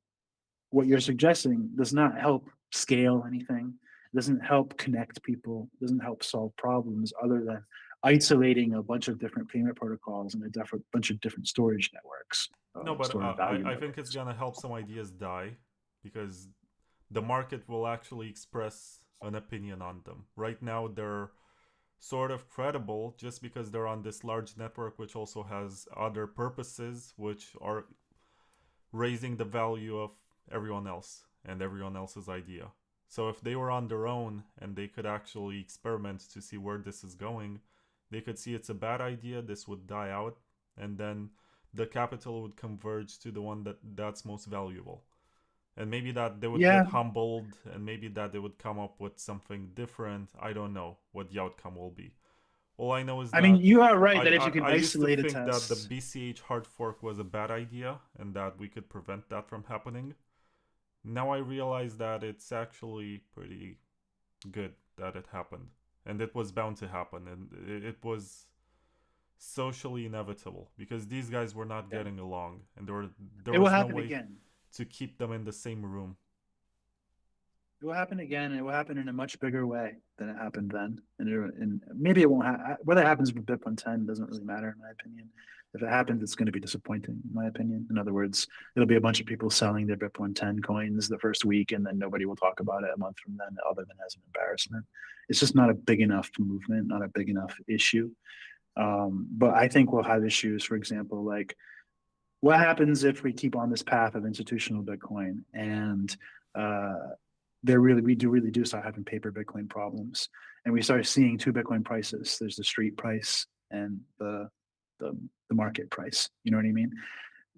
what you're suggesting does not help scale anything, doesn't help connect people, doesn't help solve problems other than isolating a bunch of different payment protocols and a bunch of different storage networks, No, but store of value I think it's networks. gonna help some ideas die because the market will actually express an opinion on them. Right now, they're sort of credible just because they're on this large network, which also has other purposes, which are raising the value of everyone else and everyone else's idea. So if they were on their own and they could actually experiment to see where this is going, they could see it's a bad idea, this would die out, and then the capital would converge to the one that's most valuable. And maybe that they would get Yeah, humbled and maybe that they would come up with something different. I don't know what the outcome will be. All I know is I mean, that you are right I, that if I, you can I used to isolate a think that the test, BCH hard fork was a bad idea and that we could prevent that from happening. Now I realize that it's actually pretty good that it happened. And it was bound to happen. And it was socially inevitable because these guys were not yeah, getting along. And there it will was no happen way again. to keep them in the same room. It will happen again. It will happen in a much bigger way than it happened then. And maybe it won't. Whether it happens with Bitcoin 10 doesn't really matter, in my opinion. If it happens, it's going to be disappointing, in my opinion. In other words, it'll be a bunch of people selling their Bitcoin 10 coins the first week, and then nobody will talk about it a month from then, other than as an embarrassment. It's just not a big enough movement, not a big enough issue. But I think we'll have issues, for example, like what happens if we keep on this path of institutional Bitcoin and we do start having paper Bitcoin problems, and we start seeing two Bitcoin prices. There's the street price and the market price. You know what I mean?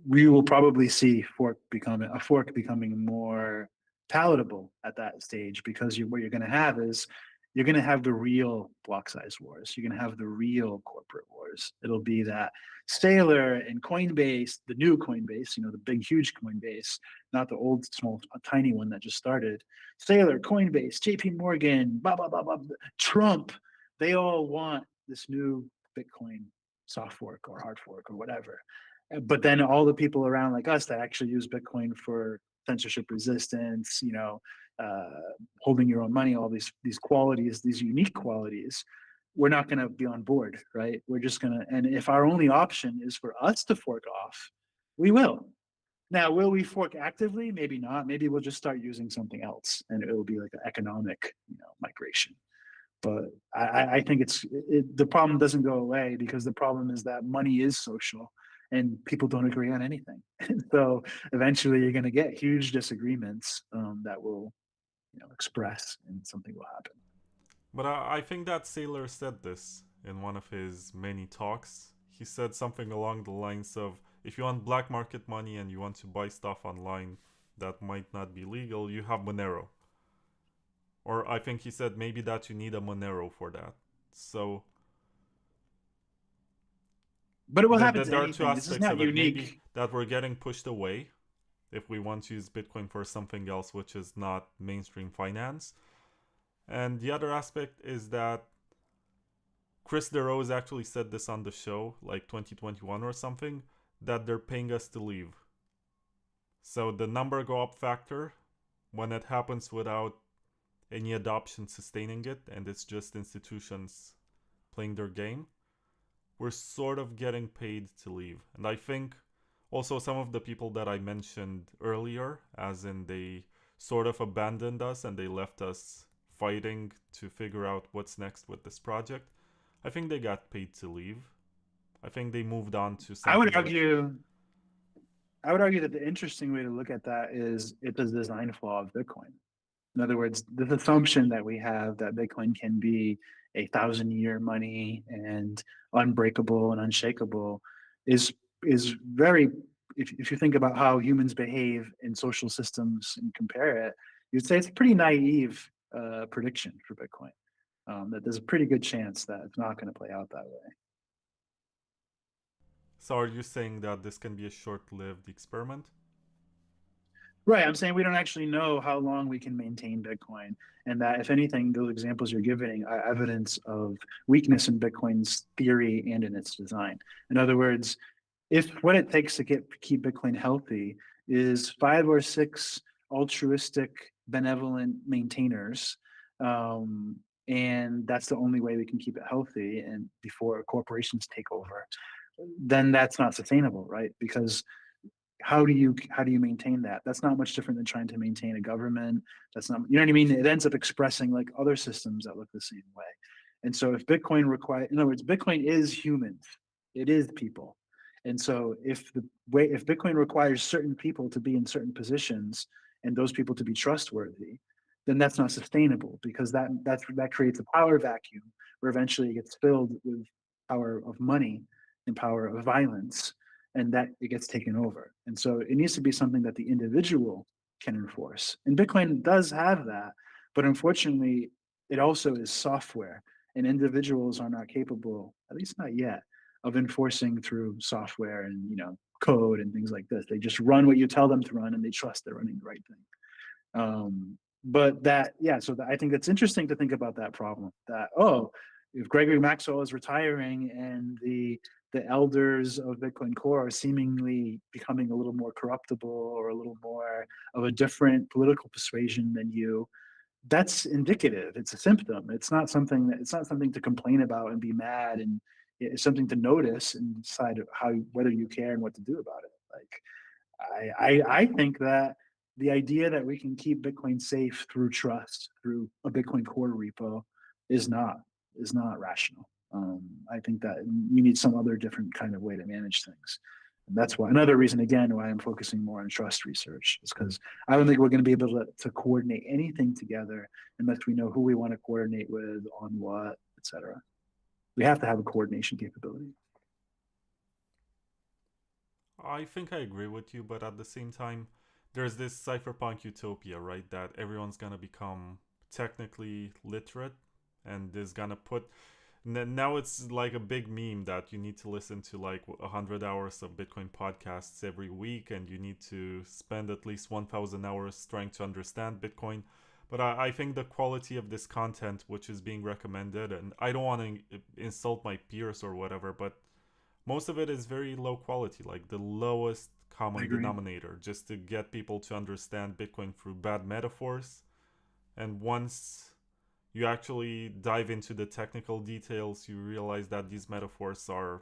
We will probably see a fork becoming more palatable at that stage, because what you're going to have is you're going to have the real block size wars. You're going to have the real corporate wars. It'll be that Saylor and Coinbase, the new Coinbase, the big, huge Coinbase, not the old, small, tiny one that just started. Saylor, Coinbase, JP Morgan, blah, blah, blah, blah, Trump, they all want this new Bitcoin soft fork or hard fork or whatever. But then all the people around like us that actually use Bitcoin for censorship resistance, holding your own money, all these qualities, these unique qualities, we're not going to be on board, right? We're just going to, and if our only option is for us to fork off, we will. Now, will we fork actively? Maybe not. Maybe we'll just start using something else, and it will be like an economic, migration. But I think the problem doesn't go away, because the problem is that money is social, and people don't agree on anything. So eventually, you're going to get huge disagreements that will, express, and something will happen. But I think that Saylor said this in one of his many talks. He said something along the lines of, if you want black market money and you want to buy stuff online that might not be legal, you have Monero. Or I think he said maybe that you need a Monero for that. So, but it will happen to there are two anything. This is aspects not of it. unique. Maybe that we're getting pushed away if we want to use Bitcoin for something else which is not mainstream finance. And the other aspect is that Chris DeRose actually said this on the show, like 2021 or something, that they're paying us to leave. So the number go up factor, when it happens without any adoption sustaining it, and it's just institutions playing their game, we're sort of getting paid to leave. And I think also some of the people that I mentioned earlier, as in they sort of abandoned us and they left us fighting to figure out what's next with this project, I think they got paid to leave. I think they moved on to something. I would argue that the interesting way to look at that is it's a design flaw of Bitcoin. In other words, the assumption that we have that Bitcoin can be 1,000-year money and unbreakable and unshakable is very, if you think about how humans behave in social systems and compare it, you'd say it's a pretty naive prediction for Bitcoin. That there's a pretty good chance that it's not going to play out that way. So are you saying that this can be a short-lived experiment? Right. I'm saying we don't actually know how long we can maintain Bitcoin, and that if anything, those examples you're giving are evidence of weakness in Bitcoin's theory and in its design. In other words, if what it takes to keep Bitcoin healthy is 5 or 6 altruistic, benevolent maintainers, and that's the only way we can keep it healthy, and before corporations take over, then that's not sustainable, right? Because how do you maintain that? That's not much different than trying to maintain a government. That's not, you know what I mean? It ends up expressing like other systems that look the same way. And so if Bitcoin in other words, Bitcoin is humans. It is people. And so if Bitcoin requires certain people to be in certain positions and those people to be trustworthy, then that's not sustainable, because that creates a power vacuum where eventually it gets filled with power of money and power of violence, and that it gets taken over. And so it needs to be something that the individual can enforce. And Bitcoin does have that, but unfortunately, it also is software, and individuals are not capable, at least not yet, of enforcing through software and code and things like this. They just run what you tell them to run, and they trust they're running the right thing. But so I think it's interesting to think about that problem. That if Gregory Maxwell is retiring and the elders of Bitcoin Core are seemingly becoming a little more corruptible or a little more of a different political persuasion than you, that's indicative. It's a symptom. It's not something to complain about and be mad, and it's something to notice and decide whether you care and what to do about it. Like I think that the idea that we can keep Bitcoin safe through trust, through a Bitcoin Core repo, is not rational. I think that you need some other different kind of way to manage things. And that's why another reason again why I'm focusing more on trust research is because I don't think we're going to be able to coordinate anything together unless we know who we want to coordinate with, on what, etc. We have to have a coordination capability. I think I agree with you, but at the same time, there's this cypherpunk utopia, right? That everyone's gonna become technically literate and is gonna put. Now it's like a big meme that you need to listen to like 100 hours of Bitcoin podcasts every week, and you need to spend at least 1,000 hours trying to understand Bitcoin. But I think the quality of this content, which is being recommended, and I don't want to insult my peers or whatever, but most of it is very low quality, like the lowest I common agree. denominator, just to get people to understand Bitcoin through bad metaphors. And once you actually dive into the technical details, you realize that these metaphors are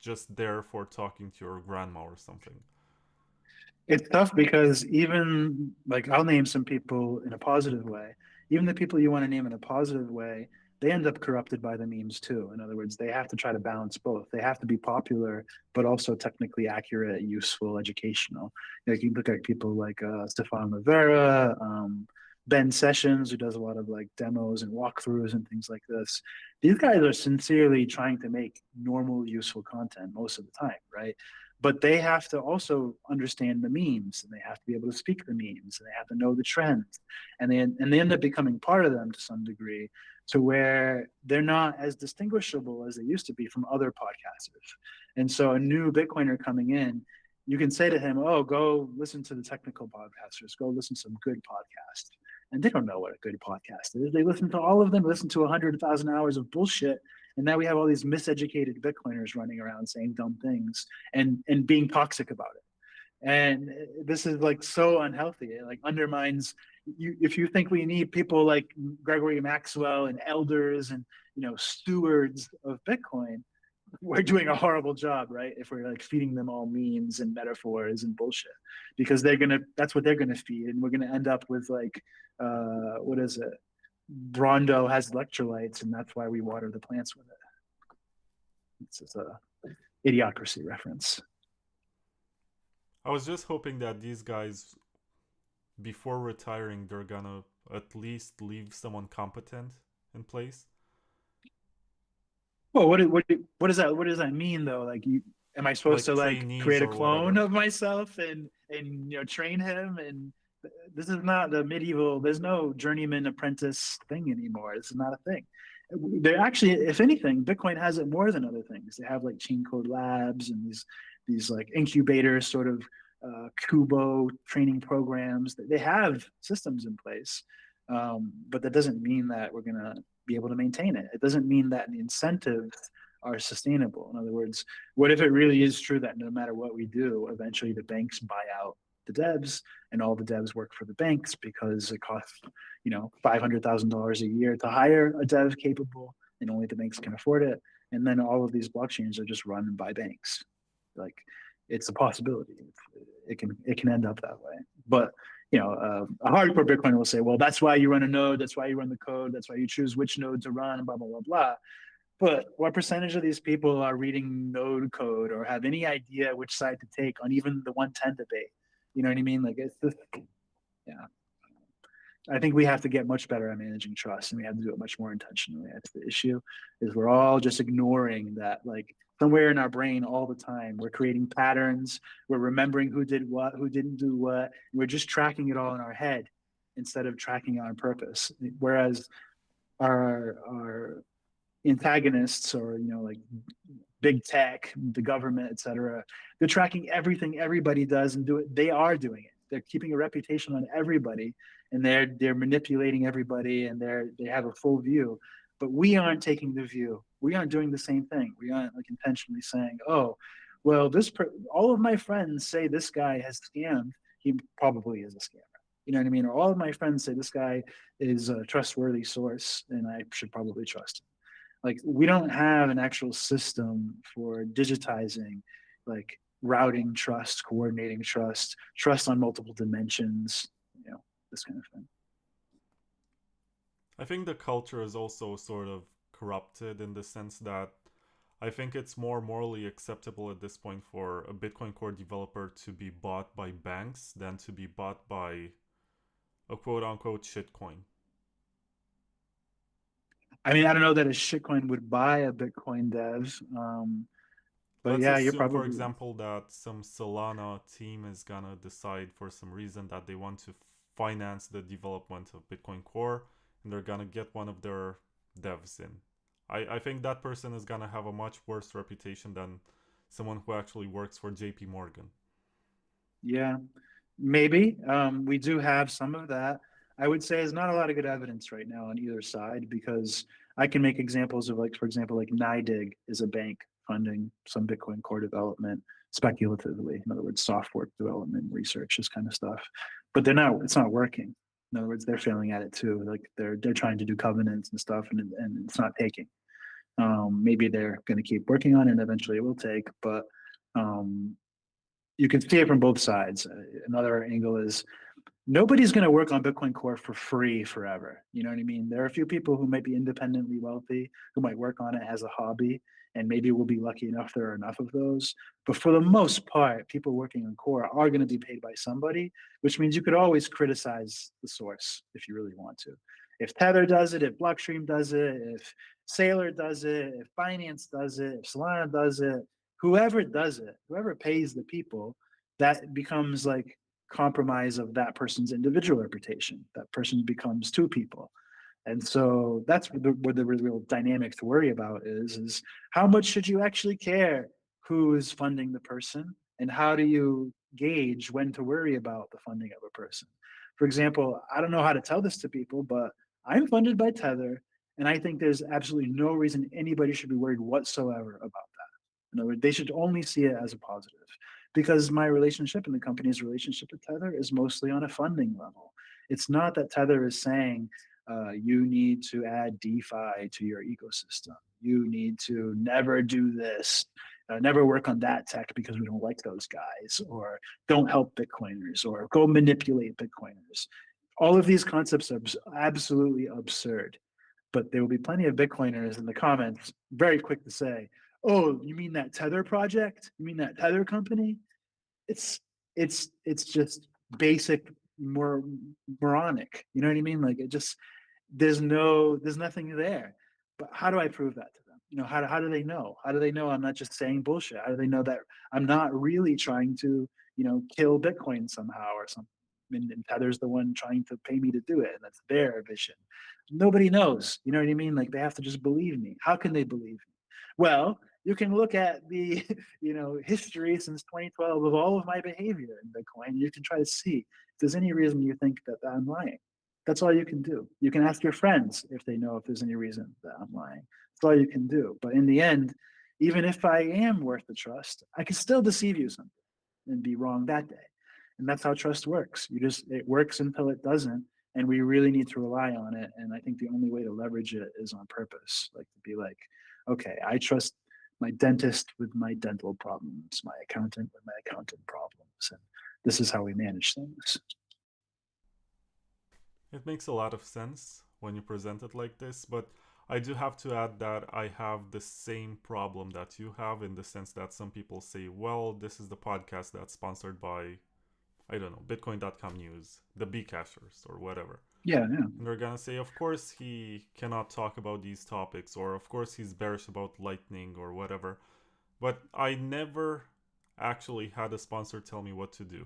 just there for talking to your grandma or something. It's tough because even like I'll name some people in a positive way. Even the people you want to name in a positive way, they end up corrupted by the memes too. In other words, they have to try to balance both. They have to be popular, but also technically accurate, useful, educational. Like you look at people like Stefan Rivera, Ben Sessions, who does a lot of like demos and walkthroughs and things like this. These guys are sincerely trying to make normal, useful content most of the time, right? But they have to also understand the memes, and they have to be able to speak the memes, and they have to know the trends, and they end up becoming part of them to some degree, to where they're not as distinguishable as they used to be from other podcasters. And so a new Bitcoiner coming in, you can say to him, "Oh, go listen to the technical podcasters. Go listen to some good podcasts." And they don't know what a good podcast is. They listen to all of them, listen to 100,000 hours of bullshit, and now we have all these miseducated Bitcoiners running around saying dumb things and being toxic about it. And this is like so unhealthy. It like undermines you. If you think we need people like Gregory Maxwell and elders and stewards of Bitcoin, we're doing a horrible job, right? If we're like feeding them all memes and metaphors and bullshit, because that's what they're gonna feed, and we're gonna end up with like, what is it? Brondo has electrolytes, and that's why we water the plants with it. It's just a idiocracy reference. I was just hoping that these guys, before retiring, they're gonna at least leave someone competent in place. Well, what does that mean though? Like, am I supposed Like to like trainees create a or clone whatever. of myself and train him? And this is not the medieval. There's no journeyman apprentice thing anymore. This is not a thing. They're actually, if anything, Bitcoin has it more than other things. They have like chain code labs and these like incubators, sort of Kubo training programs. They have systems in place, but that doesn't mean that we're gonna be able to maintain it. It doesn't mean that the incentives are sustainable. In other words, what if it really is true that no matter what we do, eventually the banks buy out the devs and all the devs work for the banks because it costs, $500,000 a year to hire a dev capable and only the banks can afford it. And then all of these blockchains are just run by banks. Like, it's a possibility. It can end up that way. But a hardcore Bitcoiner will say, well, that's why you run a node, that's why you run the code, that's why you choose which node to run, blah blah blah blah. But what percentage of these people are reading node code or have any idea which side to take on even the 110 debate? You know what I mean? Like, it's just, yeah. I think we have to get much better at managing trust, and we have to do it much more intentionally. That's the issue, is we're all just ignoring that, like, somewhere in our brain all the time. We're creating patterns. We're remembering who did what, who didn't do what. We're just tracking it all in our head instead of tracking it on purpose. Whereas our antagonists, or like big tech, the government, etc., they're tracking everything everybody does and do it. They are doing it. They're keeping a reputation on everybody, and they're manipulating everybody, and they have a full view. But we aren't taking the view. We aren't doing the same thing. We aren't like intentionally saying, "Oh, well, all of my friends say this guy has scammed. He probably is a scammer." You know what I mean? Or all of my friends say this guy is a trustworthy source, and I should probably trust him. Like, we don't have an actual system for digitizing, like, routing trust, coordinating trust on multiple dimensions, this kind of thing. I think the culture is also sort of corrupted in the sense that I think it's more morally acceptable at this point for a Bitcoin Core developer to be bought by banks than to be bought by a quote unquote shitcoin. I mean, I don't know that a shitcoin would buy a Bitcoin dev, but Let's yeah, you're assume, for probably example, that some Solana team is gonna decide for some reason that they want to finance the development of Bitcoin Core, and they're gonna get one of their devs in. I think that person is gonna have a much worse reputation than someone who actually works for JP Morgan. yeah. Maybe. We do have some of that. I would say there's not a lot of good evidence right now on either side because I can make examples of like, for example, like NYDIG is a bank funding some Bitcoin core development speculatively. In other words, software development, research, this kind of stuff. But it's not working. In other words, they're failing at it too. Like they're trying to do covenants and stuff and it's not taking. Maybe they're going to keep working on it and eventually it will take, but um, you can see it from both sides. Another angle is nobody's going to work on Bitcoin Core for free forever. You know what I mean? There are a few people who might be independently wealthy who might work on it as a hobby, and maybe we'll be lucky enough there are enough of those. But for the most part, people working on Core are going to be paid by somebody, which means you could always criticize the source if you really want to. If Tether does it, if Blockstream does it, if Sailor does it, if Binance does it, if Solana does it, whoever does it, whoever pays the people, that becomes like compromise of that person's individual reputation. That person becomes two people. And so that's where the real dynamic to worry about is how much should you actually care who is funding the person and how do you gauge when to worry about the funding of a person. For example, I don't know how to tell this to people, but I'm funded by Tether, and I think there's absolutely no reason anybody should be worried whatsoever about that. In other words, they should only see it as a positive because my relationship and the company's relationship with Tether is mostly on a funding level. It's not that Tether is saying you need to add DeFi to your ecosystem. You need to never do this, never work on that tech because we don't like those guys, or don't help Bitcoiners, or go manipulate Bitcoiners. All of these concepts are absolutely absurd. But there will be plenty of Bitcoiners in the comments very quick to say, "Oh, you mean that Tether project? You mean that Tether company?" It's it's just basic moronic. You know what I mean? Like it just there's nothing there. But how do I prove that to them? You know, how do they know? How do they know I'm not just saying bullshit? How do they know that I'm not really trying to, kill Bitcoin somehow or something? And Tether's the one trying to pay me to do it, and that's their vision. Nobody knows. You know what I mean? Like they have to just believe me. How can they believe me? Well, you can look at the history since 2012 of all of my behavior in Bitcoin. You can try to see if there's any reason you think that I'm lying. That's all you can do. You can ask your friends if they know if there's any reason that I'm lying. That's all you can do. But in the end, even if I am worth the trust, I can still deceive you something and be wrong that day. And that's how trust works. It works until it doesn't. And we really need to rely on it. And I think the only way to leverage it is on purpose. Like to be like, okay, I trust my dentist with my dental problems, my accountant with my accountant problems. And this is how we manage things. It makes a lot of sense when you present it like this, but I do have to add that I have the same problem that you have in the sense that some people say, well, this is the podcast that's sponsored by, I don't know, Bitcoin.com News, the Bcashers, or whatever. Yeah, yeah. And they're gonna say, of course, he cannot talk about these topics, or of course, he's bearish about Lightning, or whatever. But I never actually had a sponsor tell me what to do.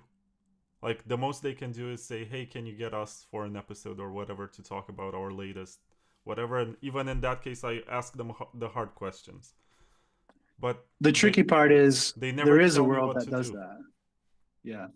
Like, the most they can do is say, hey, can you get us for an episode or whatever to talk about our latest whatever. And even in that case, I ask them the hard questions. But the tricky part is they never there is a tell me world what that to does do. that. Yeah.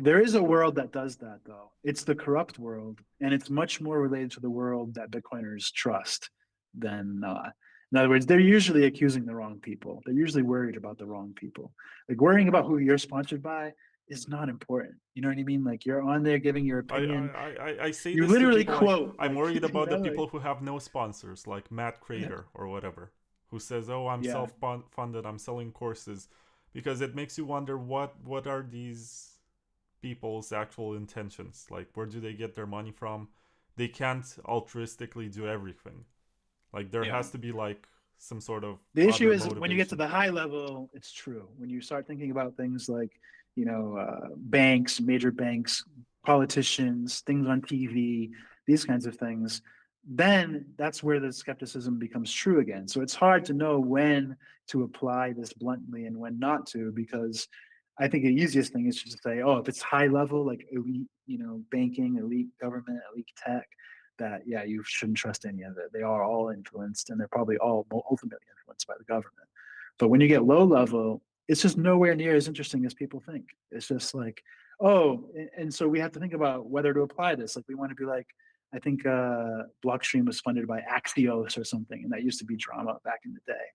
There is a world that does that, though. It's the corrupt world, and it's much more related to the world that Bitcoiners trust than not. In other words, they're usually accusing the wrong people. They're usually worried about the wrong people. Like worrying about who you're sponsored by is not important. You know what I mean? Like you're on there giving your I, I, opinion. I say You this to literally people like, quote, I'm like, worried about the like, people who have no sponsors, like Matt Crater or whatever, who says, oh, I'm yeah, self-funded, I'm selling courses. Because it makes you wonder what are these people's actual intentions? Like, where do they get their money from? They can't altruistically do everything. Like, there yeah, has to be, like, some sort of The issue other is when you get to motivation? the high level, it's true. When you start thinking about things like, banks, major banks, politicians, things on TV, these kinds of things, then that's where the skepticism becomes true again. So it's hard to know when to apply this bluntly and when not to, because I think the easiest thing is just to say, oh, if it's high level, like elite, banking, elite government, elite tech, that yeah, you shouldn't trust any of it. They are all influenced, and they're probably all ultimately influenced by the government. But when you get low level, it's just nowhere near as interesting as people think. It's just like, oh, and so we have to think about whether to apply this. Like we want to be like, I think Blockstream was funded by Axios or something, and that used to be drama back in the day.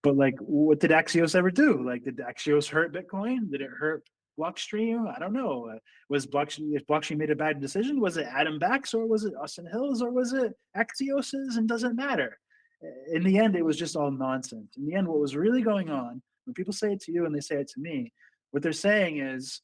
But like, what did Axios ever do? Like, did Axios hurt Bitcoin? Did it hurt Blockstream? I don't know. Was Blockstream, if Blockstream made a bad decision, was it Adam Back's or was it Austin Hills or was it Axios's? And doesn't matter. In the end, it was just all nonsense. In the end, what was really going on, when people say it to you and they say it to me, what they're saying is,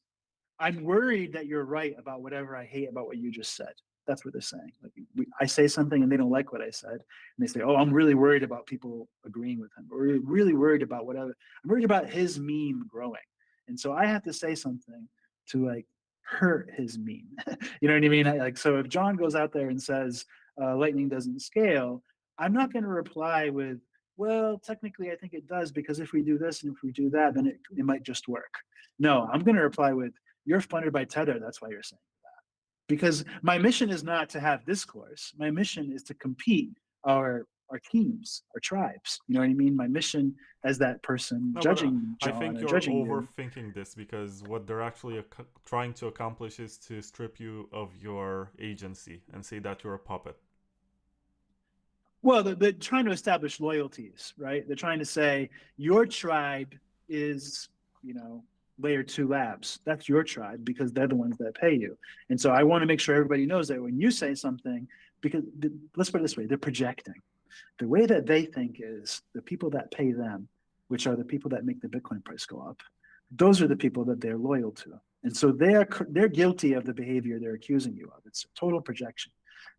I'm worried that you're right about whatever I hate about what you just said. That's what they're saying. Like I say something and they don't like what I said, and they say, "Oh, I'm really worried about people agreeing with him, or really worried about whatever. I'm worried about his meme growing." And so I have to say something to like hurt his meme. You know what I mean? So if John goes out there and says Lightning doesn't scale, I'm not going to reply with, "Well, technically, I think it does because if we do this and if we do that, then it might just work." No, I'm going to reply with, "You're funded by Tether. That's why you're saying that." Because my mission is not to have discourse. My mission is to compete our teams, our tribes. You know what I mean? My mission as that person No, but judging I John think or you're judging you. overthinking this because what they're actually trying to accomplish is to strip you of your agency and say that you're a puppet. Well, they're trying to establish loyalties, right? They're trying to say your tribe is, layer 2 labs. That's your tribe because they're the ones that pay you. And so I want to make sure everybody knows that when you say something, because let's put it this way, they're projecting. The way that they think is the people that pay them, which are the people that make the Bitcoin price go up, those are the people that they're loyal to. And so they're guilty of the behavior they're accusing you of. It's a total projection.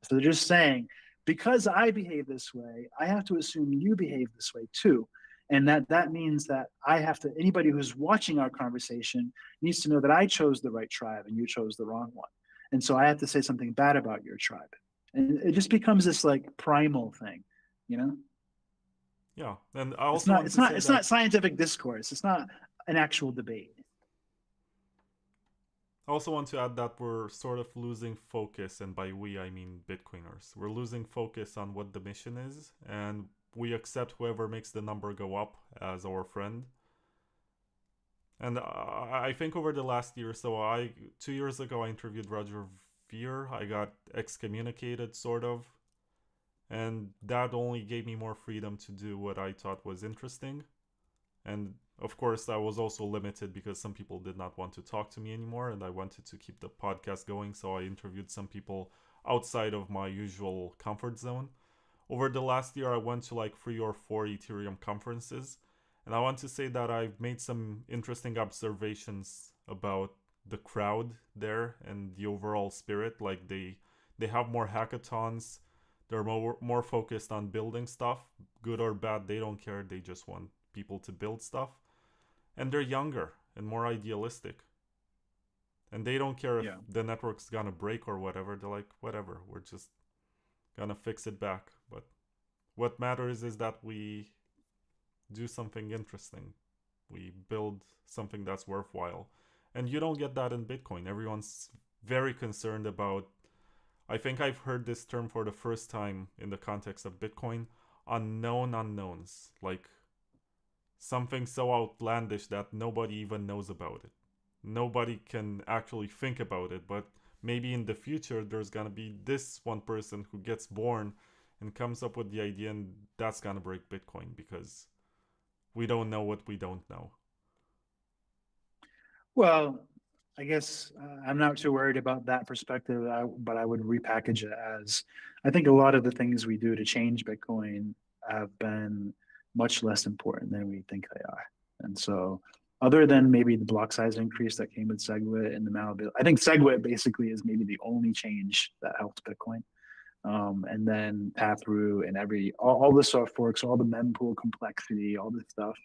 So they're just saying, because I behave this way, I have to assume you behave this way too. And that means that I have to, anybody who's watching our conversation needs to know that I chose the right tribe and you chose the wrong one. And so I have to say something bad about your tribe. And it just becomes this like primal thing, you know? Yeah, and I It's also not want it's to not say it's that not scientific discourse. It's not an actual debate. I also want to add that we're sort of losing focus, and by we I mean Bitcoiners. We're losing focus on what the mission is, and we accept whoever makes the number go up as our friend. And I think over the last year, so 2 years ago I interviewed Roger Veer. I got excommunicated, sort of, and that only gave me more freedom to do what I thought was interesting. And of course, I was also limited because some people did not want to talk to me anymore, and I wanted to keep the podcast going, so I interviewed some people outside of my usual comfort zone. Over the last year, I went to like 3 or 4 Ethereum conferences, and I want to say that I've made some interesting observations about the crowd there and the overall spirit. Like they have more hackathons. They're more focused on building stuff, good or bad. They don't care. They just want people to build stuff, and they're younger and more idealistic, and they don't care if Yeah. the network's gonna break or whatever. They're like, whatever, we're just gonna fix it back. But what matters is that we do something interesting, we build something that's worthwhile, and you don't get that in Bitcoin. Everyone's very concerned about, I think I've heard this term for the first time in the context of Bitcoin, unknown unknowns. Like something so outlandish that nobody even knows about it. Nobody can actually think about it, but maybe in the future there's gonna be this one person who gets born and comes up with the idea, and that's gonna break Bitcoin because we don't know what we don't know. Well, I guess I'm not too worried about that perspective, but I would repackage it as I think a lot of the things we do to change Bitcoin have been much less important than we think they are. And so, other than maybe the block size increase that came with SegWit and the malleability, I think SegWit basically is maybe the only change that helped Bitcoin. and then Taproot and all the soft forks, all the mempool complexity, all this stuff.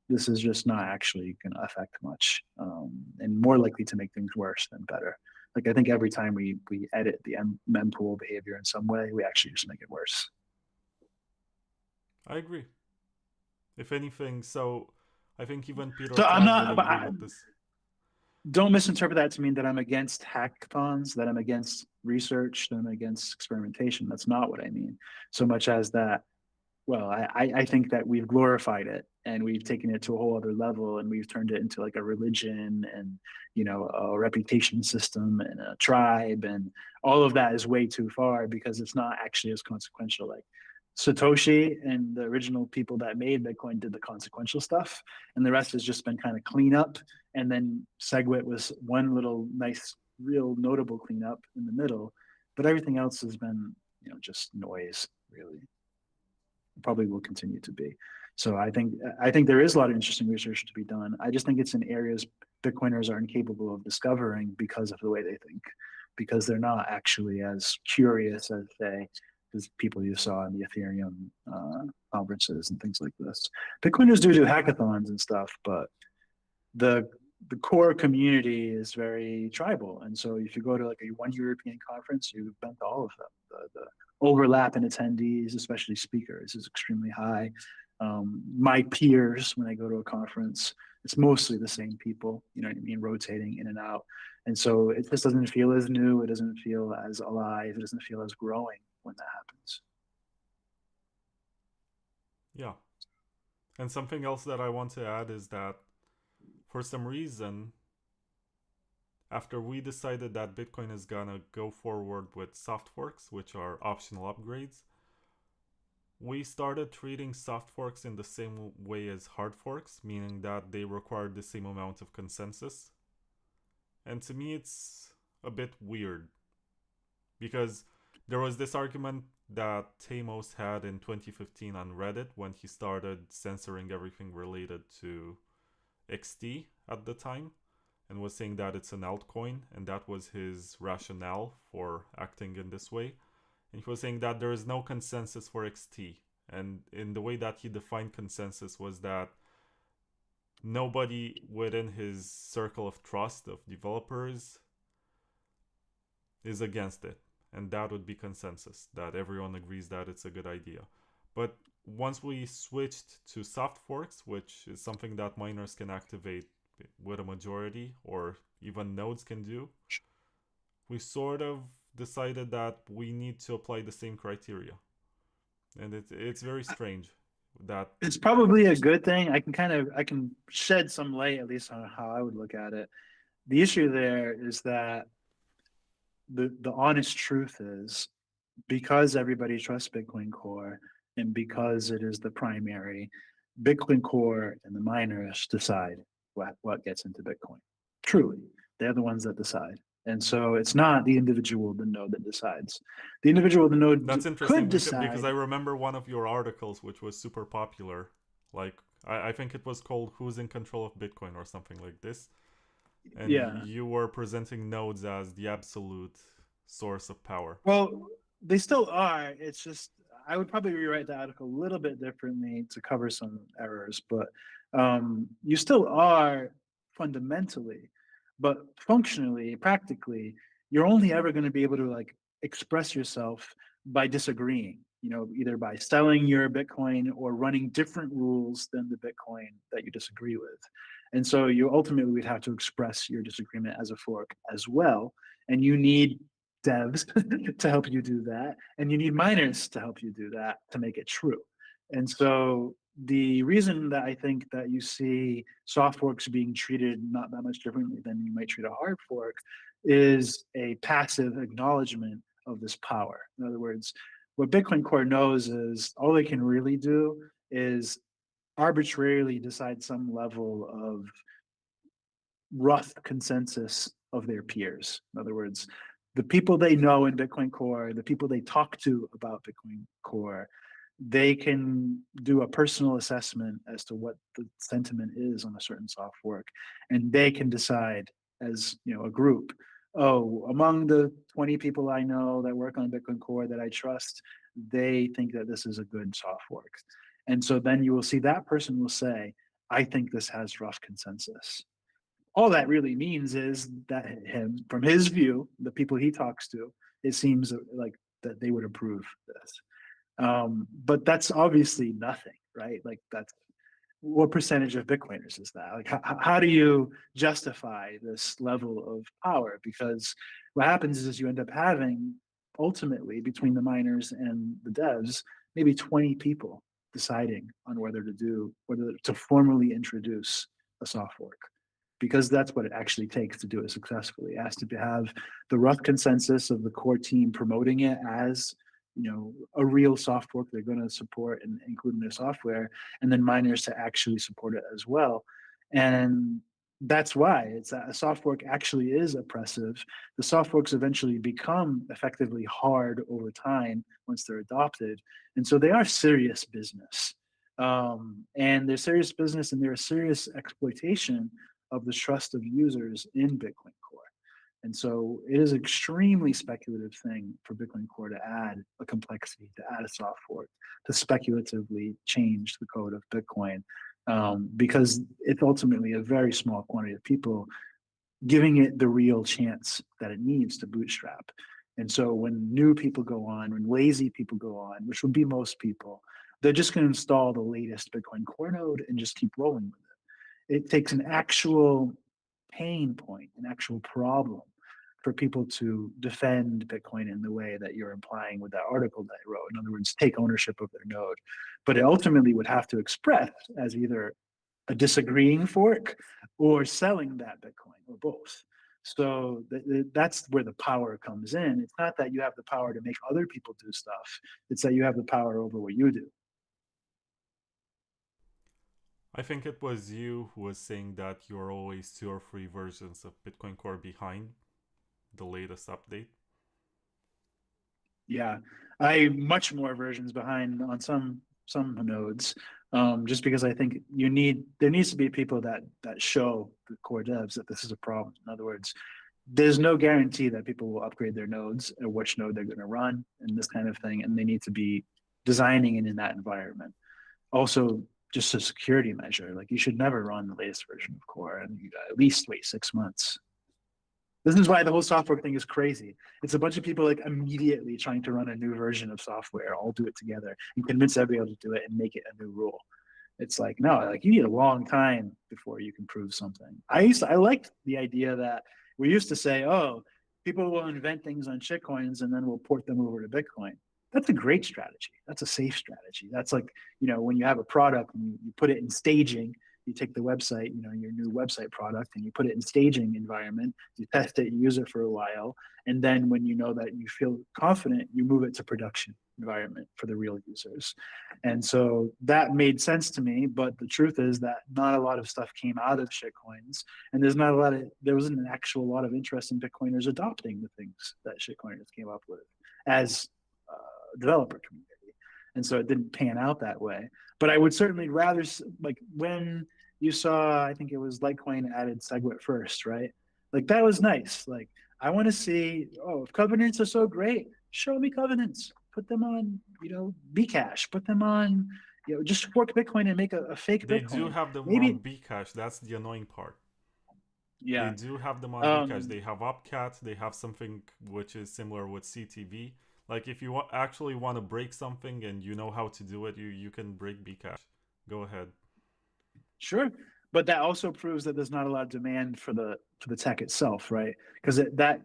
This is just not actually going to affect much, and more likely to make things worse than better. Like I think every time we edit the mempool behavior in some way, we actually just make it worse. I agree. If anything, so I think even Peter So I'm Todd would not, but agree with this. don't misinterpret that to mean that I'm against hackathons, that I'm against research, that I'm against experimentation. That's not what I mean. So much as that, well, I think that we've glorified it and we've taken it to a whole other level and we've turned it into like a religion and, you know, a reputation system and a tribe, and all of that is way too far because it's not actually as consequential. Like Satoshi and the original people that made Bitcoin did the consequential stuff, and the rest has just been kind of cleanup. And then SegWit was one little nice, real notable cleanup in the middle, but everything else has been, you know, just noise, really. Probably will continue to be. So I think there is a lot of interesting research to be done. I just think it's in areas Bitcoiners are incapable of discovering because of the way they think, because they're not actually as curious as say as people you saw in the Ethereum conferences and things like this. Bitcoiners do hackathons and stuff, but the core community is very tribal, and so if you go to like a one European conference, you've been to all of them. The overlap in attendees, especially speakers, is extremely high. My peers, when I go to a conference, it's mostly the same people, you know what I mean, rotating in and out. And so it just doesn't feel as new. It doesn't feel as alive. It doesn't feel as growing when that happens. Yeah. And something else that I want to add is that for some reason, after we decided that Bitcoin is gonna go forward with soft forks, which are optional upgrades, we started treating soft forks in the same way as hard forks, meaning that they require the same amount of consensus. And to me, it's a bit weird because there was this argument that Tamos had in 2015 on Reddit when he started censoring everything related to XT at the time and was saying that it's an altcoin, and that was his rationale for acting in this way. And he was saying that there is no consensus for XT. And in the way that he defined consensus was that nobody within his circle of trust of developers is against it. And that would be consensus, that everyone agrees that it's a good idea. But once we switched to soft forks, which is something that miners can activate with a majority or even nodes can do, we sort of decided that we need to apply the same criteria. And it's very strange that It's probably a good thing. I can shed some light at least on how I would look at it. The issue there is that the honest truth is, because everybody trusts Bitcoin Core and because it is the primary, Bitcoin Core and the miners decide what gets into Bitcoin. Truly, they're the ones that decide. And so it's not the individual, the node that decides. The individual, the node that's could interesting because decide. I remember one of your articles which was super popular. Like I think it was called "Who's in Control of Bitcoin" or something like this, and Yeah. you were presenting nodes as the absolute source of power. Well, they still are. It's just I would probably rewrite the article a little bit differently to cover some errors, but you still are fundamentally, but functionally, practically, you're only ever going to be able to like express yourself by disagreeing. You know, either by selling your Bitcoin or running different rules than the Bitcoin that you disagree with. And so you ultimately would have to express your disagreement as a fork as well. And you need devs to help you do that, and you need miners to help you do that to make it true. And so the reason that I think that you see soft forks being treated not that much differently than you might treat a hard fork is a passive acknowledgement of this power. In other words, what Bitcoin Core knows is all they can really do is arbitrarily decide some level of rough consensus of their peers. In other words, the people they know in Bitcoin Core, the people they talk to about Bitcoin Core, they can do a personal assessment as to what the sentiment is on a certain soft fork, and they can decide as, you know, a group oh, among the 20 people I know that work on Bitcoin Core that I trust, they think that this is a good soft fork. And so then you will see that person will say, I think this has rough consensus. All that really means is that him, from his view, the people he talks to, it seems like that they would approve this. But that's obviously nothing, right? Like that's what percentage of Bitcoiners is that? Like, how do you justify this level of power? Because what happens is you end up having ultimately between the miners and the devs, maybe 20 people deciding on whether to formally introduce a soft fork. Because that's what it actually takes to do it successfully. It has to have the rough consensus of the core team promoting it as a real soft fork they're going to support and include in their software, and then miners to actually support it as well. And that's why it's a soft fork actually is oppressive. The soft forks eventually become effectively hard over time once they're adopted, and so they are serious business. And they're serious business, and they're a serious exploitation of the trust of users in Bitcoin Core. And so it is an extremely speculative thing for Bitcoin Core to add a complexity, to add a soft fork, to speculatively change the code of Bitcoin, because it's ultimately a very small quantity of people giving it the real chance that it needs to bootstrap. And so when new people go on, when lazy people go on, which would be most people, they're just going to install the latest Bitcoin Core node and just keep rolling with it. It takes an actual pain point, an actual problem for people to defend Bitcoin in the way that you're implying with that article that I wrote. In other words, take ownership of their node. But it ultimately would have to express as either a disagreeing fork or selling that Bitcoin or both. So that's where the power comes in. It's not that you have the power to make other people do stuff. It's that you have the power over what you do. I think it was you who was saying that you're always 2 or 3 versions of Bitcoin Core behind the latest update. Yeah, I much more versions behind on some nodes, just because I think there needs to be people that show the core devs that this is a problem. In other words, there's no guarantee that people will upgrade their nodes or which node they're going to run and this kind of thing, and they need to be designing it in that environment. Also, just a security measure, like you should never run the latest version of core, and you at least wait 6 months. This is why the whole software thing is crazy. It's a bunch of people like immediately trying to run a new version of software, all do it together and convince everybody to do it and make it a new rule. It's like, no, like you need a long time before you can prove something. I liked the idea that we used to say, oh, people will invent things on shitcoins and then we'll port them over to Bitcoin. That's a great strategy. That's a safe strategy. That's like, when you have a product and you put it in staging, you take the website, your new website product, and you put it in staging environment, you test it, you use it for a while, and then when you know that you feel confident, you move it to production environment for the real users. And so that made sense to me, but the truth is that not a lot of stuff came out of shitcoins, and there wasn't an actual lot of interest in Bitcoiners adopting the things that shitcoiners came up with as a developer community. And so it didn't pan out that way. But I would certainly rather, like when you saw, I think it was Litecoin added SegWit first, right? Like that was nice. Like I want to see, oh, if covenants are so great, show me covenants. Put them on, Bcash. Put them on, just fork Bitcoin and make a fake They do Bitcoin. have them on Maybe, Bcash. That's the annoying part. They yeah. do have them on Bcash. Um, They have Upcat. They have something which is similar with CTV. Like if you actually want to break something and you know how to do it, you can break Bcash. Go ahead. Sure, but that also proves that there's not a lot of demand for the tech itself, right? Because that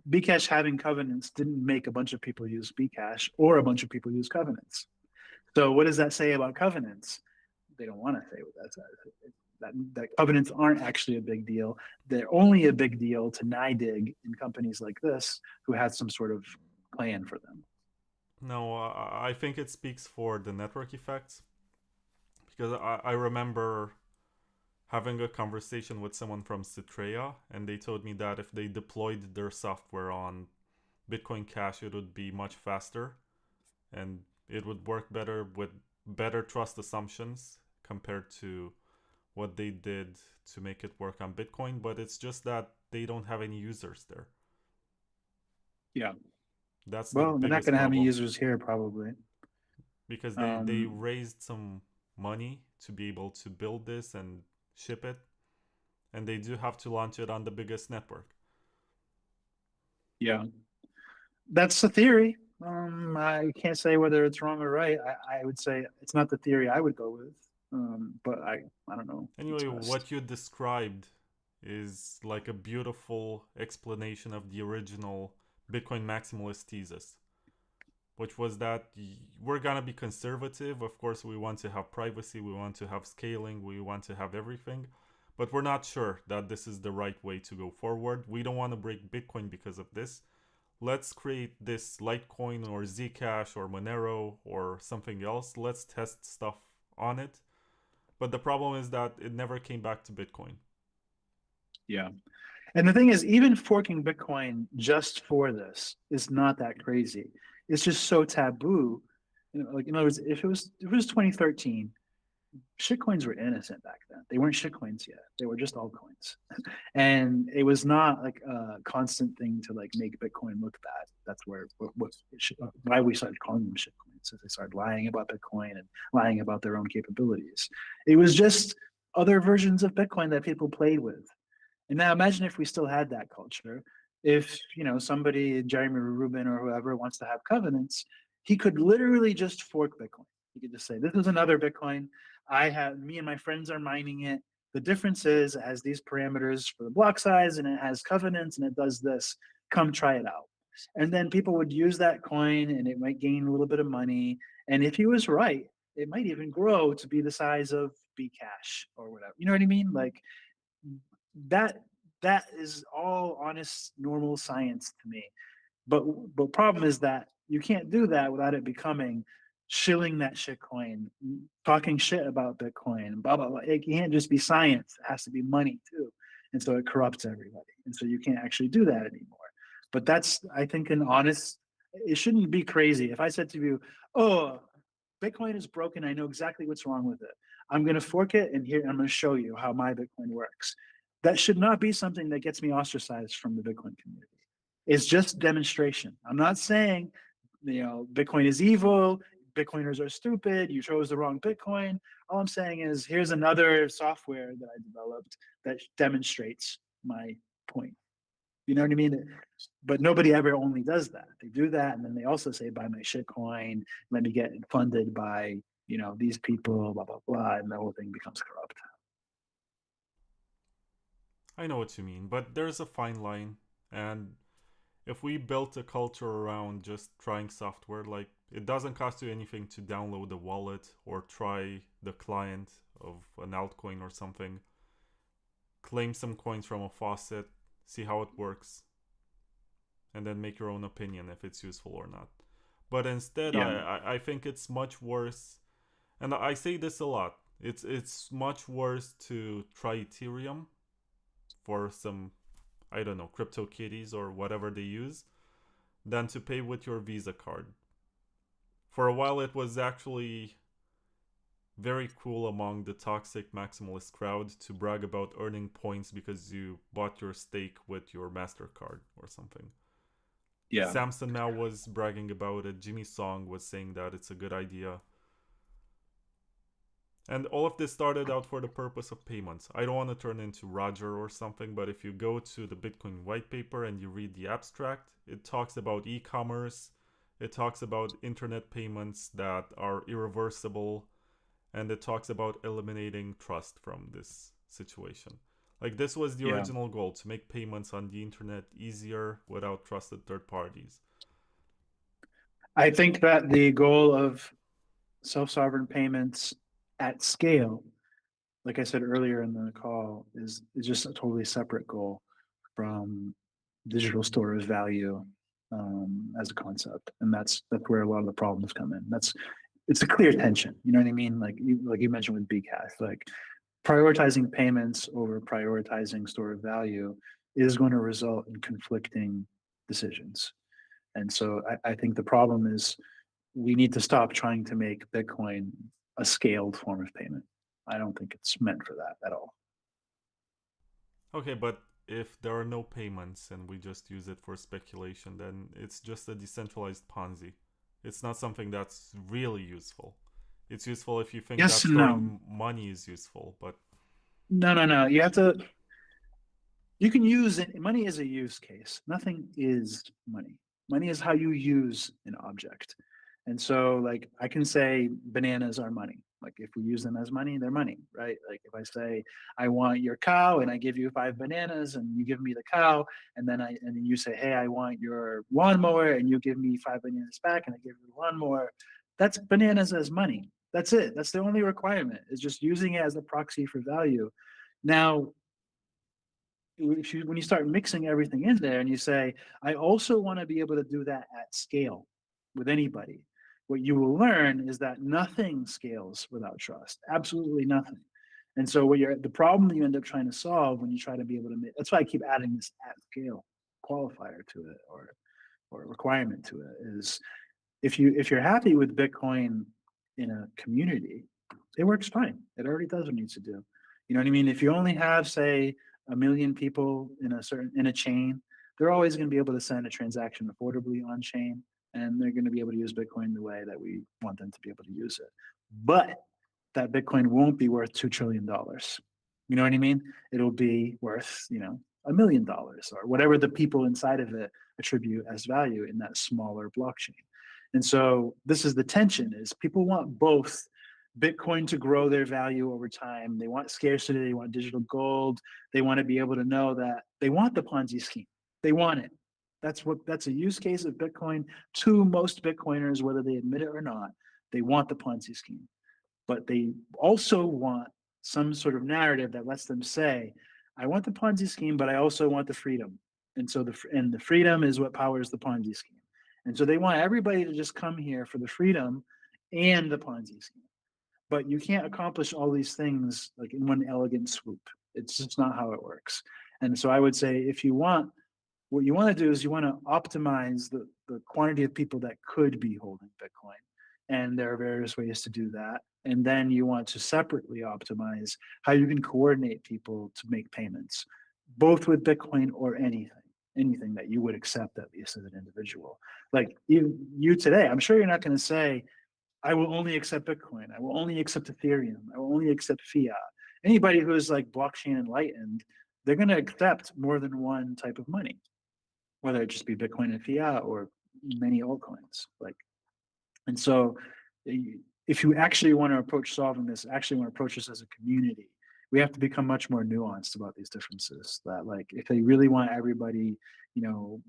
Bcash having covenants didn't make a bunch of people use Bcash or a bunch of people use covenants. So what does that say about covenants? They don't want to say what that says. That covenants aren't actually a big deal. They're only a big deal to NIDIG in companies like this who had some sort of plan for them. No, I think it speaks for the network effects because I remember having a conversation with someone from Citrea, and they told me that if they deployed their software on Bitcoin Cash, it would be much faster and it would work better with better trust assumptions compared to what they did to make it work on Bitcoin. But it's just that they don't have any users there. Yeah. That's the Well, they're not biggest going to have any problem, users here probably. because they Um, raised some money to be able to build this and ship it, and they do have to launch it on the biggest network. yeah, that's the theory. I can't say whether it's wrong or right. I would say it's not the theory I would go with. But I don't know what's Anyway, best. what you described is like a beautiful explanation of the original Bitcoin maximalist thesis, which was that we're gonna be conservative. Of course, we want to have privacy, we want to have scaling, we want to have everything, but we're not sure that this is the right way to go forward. We don't want to break Bitcoin because of this. Let's create this Litecoin or Zcash or Monero or something else. Let's test stuff on it. But the problem is that it never came back to Bitcoin. Yeah. And the thing is, even forking Bitcoin just for this is not that crazy. It's just so taboo. Like in other words, if it was 2013, shitcoins were innocent back then. They weren't shitcoins yet. They were just altcoins. And it was not like a constant thing to like make Bitcoin look bad. That's why we started calling them shitcoins. So they started lying about Bitcoin and lying about their own capabilities. It was just other versions of Bitcoin that people played with. And now imagine if we still had that culture. If somebody, Jeremy Rubin or whoever, wants to have covenants, he could literally just fork Bitcoin. He could just say, "This is another Bitcoin. Me and my friends are mining it. The difference is it has these parameters for the block size, and it has covenants, and it does this. Come try it out." And then people would use that coin, and it might gain a little bit of money. And if he was right, it might even grow to be the size of Bcash or whatever. You know what I mean? Like that that is all honest normal science to me. But problem is that you can't do that without it becoming shilling that shit coin, talking shit about Bitcoin, blah blah blah. It can't just be science. It has to be money too. And so it corrupts everybody. And so you can't actually do that anymore. But that's, I think, an honest, it shouldn't be crazy. If I said to you, "Oh, Bitcoin is broken. I know exactly what's wrong with it. I'm going to fork it, and here I'm going to show you how my Bitcoin works." That should not be something that gets me ostracized from the Bitcoin community. It's just demonstration. I'm not saying, Bitcoin is evil, Bitcoiners are stupid, you chose the wrong Bitcoin. All I'm saying is here's another software that I developed that demonstrates my point. You know what I mean? But nobody ever only does that. They do that, and then they also say, "Buy my shitcoin, let me get funded by these people, blah blah blah," and the whole thing becomes corrupt. I know what you mean, but there's a fine line, and if we built a culture around just trying software, like it doesn't cost you anything to download the wallet or try the client of an altcoin or something, claim some coins from a faucet, see how it works, and then make your own opinion if it's useful or not. But instead, Yeah, I think it's much worse, and I say this a lot. It's much worse to try Ethereum for some, I don't know, crypto kitties or whatever they use, than to pay with your Visa card. For a while, it was actually very cool among the toxic maximalist crowd to brag about earning points because you bought your stake with your MasterCard or something. yeah, Samson now was bragging about it. Jimmy Song was saying that it's a good idea. And all of this started out for the purpose of payments. I don't want to turn into Roger or something, but if you go to the Bitcoin white paper and you read the abstract, it talks about e commerce, it talks about internet payments that are irreversible, and it talks about eliminating trust from this situation. Like, this was the yeah. original goal, to make payments on the internet easier without trusted third parties. I think that the goal of self-sovereign payments at scale, like I said earlier in the call, is just a totally separate goal from digital store of value as a concept, and that's where a lot of the problems come in. It's a clear tension. You know what I mean? Like you mentioned with Bcash, like prioritizing payments over prioritizing store of value is going to result in conflicting decisions. And so I think the problem is we need to stop trying to make Bitcoin a scaled form of payment. I don't think it's meant for that at all. Okay, but if there are no payments and we just use it for speculation, then it's just a decentralized Ponzi. It's not something that's really useful. It's useful if you think that Yes and no. storing money is useful, but No, no, no. You have to. You can use it. Money is a use case. Nothing is money. Money is how you use an object. And so, like, I can say bananas are money. Like, if we use them as money, they're money, right? Like, if I say I want your cow, and I give you 5 bananas, and you give me the cow, and then you say, hey, I want your lawnmower, and you give me 5 bananas back, and I give you the lawnmower. That's bananas as money. That's it. That's the only requirement. Is just using it as a proxy for value. Now, when you start mixing everything in there and you say, I also want to be able to do that at scale with anybody, what you will learn is that nothing scales without trust. Absolutely nothing. And so the problem that you end up trying to solve when you try to be able to make, that's why I keep adding this at scale qualifier to it, or requirement to it, is if you're happy with Bitcoin in a community, it works fine. It already does what it needs to do. You know what I mean? If you only have, say, 1 million people in a chain, they're always going to be able to send a transaction affordably on chain, and they're going to be able to use Bitcoin the way that we want them to be able to use it. But that Bitcoin won't be worth $2 trillion. You know what I mean? It'll be worth, $1 million or whatever the people inside of it attribute as value in that smaller blockchain. And so this is the tension: is people want both Bitcoin to grow their value over time. They want scarcity, they want digital gold, they want to be able to know that they want the Ponzi scheme. They want it. That's a use case of Bitcoin to most Bitcoiners, whether they admit it or not. They want the Ponzi scheme. But they also want some sort of narrative that lets them say, I want the Ponzi scheme, but I also want the freedom. And so the freedom is what powers the Ponzi scheme. And so they want everybody to just come here for the freedom and the Ponzi scheme. But you can't accomplish all these things like in one elegant swoop. It's just not how it works. And so I would say, if you want, what you want to do is you want to optimize the quantity of people that could be holding Bitcoin. And there are various ways to do that. And then you want to separately optimize how you can coordinate people to make payments, both with Bitcoin or anything that you would accept, at least as an individual. Like you today, I'm sure you're not going to say, I will only accept Bitcoin. I will only accept Ethereum. I will only accept fiat. Anybody who is like blockchain enlightened, they're going to accept more than one type of money, whether it just be Bitcoin and fiat or many altcoins. And so if you actually want to approach solving this, actually want to approach this as a community, we have to become much more nuanced about these differences. That, like, if they really want everybody,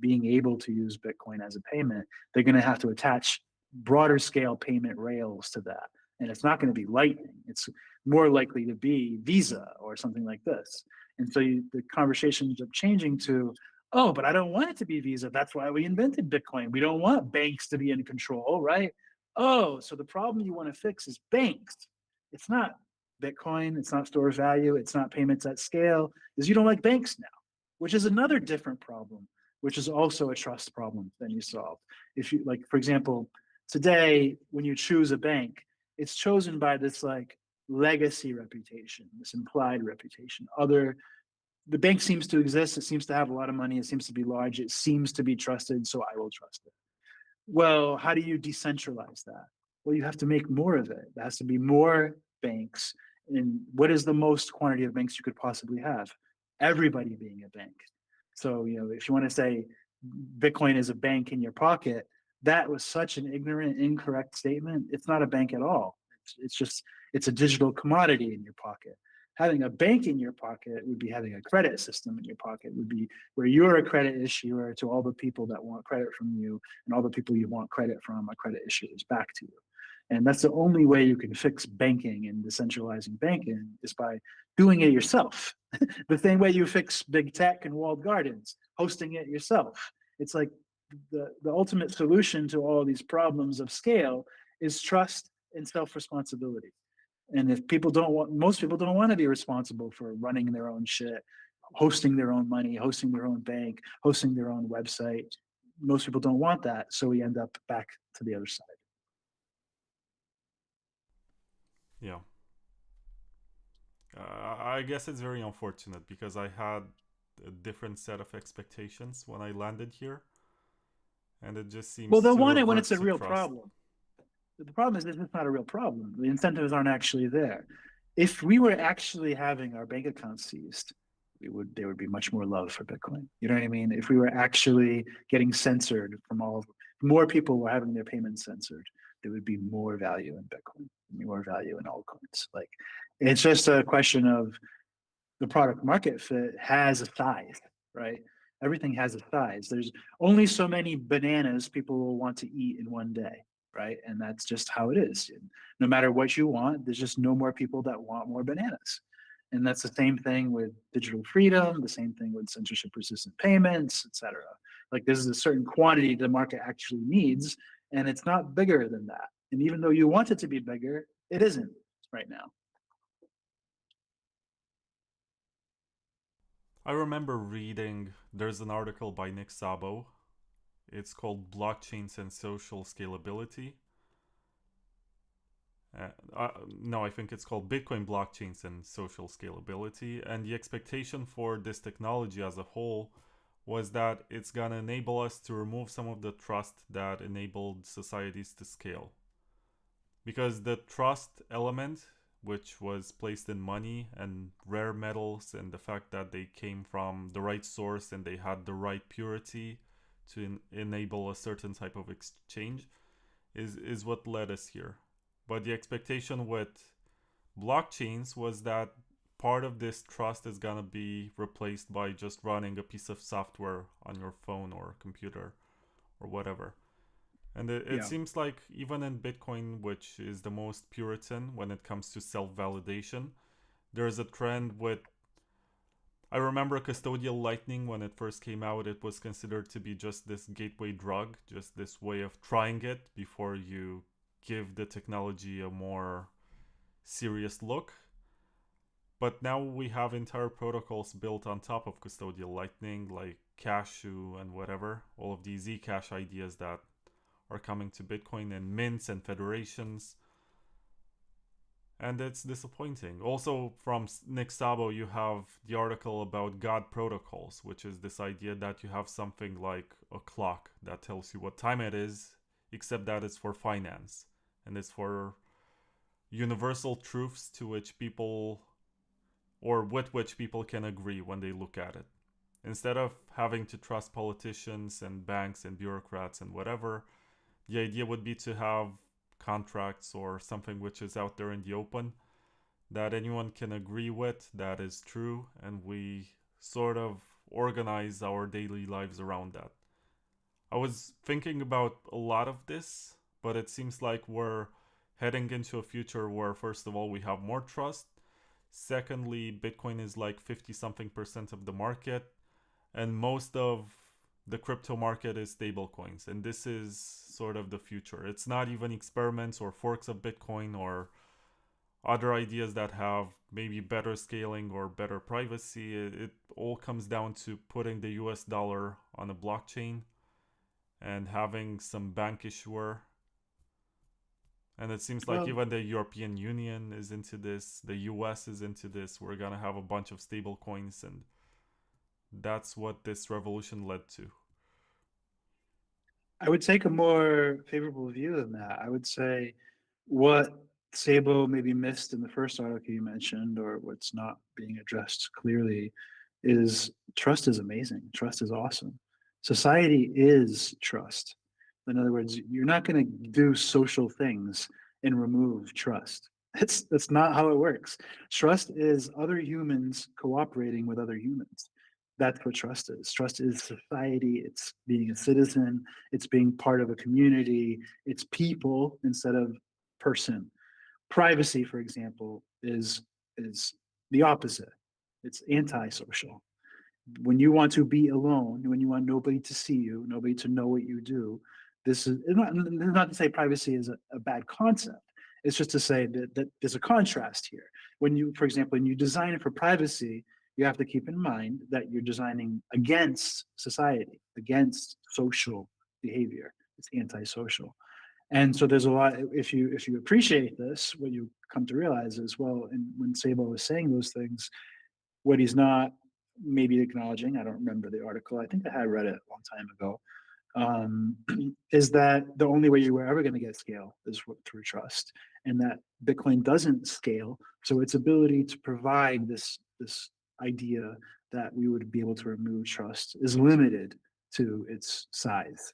being able to use Bitcoin as a payment, they're going to have to attach broader scale payment rails to that. And it's not going to be Lightning. It's more likely to be Visa or something like this. And so the conversation ends up changing to, oh, but I don't want it to be Visa. That's why we invented Bitcoin. We don't want banks to be in control, right? Oh, so the problem you want to fix is banks. It's not Bitcoin. It's not store of value. It's not payments at scale. Is you don't like banks now, which is another different problem, which is also a trust problem that you solve. If you, like, for example, today when you choose a bank, it's chosen by this like legacy reputation, this implied reputation. The bank seems to exist. It seems to have a lot of money. It seems to be large. It seems to be trusted, so I will trust it. Well, how do you decentralize that? Well, you have to make more of it. There has to be more banks. And what is the most quantity of banks you could possibly have? Everybody being a bank. So, if you want to say Bitcoin is a bank in your pocket, that was such an ignorant, incorrect statement. It's not a bank at all. It's a digital commodity in your pocket. Having a bank in your pocket would be having a credit system in your pocket, would be where you're a credit issuer to all the people that want credit from you, and all the people you want credit from are credit issuers back to you. And that's the only way you can fix banking and decentralizing banking, is by doing it yourself. The same way you fix big tech and walled gardens, hosting it yourself. It's like the ultimate solution to all these problems of scale is trust and self-responsibility. And if most people don't want to be responsible for running their own shit, hosting their own money, hosting their own bank, hosting their own website. Most people don't want that. So we end up back to the other side. yeah. I guess it's very unfortunate because I had a different set of expectations when I landed here, and it just Well, seems they'll to want it when revert it's a to real trust. problem. The problem is it's not a real problem. The incentives aren't actually there. If we were actually having our bank accounts seized, there would be much more love for Bitcoin. You know what I mean? If we were actually getting censored from more people were having their payments censored, there would be more value in Bitcoin, more value in altcoins. Like, it's just a question of the product market fit has a size, right? Everything has a size. There's only so many bananas people will want to eat in one day, right? And that's just how it is. And no matter what you want, there's just no more people that want more bananas. And that's the same thing with digital freedom, the same thing with censorship resistant payments, et cetera. Like, there's a certain quantity the market actually needs, and it's not bigger than that. And even though you want it to be bigger, it isn't right now. I remember reading, there's an article by Nick Szabo. It's called Blockchains and Social Scalability. No, I think it's called Bitcoin Blockchains and Social Scalability. And the expectation for this technology as a whole was that it's gonna enable us to remove some of the trust that enabled societies to scale. Because the trust element, which was placed in money and rare metals, and the fact that they came from the right source and they had the right purity to enable a certain type of exchange, is what led us here. But the expectation with blockchains was that part of this trust is gonna be replaced by just running a piece of software on your phone or computer or whatever. And it Yeah. seems like even in Bitcoin, which is the most Puritan when it comes to self validation, there's a trend with. I remember custodial lightning when it first came out, it was considered to be just this gateway drug, just this way of trying it before you give the technology a more serious look. But now we have entire protocols built on top of custodial lightning, like Cashew and whatever, all of these Zcash ideas that are coming to Bitcoin and mints and federations. And it's disappointing. Also, from Nick Szabo, you have the article about God protocols, which is this idea that you have something like a clock that tells you what time it is, except that it's for finance and it's for universal truths to which people or with which people can agree when they look at it. Instead of having to trust politicians and banks and bureaucrats and whatever, the idea would be to have contracts or something which is out there in the open that anyone can agree with, that is true, and we sort of organize our daily lives around that. I was thinking about a lot of this, but it seems like we're heading into a future where, first of all, we have more trust. Secondly, Bitcoin is like 50 something percent of the market, and most of the crypto market is stablecoins. And this is sort of the future. It's not even experiments or forks of Bitcoin or other ideas that have maybe better scaling or better privacy. It all comes down to putting the US dollar on a blockchain and having some bank issuer. And it seems like Well, even the European Union is into this, the US is into this. We're gonna have a bunch of stable coins, and that's what this revolution led to. I would take a more favorable view than that. I would say what Sabo maybe missed in the first article you mentioned, or what's not being addressed clearly, is trust is amazing. Trust is awesome. Society is trust. In other words, you're not going to do social things and remove trust. That's not how it works. Trust is other humans cooperating with other humans. That's what trust is. Trust is society. It's being a citizen. It's being part of a community. It's people instead of person. Privacy, for example, is the opposite. It's antisocial. When you want to be alone, when you want nobody to see you, nobody to know what you do, this is not to say privacy is a bad concept. It's just to say that there's a contrast here. When you, for example, when you design it for privacy, you have to keep in mind that you're designing against society, against social behavior. It's antisocial. And so there's a lot, if you appreciate this, what you come to realize is, well, and when Sabo was saying those things, what he's not maybe acknowledging, I don't remember the article, I think I had read it a long time ago, is that the only way you were ever going to get scale is through trust, and that Bitcoin doesn't scale. So its ability to provide this idea that we would be able to remove trust is limited to its size.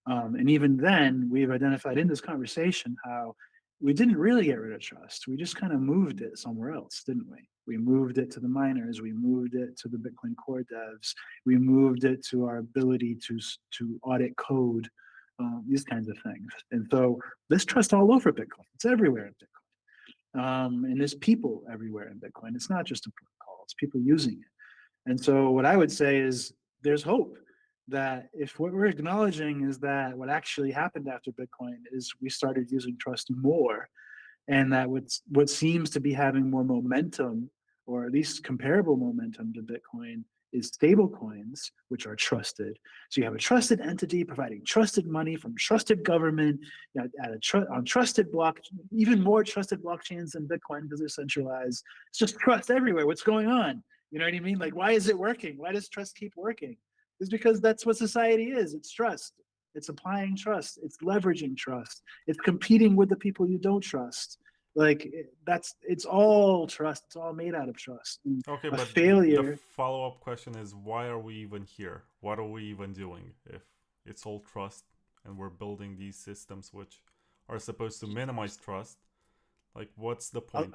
And even then, we've identified in this conversation how we didn't really get rid of trust. We just kind of moved it somewhere else, didn't we? We moved it to the miners. We moved it to the Bitcoin core devs. We moved it to our ability to audit code, these kinds of things. And so there's trust all over Bitcoin. It's everywhere in Bitcoin. And there's people everywhere in Bitcoin. It's not just a protocol, it's people using it. And so what I would say is there's hope that if what we're acknowledging is that what actually happened after Bitcoin is we started using trust more, and that what seems to be having more momentum, or at least comparable momentum to Bitcoin, is stablecoins, which are trusted. So you have a trusted entity providing trusted money from trusted government, on trusted block, even more trusted blockchains than Bitcoin because they're centralized. It's just trust everywhere. What's going on? You know what I mean? Like, why is it working? Why does trust keep working? It's because that's what society is. It's trust. It's applying trust. It's leveraging trust. It's competing with the people you don't trust. Like it's all trust. It's all made out of trust. And Okay, a but the failure. follow-up question is, why are we even here? What are we even doing if it's all trust and we're building these systems which are supposed to minimize trust? Like, what's the point?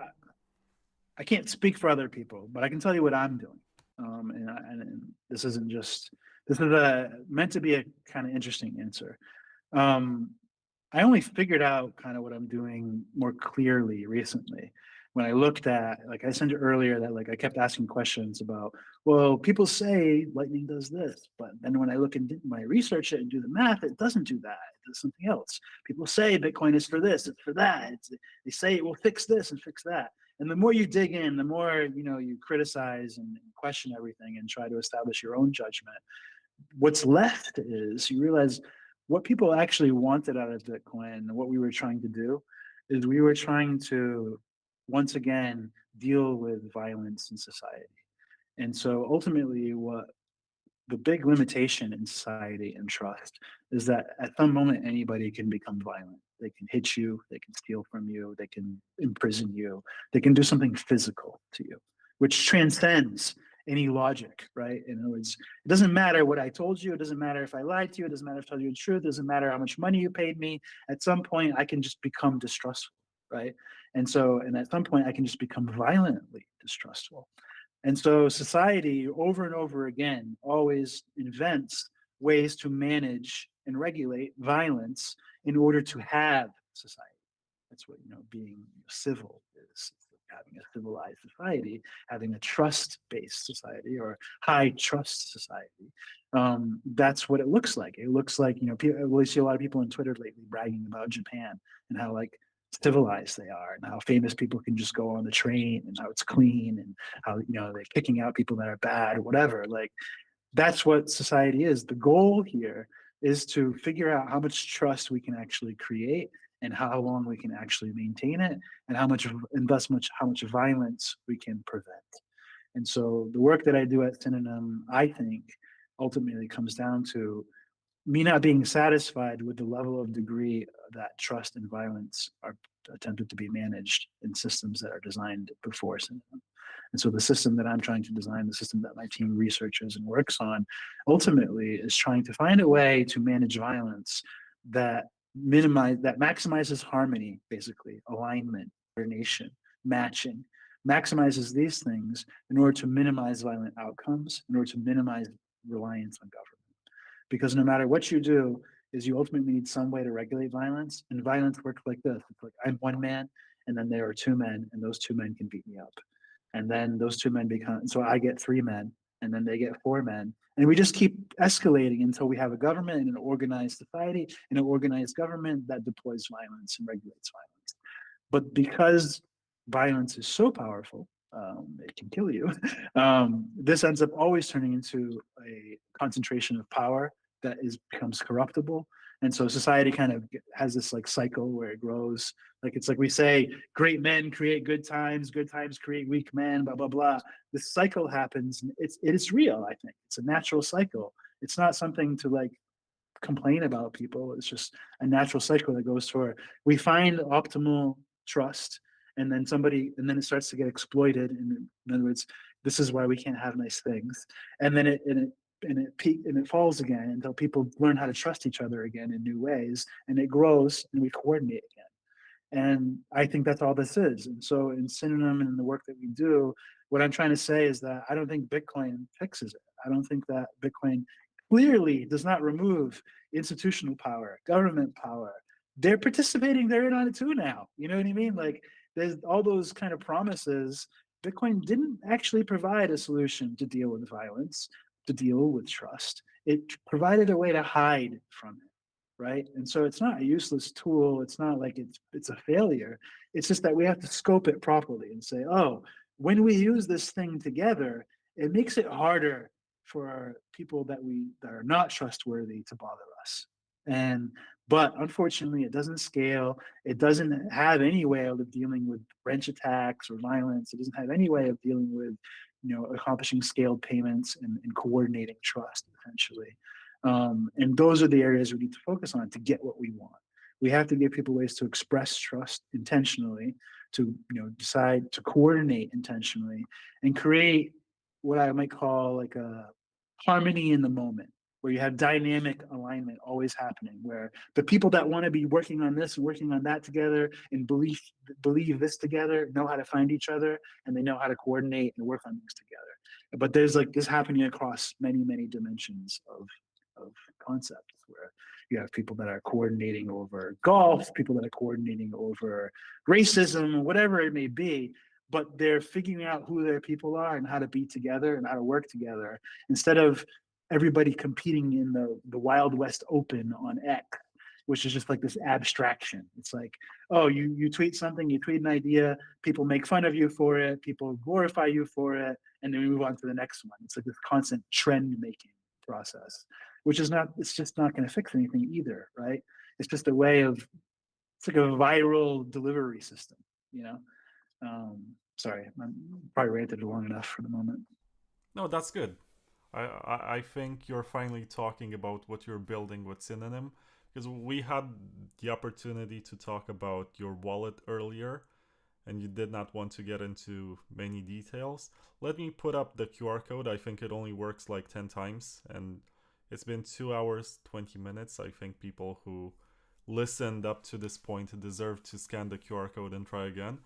I can't speak for other people, but I can tell you what I'm doing. And this isn't just, this is meant to be a kind of interesting answer. I only figured out kind of what I'm doing more clearly recently when I looked at, like I said earlier, that like I kept asking questions about, well, people say Lightning does this, but then when I look and when I research it and do the math, it doesn't do that. It does something else. People say Bitcoin is for this, it's for that. They say it will fix this and fix that. And the more you dig in, the more you criticize and question everything and try to establish your own judgment. What's left is you realize what people actually wanted out of Bitcoin and what we were trying to do is we were trying to once again deal with violence in society. And so ultimately what the big limitation in society and trust is that at some moment anybody can become violent. They can hit you, they can steal from you, they can imprison you, they can do something physical to you, which transcends any logic, right? In other words, it doesn't matter what I told you, it doesn't matter if I lied to you, it doesn't matter if I told you the truth, it doesn't matter how much money you paid me. At some point I can just become distrustful, right? And at some point I can just become violently distrustful. And so society over and over again always invents ways to manage and regulate violence in order to have society. That's what being civil is, having a civilized society, having a trust-based society or high trust society. That's what it looks like. It looks like we see a lot of people on Twitter lately bragging about Japan and how like civilized they are and how famous people can just go on the train and how it's clean and how they're kicking out people that are bad or whatever. Like that's what society is. The goal here is to figure out how much trust we can actually create and how long we can actually maintain it and how much violence we can prevent. And so the work that I do at Synonym, I think ultimately comes down to me not being satisfied with the level of degree that trust and violence are attempted to be managed in systems that are designed before Synonym. And so the system that I'm trying to design, the system that my team researches and works on, ultimately is trying to find a way to manage violence that maximizes harmony, basically, alignment, coordination, matching, maximizes these things in order to minimize violent outcomes, in order to minimize reliance on government. Because no matter what you do, is you ultimately need some way to regulate violence, and violence works like this. It's like I'm one man, and then there are two men, and those two men can beat me up. And then those two men so I get three men, and then they get four men. And we just keep escalating until we have a government and an organized society and an organized government that deploys violence and regulates violence. But because violence is so powerful, it can kill you. This ends up always turning into a concentration of power that becomes corruptible. And so society kind of has this like cycle where it grows. Like it's like we say, great men create good times create weak men, blah blah blah. This cycle happens, and it's real. I think it's a natural cycle. It's not something to like complain about people. It's just a natural cycle that goes for we find optimal trust, and then it starts to get exploited. In other words, this is why we can't have nice things, and then it falls again until people learn how to trust each other again in new ways, and it grows and we coordinate again. And I think that's all this is. And so in Synonym and the work that we do, what I'm trying to say is that I don't think Bitcoin fixes it. I don't think that Bitcoin clearly does not remove institutional power, government power. They're participating, they're in on it too now. You know what I mean? Like there's all those kind of promises. Bitcoin didn't actually provide a solution to deal with violence, to deal with trust. It provided a way to hide from it, right? And so it's not a useless tool. It's not like it's a failure. It's just that we have to scope it properly and say, oh, when we use this thing together, it makes it harder for people that are not trustworthy to bother us. But unfortunately, it doesn't scale. It doesn't have any way of dealing with wrench attacks or violence. It doesn't have any way of dealing with, accomplishing scaled payments and coordinating trust, essentially. And those are the areas we need to focus on to get what we want. We have to give people ways to express trust intentionally, to decide to coordinate intentionally, and create what I might call like a harmony in the moment, where you have dynamic alignment always happening, where the people that want to be working on this and working on that together and believe this together know how to find each other, and they know how to coordinate and work on things together. But there's like this happening across many dimensions of concepts, where you have people that are coordinating over golf, people that are coordinating over racism, whatever it may be, but they're figuring out who their people are and how to be together and how to work together, instead of everybody competing in the Wild West Open on X, which is just like this abstraction. It's like, oh, you tweet something, you tweet an idea, people make fun of you for it, people glorify you for it, and then we move on to the next one. It's like this constant trend making process, which is not, it's just not going to fix anything either, right? It's just a way of, it's like a viral delivery system, you know? Sorry, I'm probably ranted long enough for the moment. No, that's good. I think you're finally talking about what you're building with Synonym, because we had the opportunity to talk about your wallet earlier, and you did not want to get into many details. Let me put up the QR code. I think it only works like 10 times, and it's been 2 hours, 20 minutes. I think people who listened up to this point deserve to scan the QR code and try again.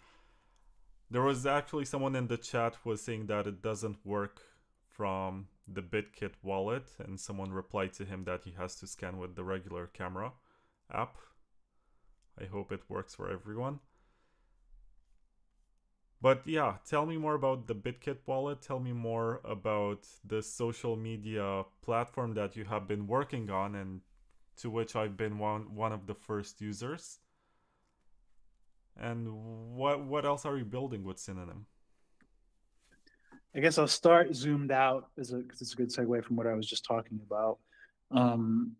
There was actually someone in the chat who was saying that it doesn't work from the Bitkit wallet, and someone replied to him that he has to scan with the regular camera app. I hope it works for everyone. But yeah, tell me more about the Bitkit wallet. Tell me more about the social media platform that you have been working on, and to which I've been one of the first users. And what else are you building with Synonym? I guess I'll start zoomed out because it's a good segue from what I was just talking about. Um,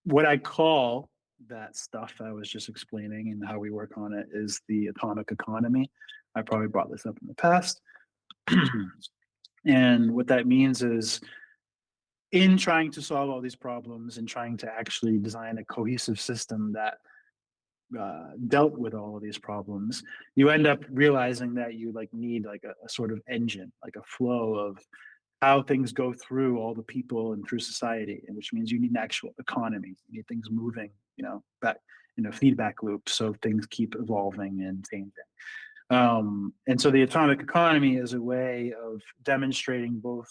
what I call that stuff I was just explaining and how we work on it is the atomic economy. I probably brought this up in the past. And what that means is, in trying to solve all these problems and trying to actually design a cohesive system that dealt with all of these problems, you end up realizing that you like need like a sort of engine, like a flow of how things go through all the people and through society, and which means you need an actual economy. You need things moving, back in a feedback loop, so things keep evolving and changing. And so the atomic economy is a way of demonstrating both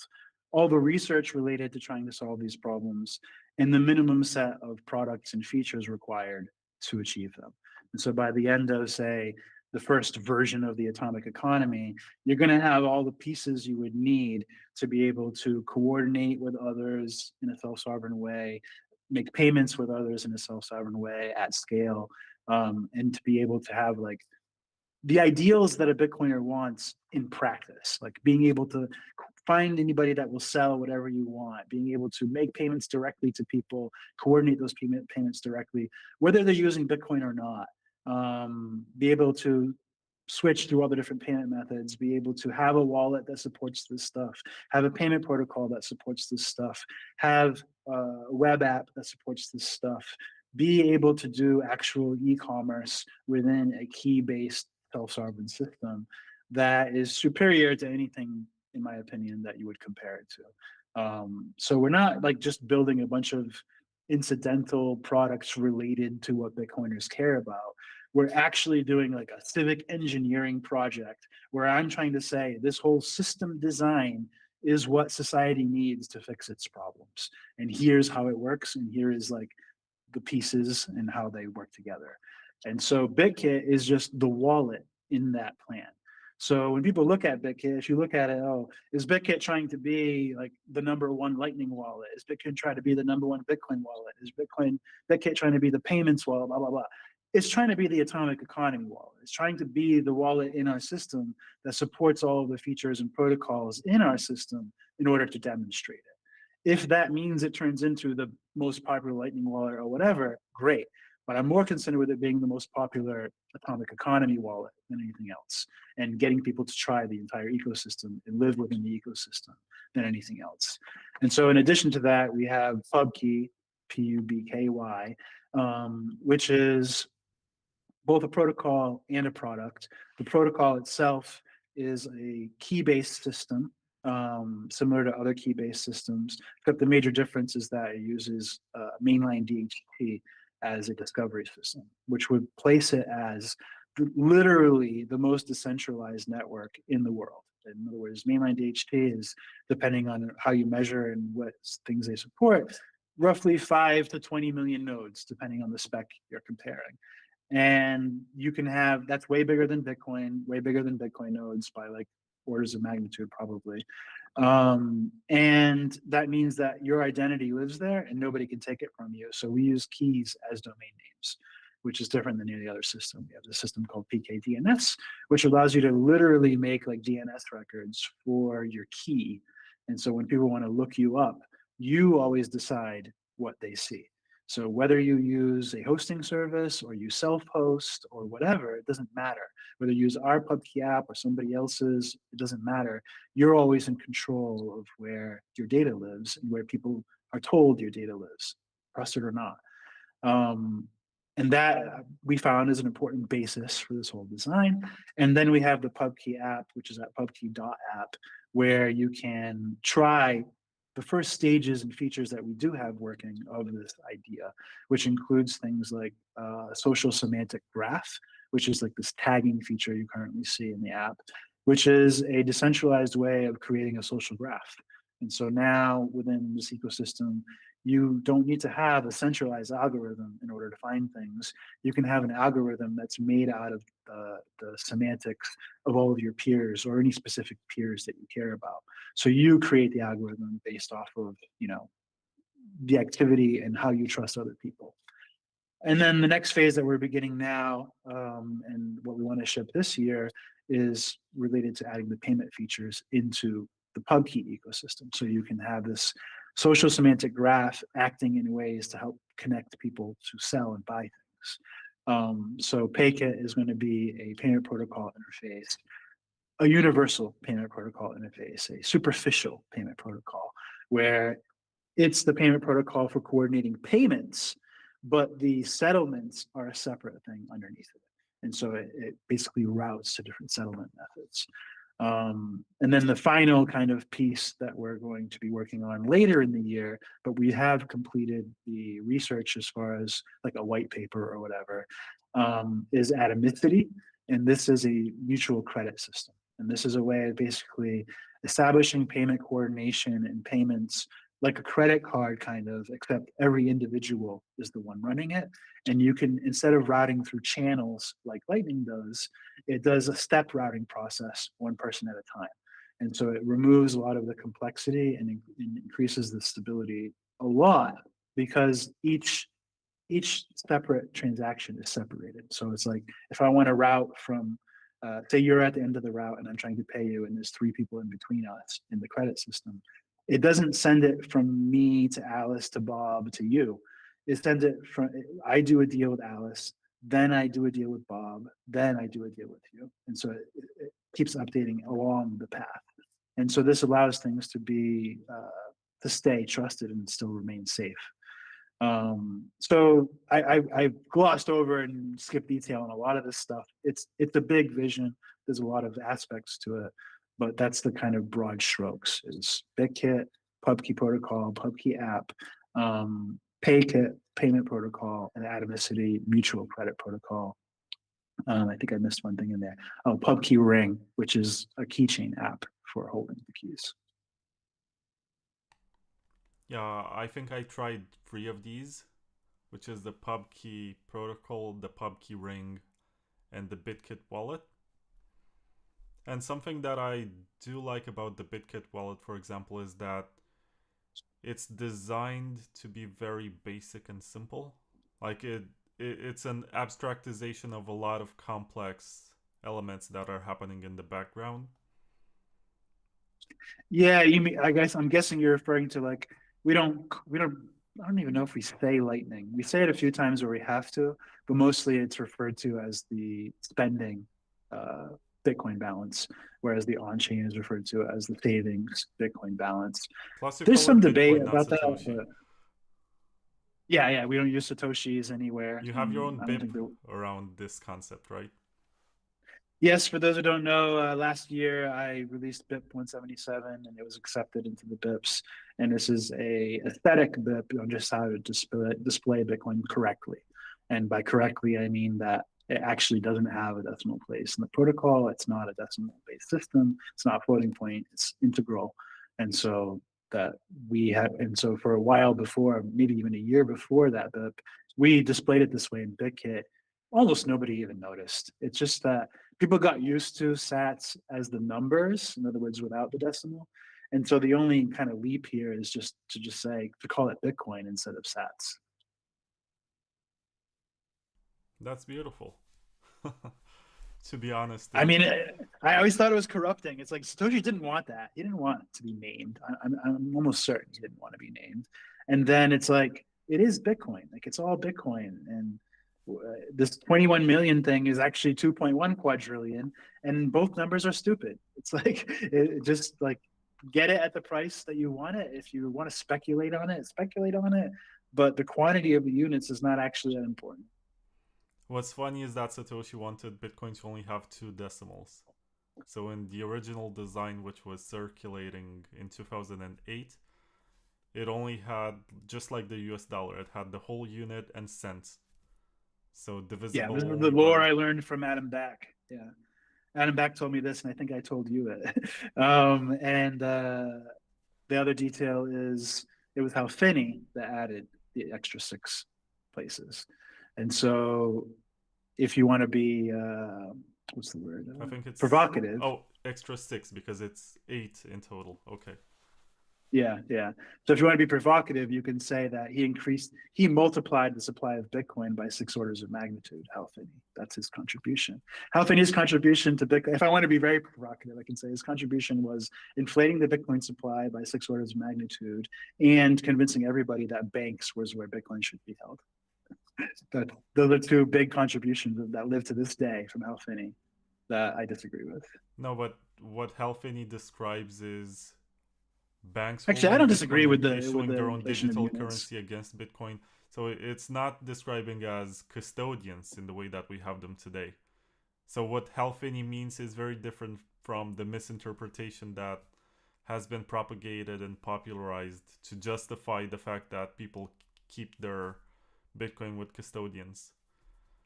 all the research related to trying to solve these problems and the minimum set of products and features required to achieve them. And so by the end of, say, the first version of the atomic economy, you're going to have all the pieces you would need to be able to coordinate with others in a self-sovereign way, make payments with others in a self-sovereign way at scale, and to be able to have like the ideals that a Bitcoiner wants in practice, like being able to find anybody that will sell whatever you want, being able to make payments directly to people, coordinate those payments directly, whether they're using Bitcoin or not, be able to switch through all the different payment methods, be able to have a wallet that supports this stuff, have a payment protocol that supports this stuff, have a web app that supports this stuff, be able to do actual e-commerce within a key-based self-sovereign system that is superior to anything, in my opinion, that you would compare it to. So we're not like just building a bunch of incidental products related to what Bitcoiners care about. We're actually doing like a civic engineering project where I'm trying to say this whole system design is what society needs to fix its problems. And here's how it works. And here is like the pieces and how they work together. And so Bitkit is just the wallet in that plan. So when people look at Bitkit, if you look at it, oh, is Bitkit trying to be like the #1 Lightning wallet? Is Bitkit trying to be the #1 Bitcoin wallet? Is Bitkit trying to be the payments wallet, blah, blah, blah. It's trying to be the atomic economy wallet. It's trying to be the wallet in our system that supports all of the features and protocols in our system in order to demonstrate it. If that means it turns into the most popular Lightning wallet or whatever, great. But I'm more concerned with it being the most popular atomic economy wallet than anything else, and getting people to try the entire ecosystem and live within the ecosystem than anything else. And so in addition to that, we have Pubky, Pubky, which is both a protocol and a product. The protocol itself is a key-based system, similar to other key-based systems, except the major difference is that it uses mainline DHT as a discovery system, which would place it as literally the most decentralized network in the world. In other words, mainline DHT is, depending on how you measure and what things they support, roughly 5 to 20 million nodes, depending on the spec you're comparing. And you can have, that's way bigger than Bitcoin nodes by like orders of magnitude probably. And that means that your identity lives there and nobody can take it from you. So we use keys as domain names, which is different than any other system. We have this system called PKDNS, which allows you to literally make like DNS records for your key. And so when people want to look you up, you always decide what they see. So whether you use a hosting service or you self-host or whatever, it doesn't matter. Whether you use our Pubky app or somebody else's, it doesn't matter. You're always in control of where your data lives and where people are told your data lives, trusted or not. And that we found is an important basis for this whole design. And then we have the Pubky app, which is at pubky.app, where you can try the first stages and features that we do have working of this idea, which includes things like social semantic graph, which is like this tagging feature you currently see in the app, which is a decentralized way of creating a social graph. And so now within this ecosystem, you don't need to have a centralized algorithm in order to find things. You can have an algorithm that's made out of the semantics of all of your peers or any specific peers that you care about. So you create the algorithm based off of, you know, the activity and how you trust other people. And then the next phase that we're beginning now, and what we want to ship this year, is related to adding the payment features into the Pubky ecosystem. So you can have this social semantic graph acting in ways to help connect people to sell and buy things. So Paykit is going to be a payment protocol interface, a universal payment protocol interface, a superficial payment protocol, where it's the payment protocol for coordinating payments, but the settlements are a separate thing underneath it. And so it basically routes to different settlement methods. And then the final kind of piece that we're going to be working on later in the year, but we have completed the research as far as like a white paper or whatever, is atomicity. And this is a mutual credit system. And this is a way of basically establishing payment coordination and payments like a credit card kind of, except every individual is the one running it. And you can, instead of routing through channels like Lightning does, it does a step routing process, one person at a time. And so it removes a lot of the complexity and increases the stability a lot, because each separate transaction is separated. So it's like, if I want to route from say you're at the end of the route and I'm trying to pay you, and there's three people in between us in the credit system. It doesn't send it from me to Alice to Bob to you. It sends it from, I do a deal with Alice, then I do a deal with Bob, then I do a deal with you. And so it keeps updating along the path. And so this allows things to be, to stay trusted and still remain safe. So I glossed over and skipped detail on a lot of this stuff. It's a big vision. There's a lot of aspects to it, but that's the kind of broad strokes: is Bitkit, Pubky protocol, Pubky app, Paykit, payment protocol, and Atomicity, mutual credit protocol. I think I missed one thing in there. Oh, Pubky Ring, which is a keychain app for holding the keys. Yeah, I think I tried 3 of these, which is the Pubky protocol, the Pubky ring, and the Bitkit wallet. And something that I do like about the Bitkit wallet, for example, is that it's designed to be very basic and simple. Like it's an abstractization of a lot of complex elements that are happening in the background. Yeah, you mean, I guess I'm guessing you're referring to, like, we don't I don't even know if we say lightning. We say it a few times where we have to, but mostly it's referred to as the spending Bitcoin balance, whereas the on-chain is referred to as the savings Bitcoin balance. Plus, you There's call some it debate Bitcoin, not about that, Satoshi. but yeah, we don't use Satoshis anywhere. You have your own I don't BIP think around this concept, right? Yes, for those who don't know, last year I released BIP 177 and it was accepted into the BIPs. And this is a aesthetic BIP on just how to display Bitcoin correctly. And by correctly, I mean that it actually doesn't have a decimal place in the protocol. It's not a decimal based system. It's not floating point. It's integral. And so for a while before, maybe even a year before that BIP, we displayed it this way in Bitkit. Almost nobody even noticed. It's just that people got used to sats as the numbers, in other words, without the decimal. And so the only kind of leap here is just to call it Bitcoin instead of sats. That's beautiful. To be honest, I mean, I always thought it was corrupting. It's like Satoshi didn't want that. He didn't want it to be named. I'm almost certain he didn't want to be named. And then it's like, it is Bitcoin. Like, it's all Bitcoin. And this 21 million thing is actually 2.1 quadrillion, and both numbers are stupid. It's like, just like, get it at the price that you want it. If you want to speculate on it, but the quantity of the units is not actually that important. what's funny is that Satoshi wanted Bitcoin to only have 2 decimals. So in the original design, which was circulating in 2008, it only had, just like the US dollar, it had the whole unit and cents. So divisible. Yeah, this is the lore I learned from Adam Back. Yeah, Adam Back told me this, and I think I told you it. And the other detail is it was how Finney that added the extra 6 places. And so if you want to be, what's the word? I think it's provocative. Oh, extra 6 because it's 8 in total. Okay. Yeah. So if you want to be provocative, you can say that he multiplied the supply of Bitcoin by 6 orders of magnitude. Hal Finney, that's his contribution. Hal Finney's contribution to Bitcoin, if I want to be very provocative, I can say his contribution was inflating the Bitcoin supply by 6 orders of magnitude and convincing everybody that banks was where Bitcoin should be held. Those are 2 big contributions that live to this day from Hal Finney that I disagree with. No, but what Hal Finney describes is banks actually I don't Bitcoin disagree with the issuing their own inflation of digital units. currency against Bitcoin. So it's not describing as custodians in the way that we have them today. So what Hal Finney means is very different from the misinterpretation that has been propagated and popularized to justify the fact that people keep their Bitcoin with custodians.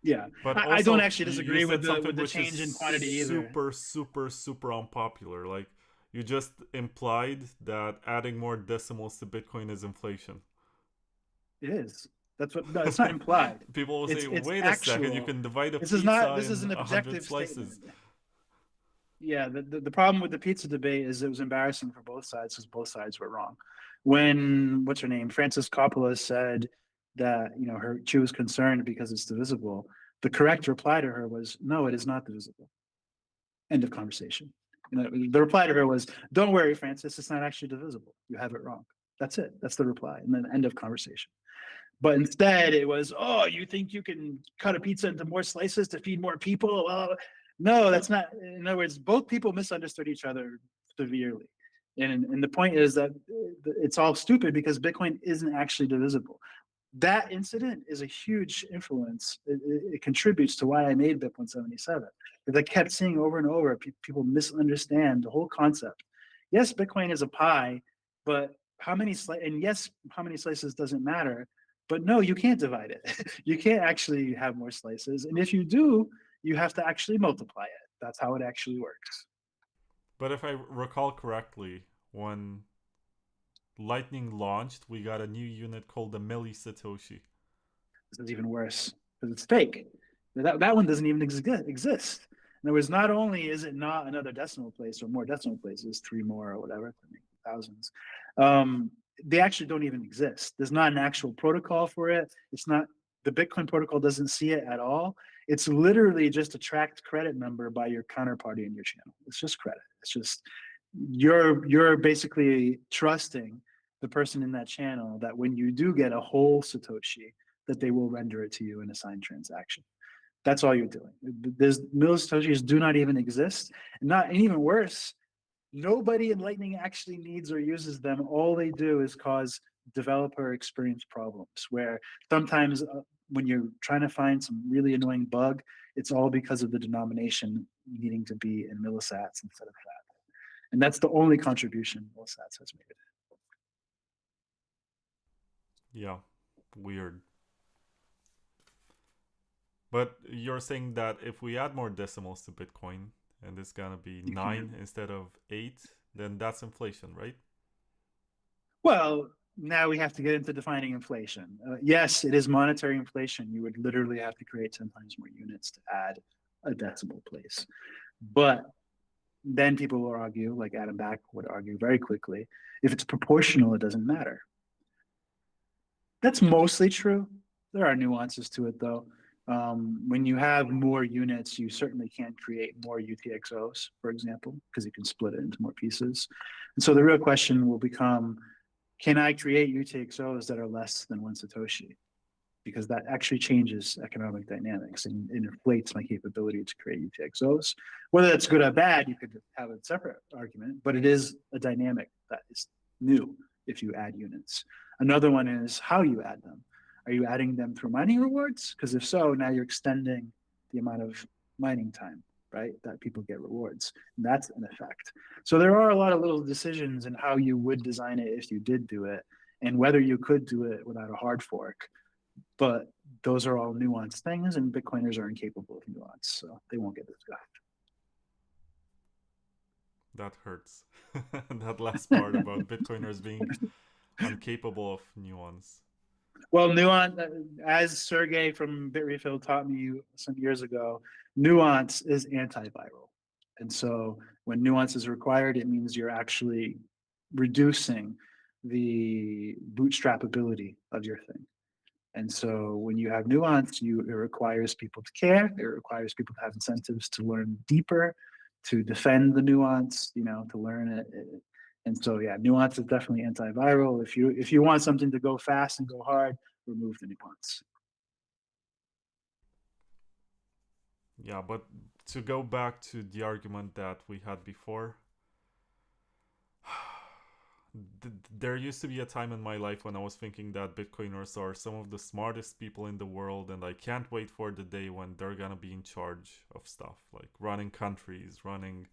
Yeah, but also, I don't actually disagree with the change in quantity either. Super unpopular. Like, you just implied that adding more decimals to Bitcoin is inflation. It is. That's what. No, it's not implied. People will say, "Wait a second, you can divide a this pizza this is in an objective slices." Statement. Yeah, the problem with the pizza debate is it was embarrassing for both sides because both sides were wrong. When what's her name, Frances Coppola said that she was concerned because it's divisible, the correct reply to her was, no, it is not divisible. End of conversation. The reply to her was, "Don't worry, Francis, it's not actually divisible. You have it wrong." That's it. That's the reply. And then end of conversation. But instead, it was, "Oh, you think you can cut a pizza into more slices to feed more people?" Well, no, that's not. In other words, both people misunderstood each other severely. And the point is that it's all stupid because Bitcoin isn't actually divisible. That incident is a huge influence. It contributes to why I made BIP 177. Because I kept seeing over and over, people misunderstand the whole concept. Yes, Bitcoin is a pie, but how many slices doesn't matter. But no, you can't divide it. You can't actually have more slices. And if you do, you have to actually multiply it. That's how it actually works. But if I recall correctly, when Lightning launched, we got a new unit called the Milli Satoshi. This is even worse because it's fake. That one doesn't even exist. In other words, not only is it not another decimal place or more decimal places, 3 more or whatever, thousands, they actually don't even exist. There's not an actual protocol for it. It's not, the Bitcoin protocol doesn't see it at all. It's literally just a tracked credit number by your counterparty in your channel. It's just credit. It's just, you're basically trusting the person in that channel that when you do get a whole Satoshi, that they will render it to you in a signed transaction. That's all you're doing. There's Milli Satoshis do not even exist. And even worse, nobody in Lightning actually needs or uses them. All they do is cause developer experience problems where sometimes when you're trying to find some really annoying bug, it's all because of the denomination needing to be in millisats instead of that. And that's the only contribution millisats has made. Yeah, weird. But you're saying that if we add more decimals to Bitcoin, and it's gonna be 9 instead of 8, then that's inflation, right? Well, now we have to get into defining inflation. Yes, it is monetary inflation. You would literally have to create 10 times more units to add a decimal place. But then people will argue, like Adam Back would argue very quickly, if it's proportional, it doesn't matter. That's mostly true. There are nuances to it, though. When you have more units, you certainly can create more UTXOs, for example, because you can split it into more pieces. And so the real question will become, can I create UTXOs that are less than 1 Satoshi? Because that actually changes economic dynamics and inflates my capability to create UTXOs. Whether that's good or bad, you could have a separate argument, but it is a dynamic that is new if you add units. Another one is how you add them. Are you adding them through mining rewards? Because if so, now you're extending the amount of mining time, right? That people get rewards. And that's an effect. So there are a lot of little decisions in how you would design it if you did do it, and whether you could do it without a hard fork. But those are all nuanced things, and Bitcoiners are incapable of nuance, so they won't get discussed. That hurts. That last part about Bitcoiners being incapable of nuance. Well, nuance, as Sergey from Bitrefill taught me some years ago, nuance is antiviral. And so when nuance is required, it means you're actually reducing the bootstrapability of your thing. And so when you have nuance, it requires people to care. It requires people to have incentives to learn deeper, to defend the nuance, to learn it. And so, yeah, nuance is definitely antiviral. If you want something to go fast and go hard, remove the nuance. Yeah, but to go back to the argument that we had before, there used to be a time in my life when I was thinking that Bitcoiners are some of the smartest people in the world, and I can't wait for the day when they're gonna be in charge of stuff, like running countries, running.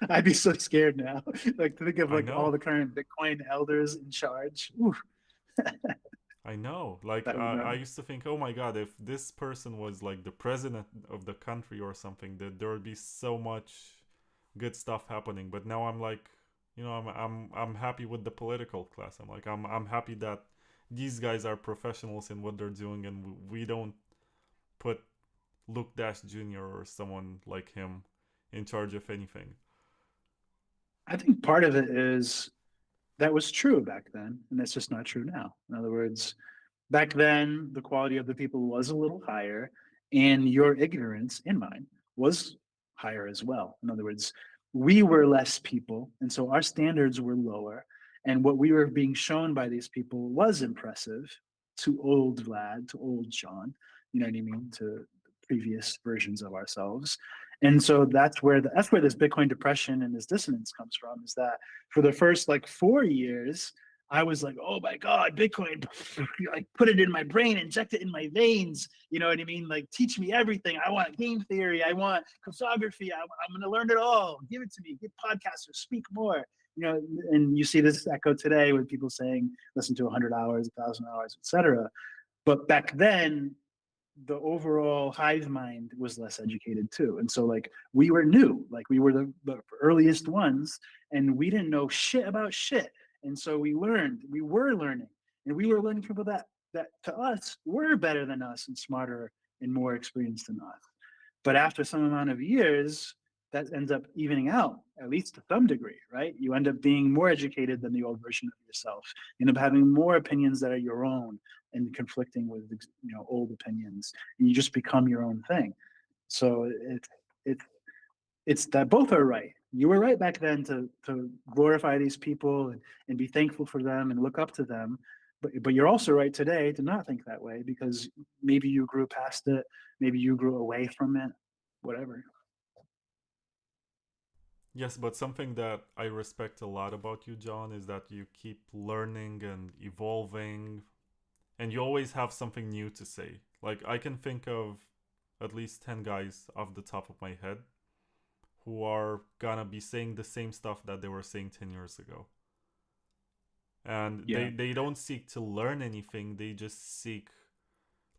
I'd be so scared now. Like to think of all know. the current Bitcoin elders in charge. I know. Like, I used to think, oh my god, if this person was like the president of the country or something, that there would be so much good stuff happening. But now I'm like, I'm happy with the political class. I'm like, I'm happy that these guys are professionals in what they're doing, and we don't put Luke Dash Jr. or someone like him in charge of anything. I think part of it is that was true back then, and that's just not true now. In other words, back then, the quality of the people was a little higher, and your ignorance, in mine, was higher as well. In other words, we were less people, and so our standards were lower. And what we were being shown by these people was impressive to old Vlad, to old John, you know what I mean, to previous versions of ourselves. And so that's where this Bitcoin depression and this dissonance comes from, is that for the first like 4 years, I was like, oh my God, Bitcoin, like put it in my brain, inject it in my veins. You know what I mean? Like teach me everything. I want game theory. I want cryptography. I'm going to learn it all. Give it to me. Get podcasters, speak more. You know, and you see this echo today with people saying, listen to 100 hours, 1,000 hours, etc. But back then, the overall hive mind was less educated too. And so like we were new, like we were the earliest ones, and we didn't know shit about shit. And so we were learning, and we were learning people that to us were better than us and smarter and more experienced than us. But after some amount of years, that ends up evening out, at least to some degree, right? You end up being more educated than the old version of yourself. You end up having more opinions that are your own and conflicting with, you know, old opinions, and you just become your own thing. So it's that both are right. You were right back then to glorify these people and be thankful for them and look up to them. But you're also right today to not think that way, because maybe you grew past it, maybe you grew away from it, whatever. Yes, but something that I respect a lot about you, John, is that you keep learning and evolving, and you always have something new to say. Like, I can think of at least 10 guys off the top of my head who are gonna be saying the same stuff that they were saying 10 years ago. And Yeah. they don't seek to learn anything, they just seek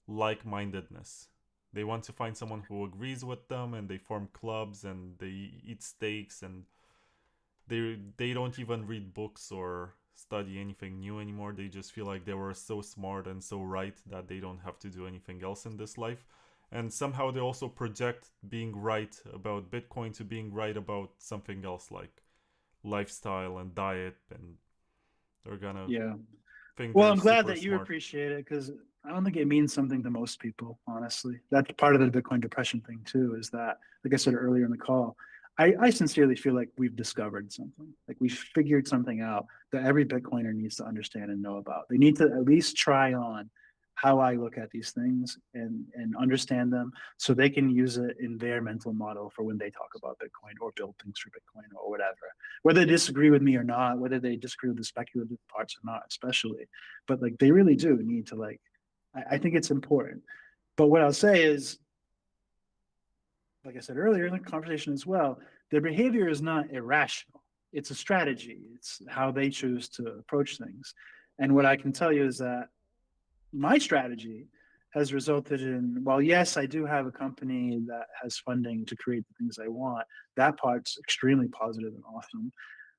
like mindedness. They want to find someone who agrees with them, and they form clubs and they eat steaks, and they don't even read books or study anything new anymore. They just feel like they were so smart and so right that they don't have to do anything else in this life. And somehow they also project being right about Bitcoin to being right about something else, like lifestyle and diet, and they're gonna Yeah. think Well, they're I'm glad super that you smart. appreciate it, because I don't think it means something to most people, honestly. That's part of the Bitcoin depression thing too, is that, like I said earlier in the call, I sincerely feel like we've discovered something. Like we figured something out that every Bitcoiner needs to understand and know about. They need to at least try on how I look at these things and understand them, so they can use it in their mental model for when they talk about Bitcoin or build things for Bitcoin or whatever. Whether they disagree with me or not, whether they disagree with the speculative parts or not, especially. But like they really do need to like, I think it's important. But what I'll say is, like I said earlier in the conversation as well, their behavior is not irrational. It's a strategy. It's how they choose to approach things. And what I can tell you is that my strategy has resulted in, well, yes, I do have a company that has funding to create the things I want. That part's extremely positive and awesome.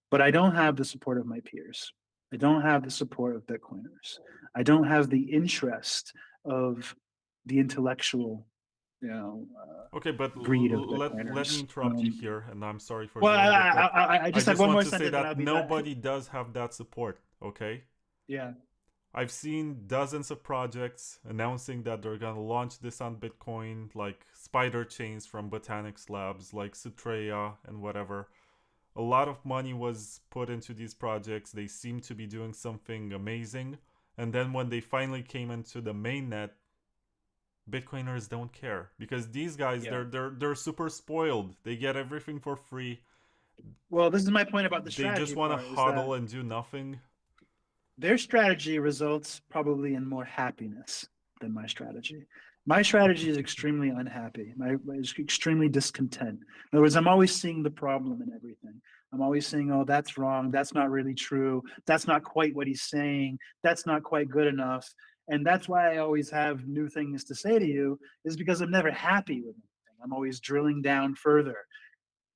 But I don't have the support of my peers. I don't have the support of Bitcoiners. I don't have the interest of the intellectual, you know, Okay, but breed of let me Bitcoiners. interrupt you here, and I'm sorry for Well, doing it, but I I just have just one want more to say sentence and I'll that be done. nobody does have that support, okay? Yeah, I've seen dozens of projects announcing that they're gonna launch this on Bitcoin, like Spider Chains from Botanics Labs, like Sutreya and whatever. A lot of money was put into these projects. They seem to be doing something amazing. And then when they finally came into the mainnet, Bitcoiners don't care, because these guys, yeah. they're super spoiled. They get everything for free. Well, this is my point about the They just strategy want to part, is that hodl and do nothing. their strategy results probably in more happiness than my strategy. My strategy is extremely unhappy. Is extremely discontent. In other words, I'm always seeing the problem in everything. I'm always saying, oh, that's wrong. That's not really true. That's not quite what he's saying. That's not quite good enough. And that's why I always have new things to say to you, is because I'm never happy with anything. I'm always drilling down further.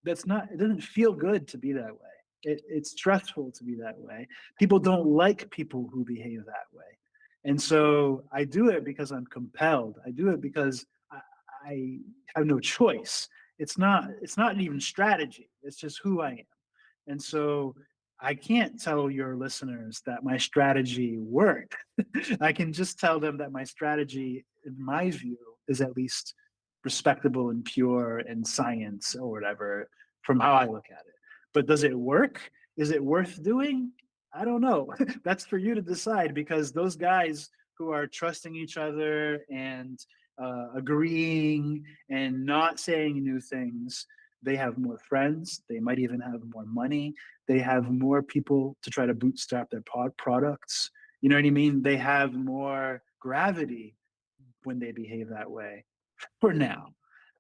That's not, it doesn't feel good to be that way. It's stressful to be that way. People don't like people who behave that way. And so I do it because I'm compelled. I do it because I have no choice. It's not even strategy. It's just who I am. And so I can't tell your listeners that my strategy worked. I can just tell them that my strategy, in my view, is at least respectable and pure and science or whatever from how I look at it. But does it work? Is it worth doing? I don't know. That's for you to decide, because those guys who are trusting each other and agreeing and not saying new things, they have more friends. They might even have more money. They have more people to try to bootstrap their products. You know what I mean? They have more gravity when they behave that way for now.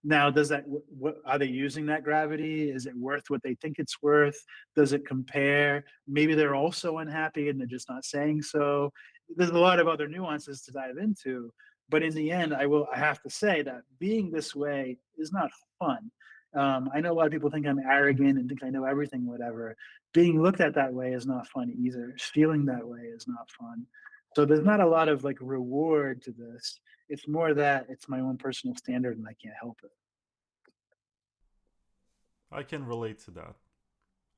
Now, does that, what are they using that gravity? Is it worth what they think it's worth? Does it compare? Maybe they're also unhappy and they're just not saying so. There's a lot of other nuances to dive into, but in the end, I have to say that being this way is not fun. I know a lot of people think I'm arrogant and think I know everything, whatever. Being looked at that way is not fun either. Feeling that way is not fun. So there's not a lot of like reward to this. It's more that it's my own personal standard and I can't help it. I can relate to that.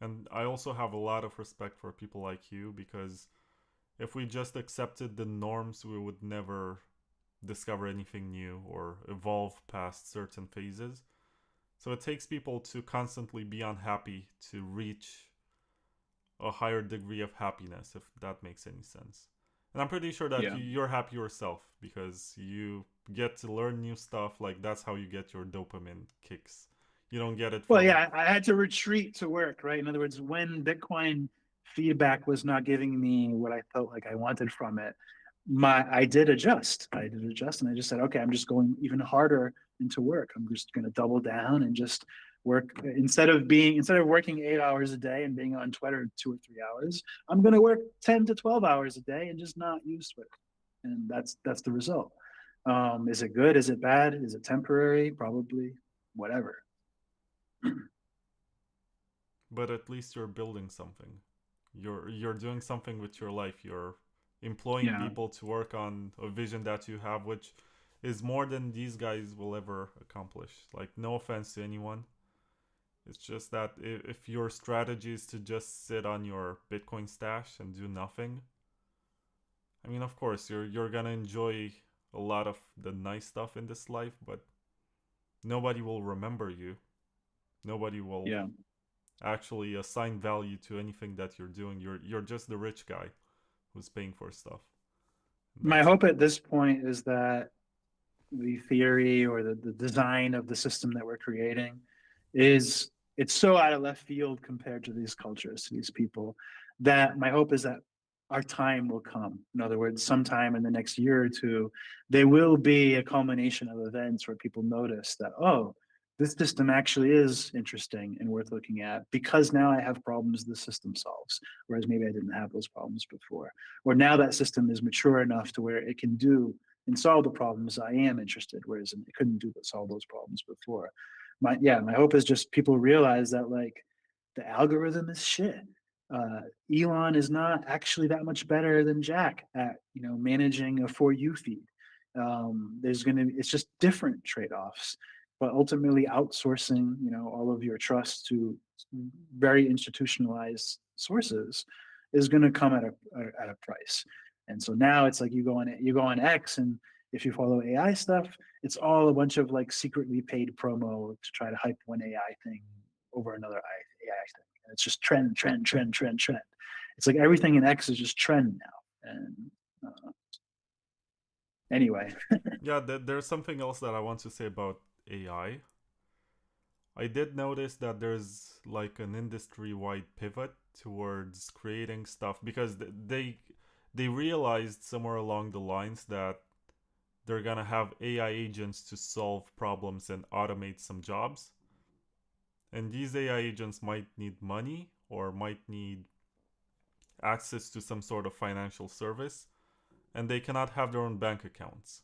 And I also have a lot of respect for people like you because if we just accepted the norms, we would never discover anything new or evolve past certain phases. So it takes people to constantly be unhappy to reach a higher degree of happiness, if that makes any sense. And I'm pretty sure that Yeah. you're happy yourself because you get to learn new stuff. Like, that's how you get your dopamine kicks. You don't get it Well, from. yeah, I had to retreat to work, right? In other words, when Bitcoin feedback was not giving me what I felt like I wanted from it, I did adjust. I did adjust, and I just said, okay, I'm just going even harder into work. I'm just going to double down and just work instead of working 8 hours a day and being on Twitter 2 or 3 hours. I'm going to work 10 to 12 hours a day and just not use Twitter, and that's the result. Is it good? Is it bad? Is it temporary? Probably. Whatever. But at least you're building something. You're doing something with your life. You're employing Yeah. people to work on a vision that you have, which is more than these guys will ever accomplish. Like, no offense to anyone. It's just that if your strategy is to just sit on your Bitcoin stash and do nothing, I mean, of course, you're gonna enjoy a lot of the nice stuff in this life, but nobody will remember you. Nobody will Yeah. actually assign value to anything that you're doing. You're just the rich guy who's paying for stuff. My That's it. hope at this point is that the theory or the design of the system that we're creating is it's so out of left field compared to these cultures, to these people, that my hope is that our time will come. In other words, sometime in the next year or two, there will be a culmination of events where people notice that, oh, this system actually is interesting and worth looking at because now I have problems the system solves, whereas maybe I didn't have those problems before. Or now that system is mature enough to where it can do and solve the problems I am interested, whereas it couldn't solve those problems before. My hope is just people realize that like the algorithm is shit. Uh, Elon is not actually that much better than Jack at managing a for you feed. It's just different trade-offs, but ultimately outsourcing all of your trust to very institutionalized sources is going to come at a price. And so now it's like you go on X, and if you follow AI stuff, it's all a bunch of like secretly paid promo to try to hype one AI thing over another AI thing. And it's just trend, trend, trend, trend, trend. It's like everything in X is just trend now. And anyway, Yeah, there's something else that I want to say about AI. I did notice that there's like an industry-wide pivot towards creating stuff because they realized somewhere along the lines that they're gonna have AI agents to solve problems and automate some jobs. And these AI agents might need money or might need access to some sort of financial service, and they cannot have their own bank accounts.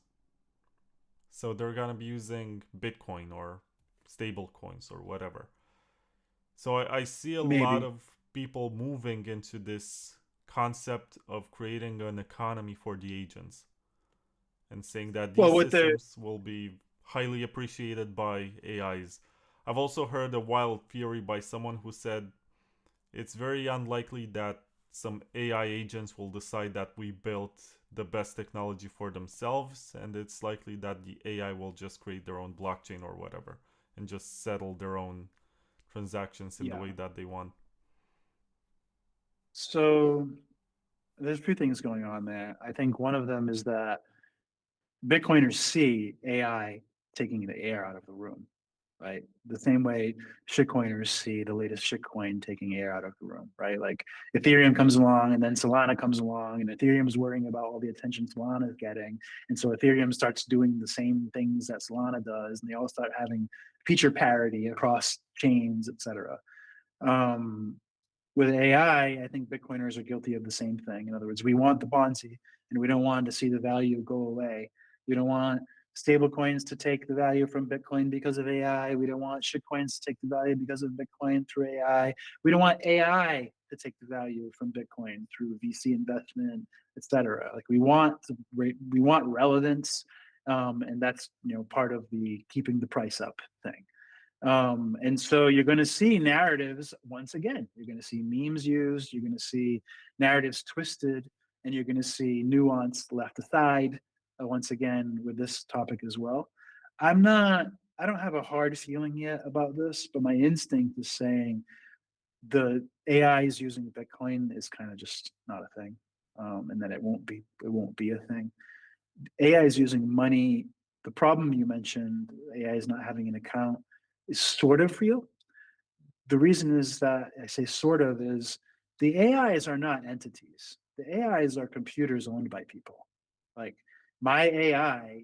So they're gonna be using Bitcoin or stablecoins or whatever. So I see a lot maybe. of people moving into this concept of creating an economy for the agents and saying that Well, these what the systems will be highly appreciated by AIs. I've also heard a wild theory by someone who said it's very unlikely that some AI agents will decide that we built the best technology for themselves, and it's likely that the AI will just create their own blockchain or whatever and just settle their own transactions in the Yeah. way that they want. So there's a few things going on there. I think one of them is that Bitcoiners see AI taking the air out of the room, right? The same way shitcoiners see the latest shitcoin taking air out of the room, right? Like Ethereum comes along and then Solana comes along and Ethereum is worrying about all the attention Solana is getting. And so Ethereum starts doing the same things that Solana does, and they all start having feature parity across chains, et cetera. Um, with AI, I think Bitcoiners are guilty of the same thing. In other words, we want the Ponzi and we don't want to see the value go away. We don't want stablecoins to take the value from Bitcoin because of AI. We don't want shitcoins to take the value because of Bitcoin through AI. We don't want AI to take the value from Bitcoin through VC investment, et cetera. Like we want relevance, and that's part of the keeping the price up thing. And so you're going to see narratives once again. You're going to see memes used. You're going to see narratives twisted, and you're going to see nuance left aside. Once again, with this topic as well, I'm not. I don't have a hard feeling yet about this, but my instinct is saying the AI is using Bitcoin is kind of just not a thing, and that it won't be. It won't be a thing. AI is using money. The problem you mentioned, AI is not having an account, is sort of real. The reason is that I say sort of is the AIs are not entities. The AIs are computers owned by people. Like my AI,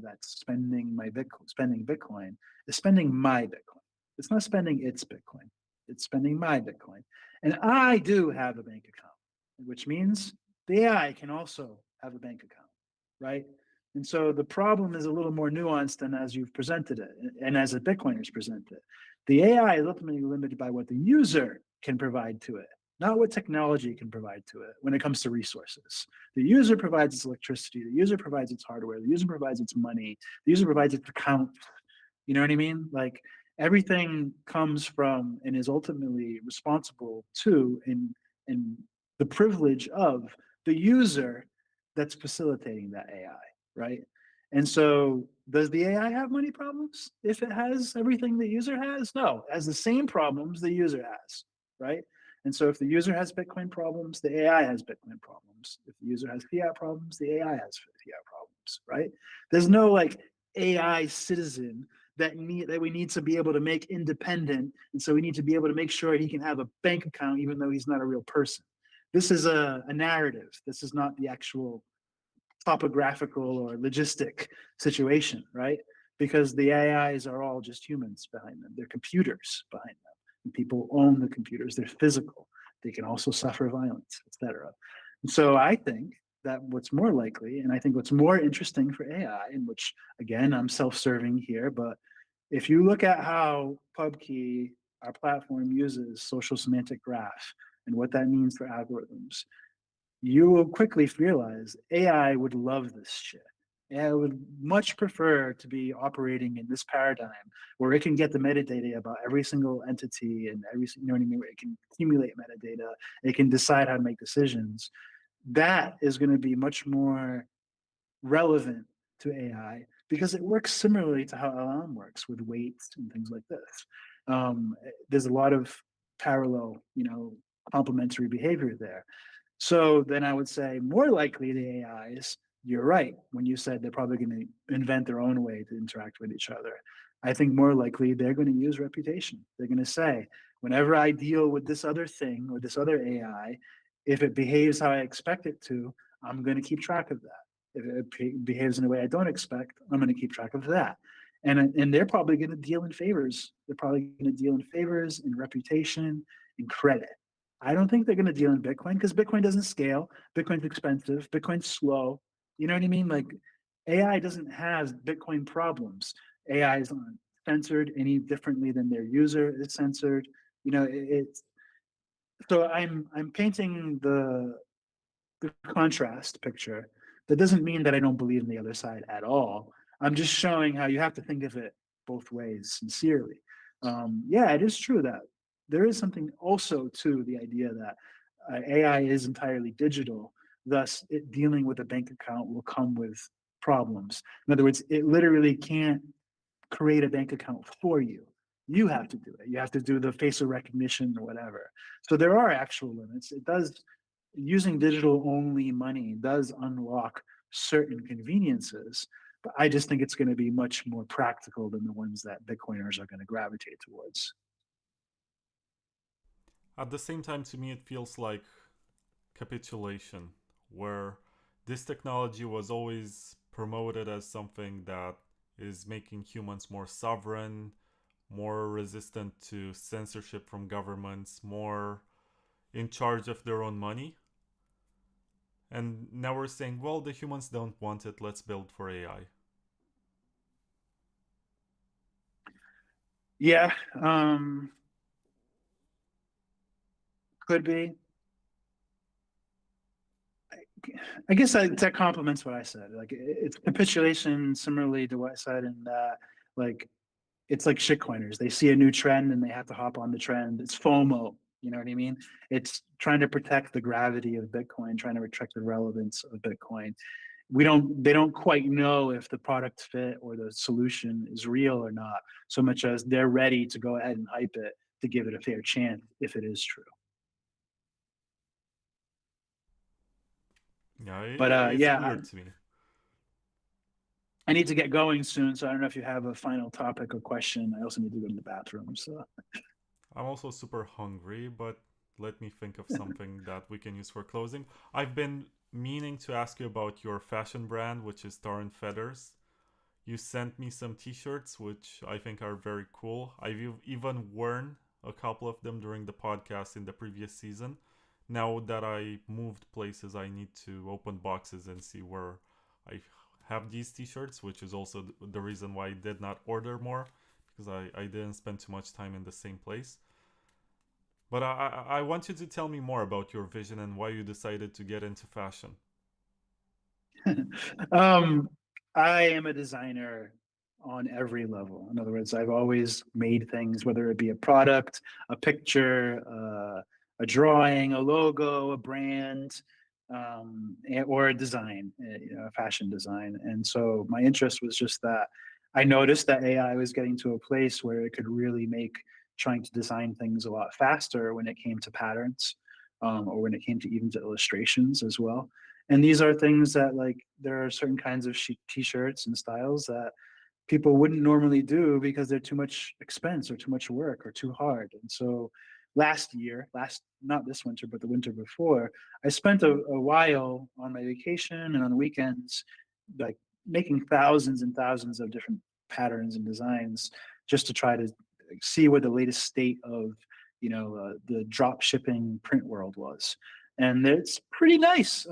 that's spending Bitcoin is spending my Bitcoin. It's not spending its Bitcoin. It's spending my Bitcoin. And I do have a bank account, which means the AI can also have a bank account, right? And so the problem is a little more nuanced than as you've presented it and as the Bitcoiners present it. The AI is ultimately limited by what the user can provide to it, not what technology can provide to it when it comes to resources. The user provides its electricity, the user provides its hardware, the user provides its money, the user provides its account. You know what I mean? Like everything comes from and is ultimately responsible to and the privilege of the user that's facilitating that AI, right? And so does the AI have money problems if it has everything the user has? No, it has the same problems the user has, right? And so if the user has Bitcoin problems, the AI has Bitcoin problems. If the user has fiat problems, the AI has fiat problems, right? There's no like AI citizen that we need to be able to make independent, and so we need to be able to make sure he can have a bank account even though he's not a real person. This is a narrative. This is not the actual topographical or logistic situation, right? Because the AIs are all just humans behind them. They're computers behind them. And people own the computers. They're physical. They can also suffer violence, etc. And so I think that what's more likely, and I think what's more interesting for AI, in which again I'm self-serving here, but if you look at how Pubky, our platform, uses social semantic graph and what that means for algorithms, you will quickly realize AI would love this shit. AI would much prefer to be operating in this paradigm where it can get the metadata about every single entity and you know what I mean? Where it can accumulate metadata, it can decide how to make decisions. That is going to be much more relevant to AI because it works similarly to how LLM works with weights and things like this. There's a lot of parallel, complementary behavior there. So then I would say more likely the AIs, you're right, when you said they're probably going to invent their own way to interact with each other. I think more likely they're going to use reputation. They're going to say, whenever I deal with this other thing or this other AI, if it behaves how I expect it to, I'm going to keep track of that. If it behaves in a way I don't expect, I'm going to keep track of that. And they're probably going to deal in favors. They're probably going to deal in favors, in reputation, in credit. I don't think they're going to deal in Bitcoin because Bitcoin doesn't scale. Bitcoin's expensive. Bitcoin's slow. You know what I mean? Like AI doesn't have Bitcoin problems. AI is not censored any differently than their user is censored. It's so I'm painting the contrast picture. That doesn't mean that I don't believe in the other side at all. I'm just showing how you have to think of it both ways sincerely. Yeah, it is true that there is something also to the idea that AI is entirely digital. Thus, it dealing with a bank account will come with problems. In other words, it literally can't create a bank account for you. You have to do it. You have to do the facial recognition or whatever. So there are actual limits. It does, using digital only money does unlock certain conveniences, but I just think it's going to be much more practical than the ones that Bitcoiners are going to gravitate towards. At the same time, to me, it feels like capitulation, where this technology was always promoted as something that is making humans more sovereign, more resistant to censorship from governments, more in charge of their own money. And now we're saying, well, the humans don't want it, let's build for AI. Yeah, could be. I guess that complements what I said. Like it's capitulation, similarly to what I said in that, like it's like shitcoiners. They see a new trend and they have to hop on the trend. It's FOMO. You know what I mean? It's trying to protect the gravity of Bitcoin, trying to protect the relevance of Bitcoin. They don't quite know if the product fit or the solution is real or not, so much as they're ready to go ahead and hype it to give it a fair chance if it is true. Yeah, But it's yeah, weird to me. I need to get going soon, so I don't know if you have a final topic or question. I also need to go to the bathroom. So I'm also super hungry, but let me think of something that we can use for closing. I've been meaning to ask you about your fashion brand, which is Tar and Feathers. You sent me some t-shirts, which I think are very cool. I've even worn a couple of them during the podcast in the previous season. Now that I moved places, I need to open boxes and see where I have these t-shirts, which is also the reason why I did not order more, because I didn't spend too much time in the same place. But I want you to tell me more about your vision and why you decided to get into fashion. um, I am a designer on every level. In other words, I've always made things, whether it be a product, a picture, a drawing, a logo, a brand, or a design, a fashion design. And so my interest was just that I noticed that AI was getting to a place where it could really make trying to design things a lot faster when it came to patterns, or when it came to even to illustrations as well. And these are things that, like, there are certain kinds of t-shirts and styles that people wouldn't normally do because they're too much expense or too much work or too hard. And so not this winter, but the winter before, I spent a while on my vacation and on the weekends, like making thousands and thousands of different patterns and designs just to try to see what the latest state of the drop shipping print world was. And it's pretty nice.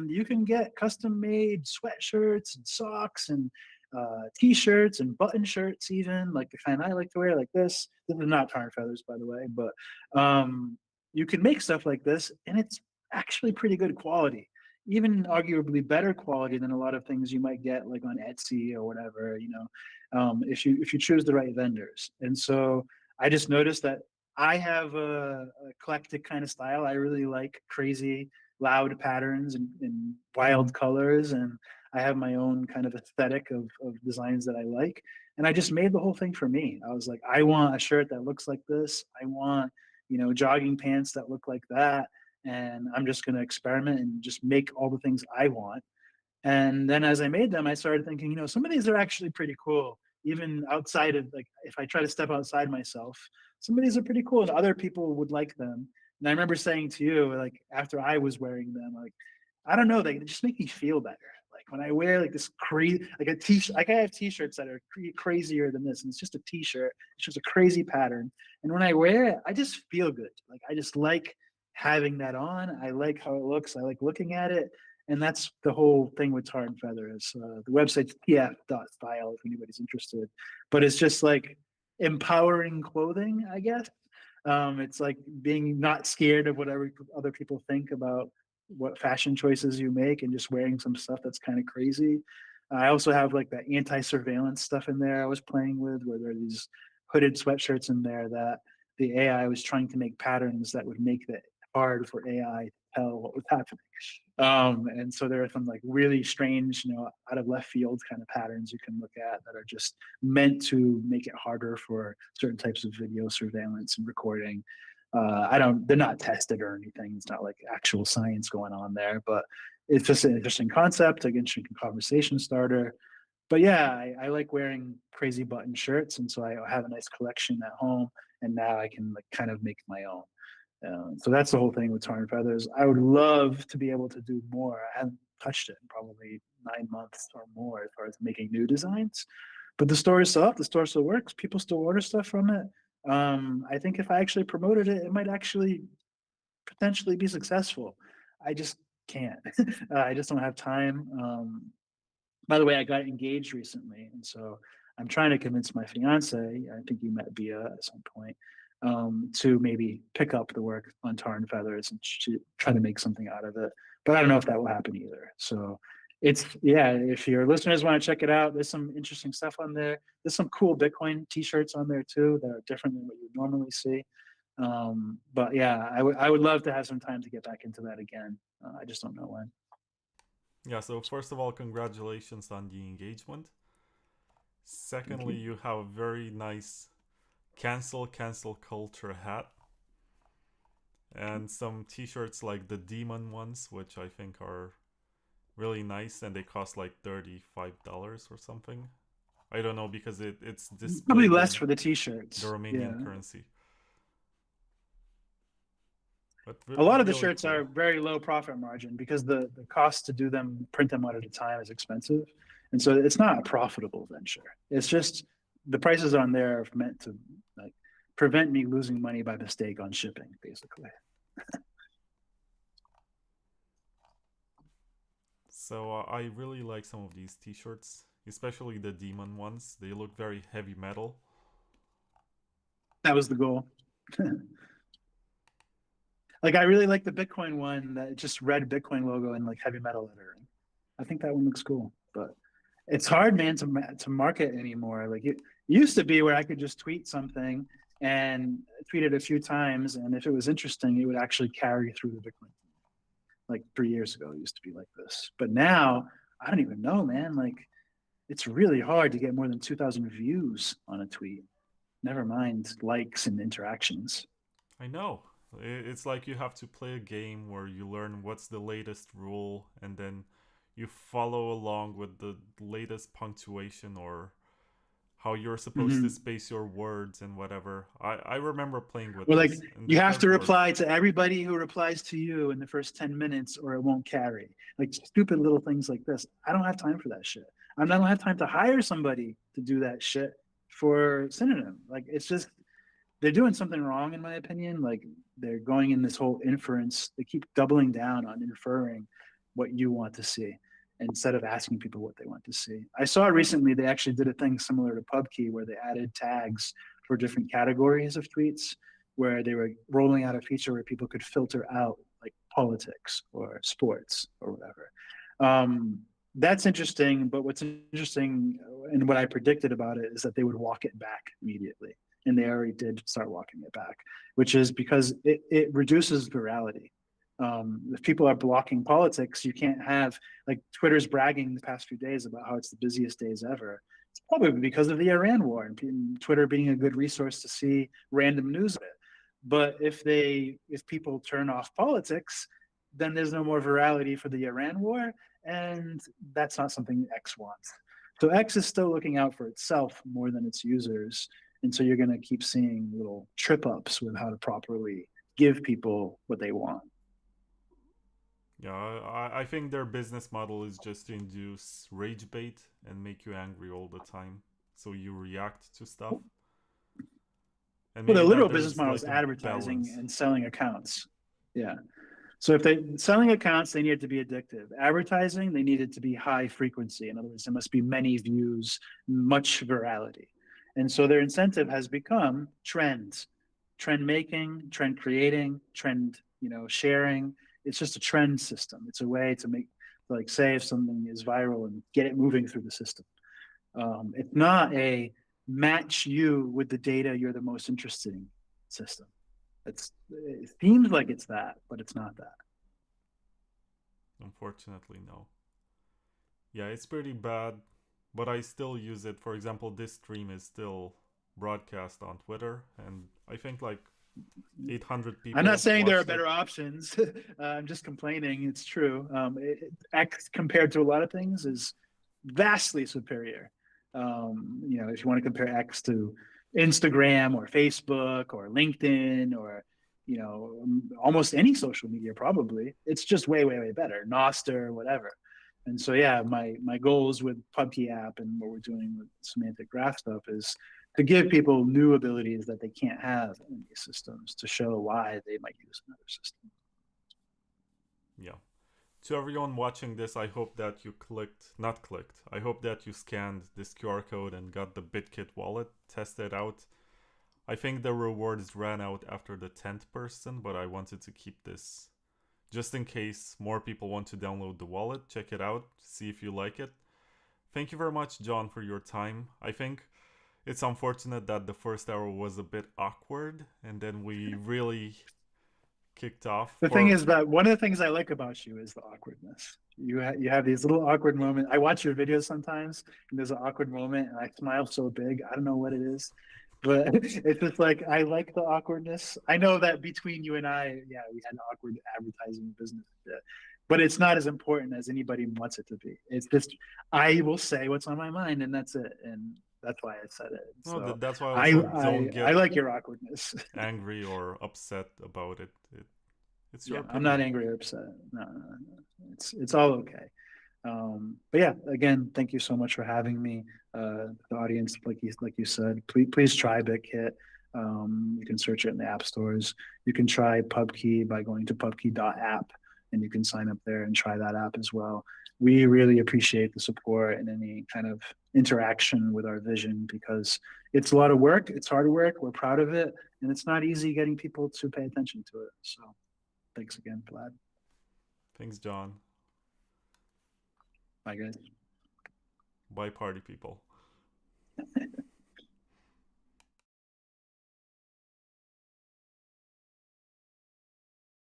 You can get custom made sweatshirts and socks and t-shirts and button shirts, even like the kind I like to wear, like this. This is not tar and feathers, by the way, but you can make stuff like this, and it's actually pretty good quality, even arguably better quality than a lot of things you might get like on Etsy or whatever. If you choose the right vendors. And so I just noticed that I have a eclectic kind of style. I really like crazy, loud patterns and wild colors, and I have my own kind of aesthetic of designs that I like. And I just made the whole thing for me. I was like, I want a shirt that looks like this. I want, jogging pants that look like that. And I'm just going to experiment and just make all the things I want. And then as I made them, I started thinking, some of these are actually pretty cool, even outside of, like, if I try to step outside myself, some of these are pretty cool and other people would like them. And I remember saying to you, like, after I was wearing them, like, I don't know, they just make me feel better. Like when I wear like this crazy, like a t-shirt, like I have t-shirts that are crazier than this, and it's just a t-shirt. It's just a crazy pattern, and when I wear it, I just feel good. Like I just like having that on. I like how it looks. I like looking at it, and that's the whole thing with Tar and Feather. Is the website's tf.style if anybody's interested, but it's just like empowering clothing, I guess. It's like being not scared of whatever other people think about what fashion choices you make and just wearing some stuff that's kind of crazy. I also have like that anti-surveillance stuff in there I was playing with, where there are these hooded sweatshirts in there that the AI was trying to make patterns that would make the hard for AI to tell what was happening. And so there are some like really strange, out of left field kind of patterns you can look at that are just meant to make it harder for certain types of video surveillance and recording. They're not tested or anything. It's not like actual science going on there, but it's just an interesting concept, like interesting conversation starter. But yeah, I like wearing crazy button shirts, and so I have a nice collection at home, and now I can like kind of make my own. So that's the whole thing with Tar and Feathers. I would love to be able to do more. I haven't touched it in probably 9 months or more as far as making new designs. But the store is still up. The store still works. People still order stuff from it. I think if I actually promoted it, it might actually potentially be successful. I just can't. I just don't have time. By the way, I got engaged recently, and so I'm trying to convince my fiance. I think you met Bia at some point, to maybe pick up the work on Tar and Feathers and try to make something out of it. But I don't know if that will happen either. So if your listeners want to check it out, there's some interesting stuff on there. There's some cool Bitcoin T-shirts on there too that are different than what you normally see. But yeah, I would love to have some time to get back into that again. I just don't know when. Yeah, so first of all, congratulations on the engagement. Secondly, you have a very nice cancel culture hat and some t-shirts like the demon ones, which I think are really nice, and they cost like $35 or something. I don't know because it's Probably displayed less in for the T-shirts. the Romanian currency. But A lot of the really shirts cool. are very low profit margin because the cost to do them, print them out at a time is expensive. And so it's not a profitable venture. It's just the prices on there are meant to like prevent me losing money by mistake on shipping, basically. So I really like some of these t-shirts, especially the demon ones. They look very heavy metal. That was the goal. Like I really like the Bitcoin one that just red Bitcoin logo and like heavy metal lettering. I think that one looks cool, but it's hard, man, to market anymore. Like it used to be where I could just tweet something and tweet it a few times, and if it was interesting, it would actually carry through the Bitcoin. Like 3 years ago, it used to be like this, but now I don't even know, man. Like it's really hard to get more than 2,000 views on a tweet. Never mind likes and interactions. I know. It's like you have to play a game where you learn what's the latest rule and then you follow along with the latest punctuation or how you're supposed to space your words and whatever. I remember playing with Or like this. And you it have does to work. reply to everybody who replies to you in the first 10 minutes or it won't carry. Like stupid little things like this. I don't have time for that shit. I don't have time to hire somebody to do that shit for Synonym. Like it's just they're doing something wrong in my opinion. Like they're going in this whole inference. They keep doubling down on inferring what you want to see instead of asking people what they want to see. I saw recently they actually did a thing similar to Pubky where they added tags for different categories of tweets, where they were rolling out a feature where people could filter out like politics or sports or whatever. That's interesting, but what's interesting and what I predicted about it is that they would walk it back immediately. And they already did start walking it back, which is because it reduces virality. If people are blocking politics, you can't have like Twitter's bragging the past few days about how it's the busiest days ever. It's probably because of the Iran war and Twitter being a good resource to see random news of it. But if people turn off politics, then there's no more virality for the Iran war, and that's not something X wants. So X is still looking out for itself more than its users, and so you're going to keep seeing little trip ups with how to properly give people what they want. Yeah, I think their business model is just to induce rage bait and make you angry all the time, so you react to stuff. And Well, maybe the now literal business there's model is like a advertising balance. and selling accounts. Yeah. So if they selling accounts, they need it to be addictive. Advertising, they need it to be high frequency. In other words, there must be many views, much virality. And so their incentive has become trends, trend making, trend creating, trend, sharing. It's just a trend system. It's a way to make, like, say if something is viral and get it moving through the system. It's not a match you with the data you're the most interested in system. It seems like it's that, but it's not that. Unfortunately, no. Yeah, it's pretty bad, but I still use it. For example, this stream is still broadcast on Twitter, and I think like 800 I'm not people saying there are watched it. better options. I'm just complaining. It's true. X compared to a lot of things is vastly superior. If you want to compare X to Instagram or Facebook or LinkedIn or almost any social media, probably it's just way, way, way better. Nostr, whatever. And so, yeah, my goals with Pubky app and what we're doing with semantic graph stuff is to give people new abilities that they can't have in these systems to show why they might use another system. Yeah. To everyone watching this, I hope that you not clicked, I hope that you scanned this QR code and got the Bitkit wallet, tested out. I think the rewards ran out after the 10th person, but I wanted to keep this just in case more people want to download the wallet. Check it out, see if you like it. Thank you very much, John, for your time. I think it's unfortunate that the first hour was a bit awkward, and then we really kicked off. The thing For is that one of the things I like about you is the awkwardness. You have these little awkward moments. I watch your videos sometimes, and there's an awkward moment, and I smile so big. I don't know what it is, but it's just like I like the awkwardness. I know that between you and I, yeah, we had awkward advertising business, but it's not as important as anybody wants it to be. It's just I will say what's on my mind, and that's it. And that's why I said it. no, So that's why I I also don't I I get like your awkwardness. angry or upset about it. It's your Yeah, I'm not opinion. angry or upset. No. It's all okay. But yeah, again, thank you so much for having me. The audience, like you said, please try Bitkit. You can search it in the app stores. You can try Pubky by going to pubky.app, and you can sign up there and try that app as well. We really appreciate the support and any kind of interaction with our vision because it's a lot of work. It's hard work. We're proud of it, and it's not easy getting people to pay attention to it. So thanks again, Vlad. Thanks, John. Bye, guys. Bye, party people.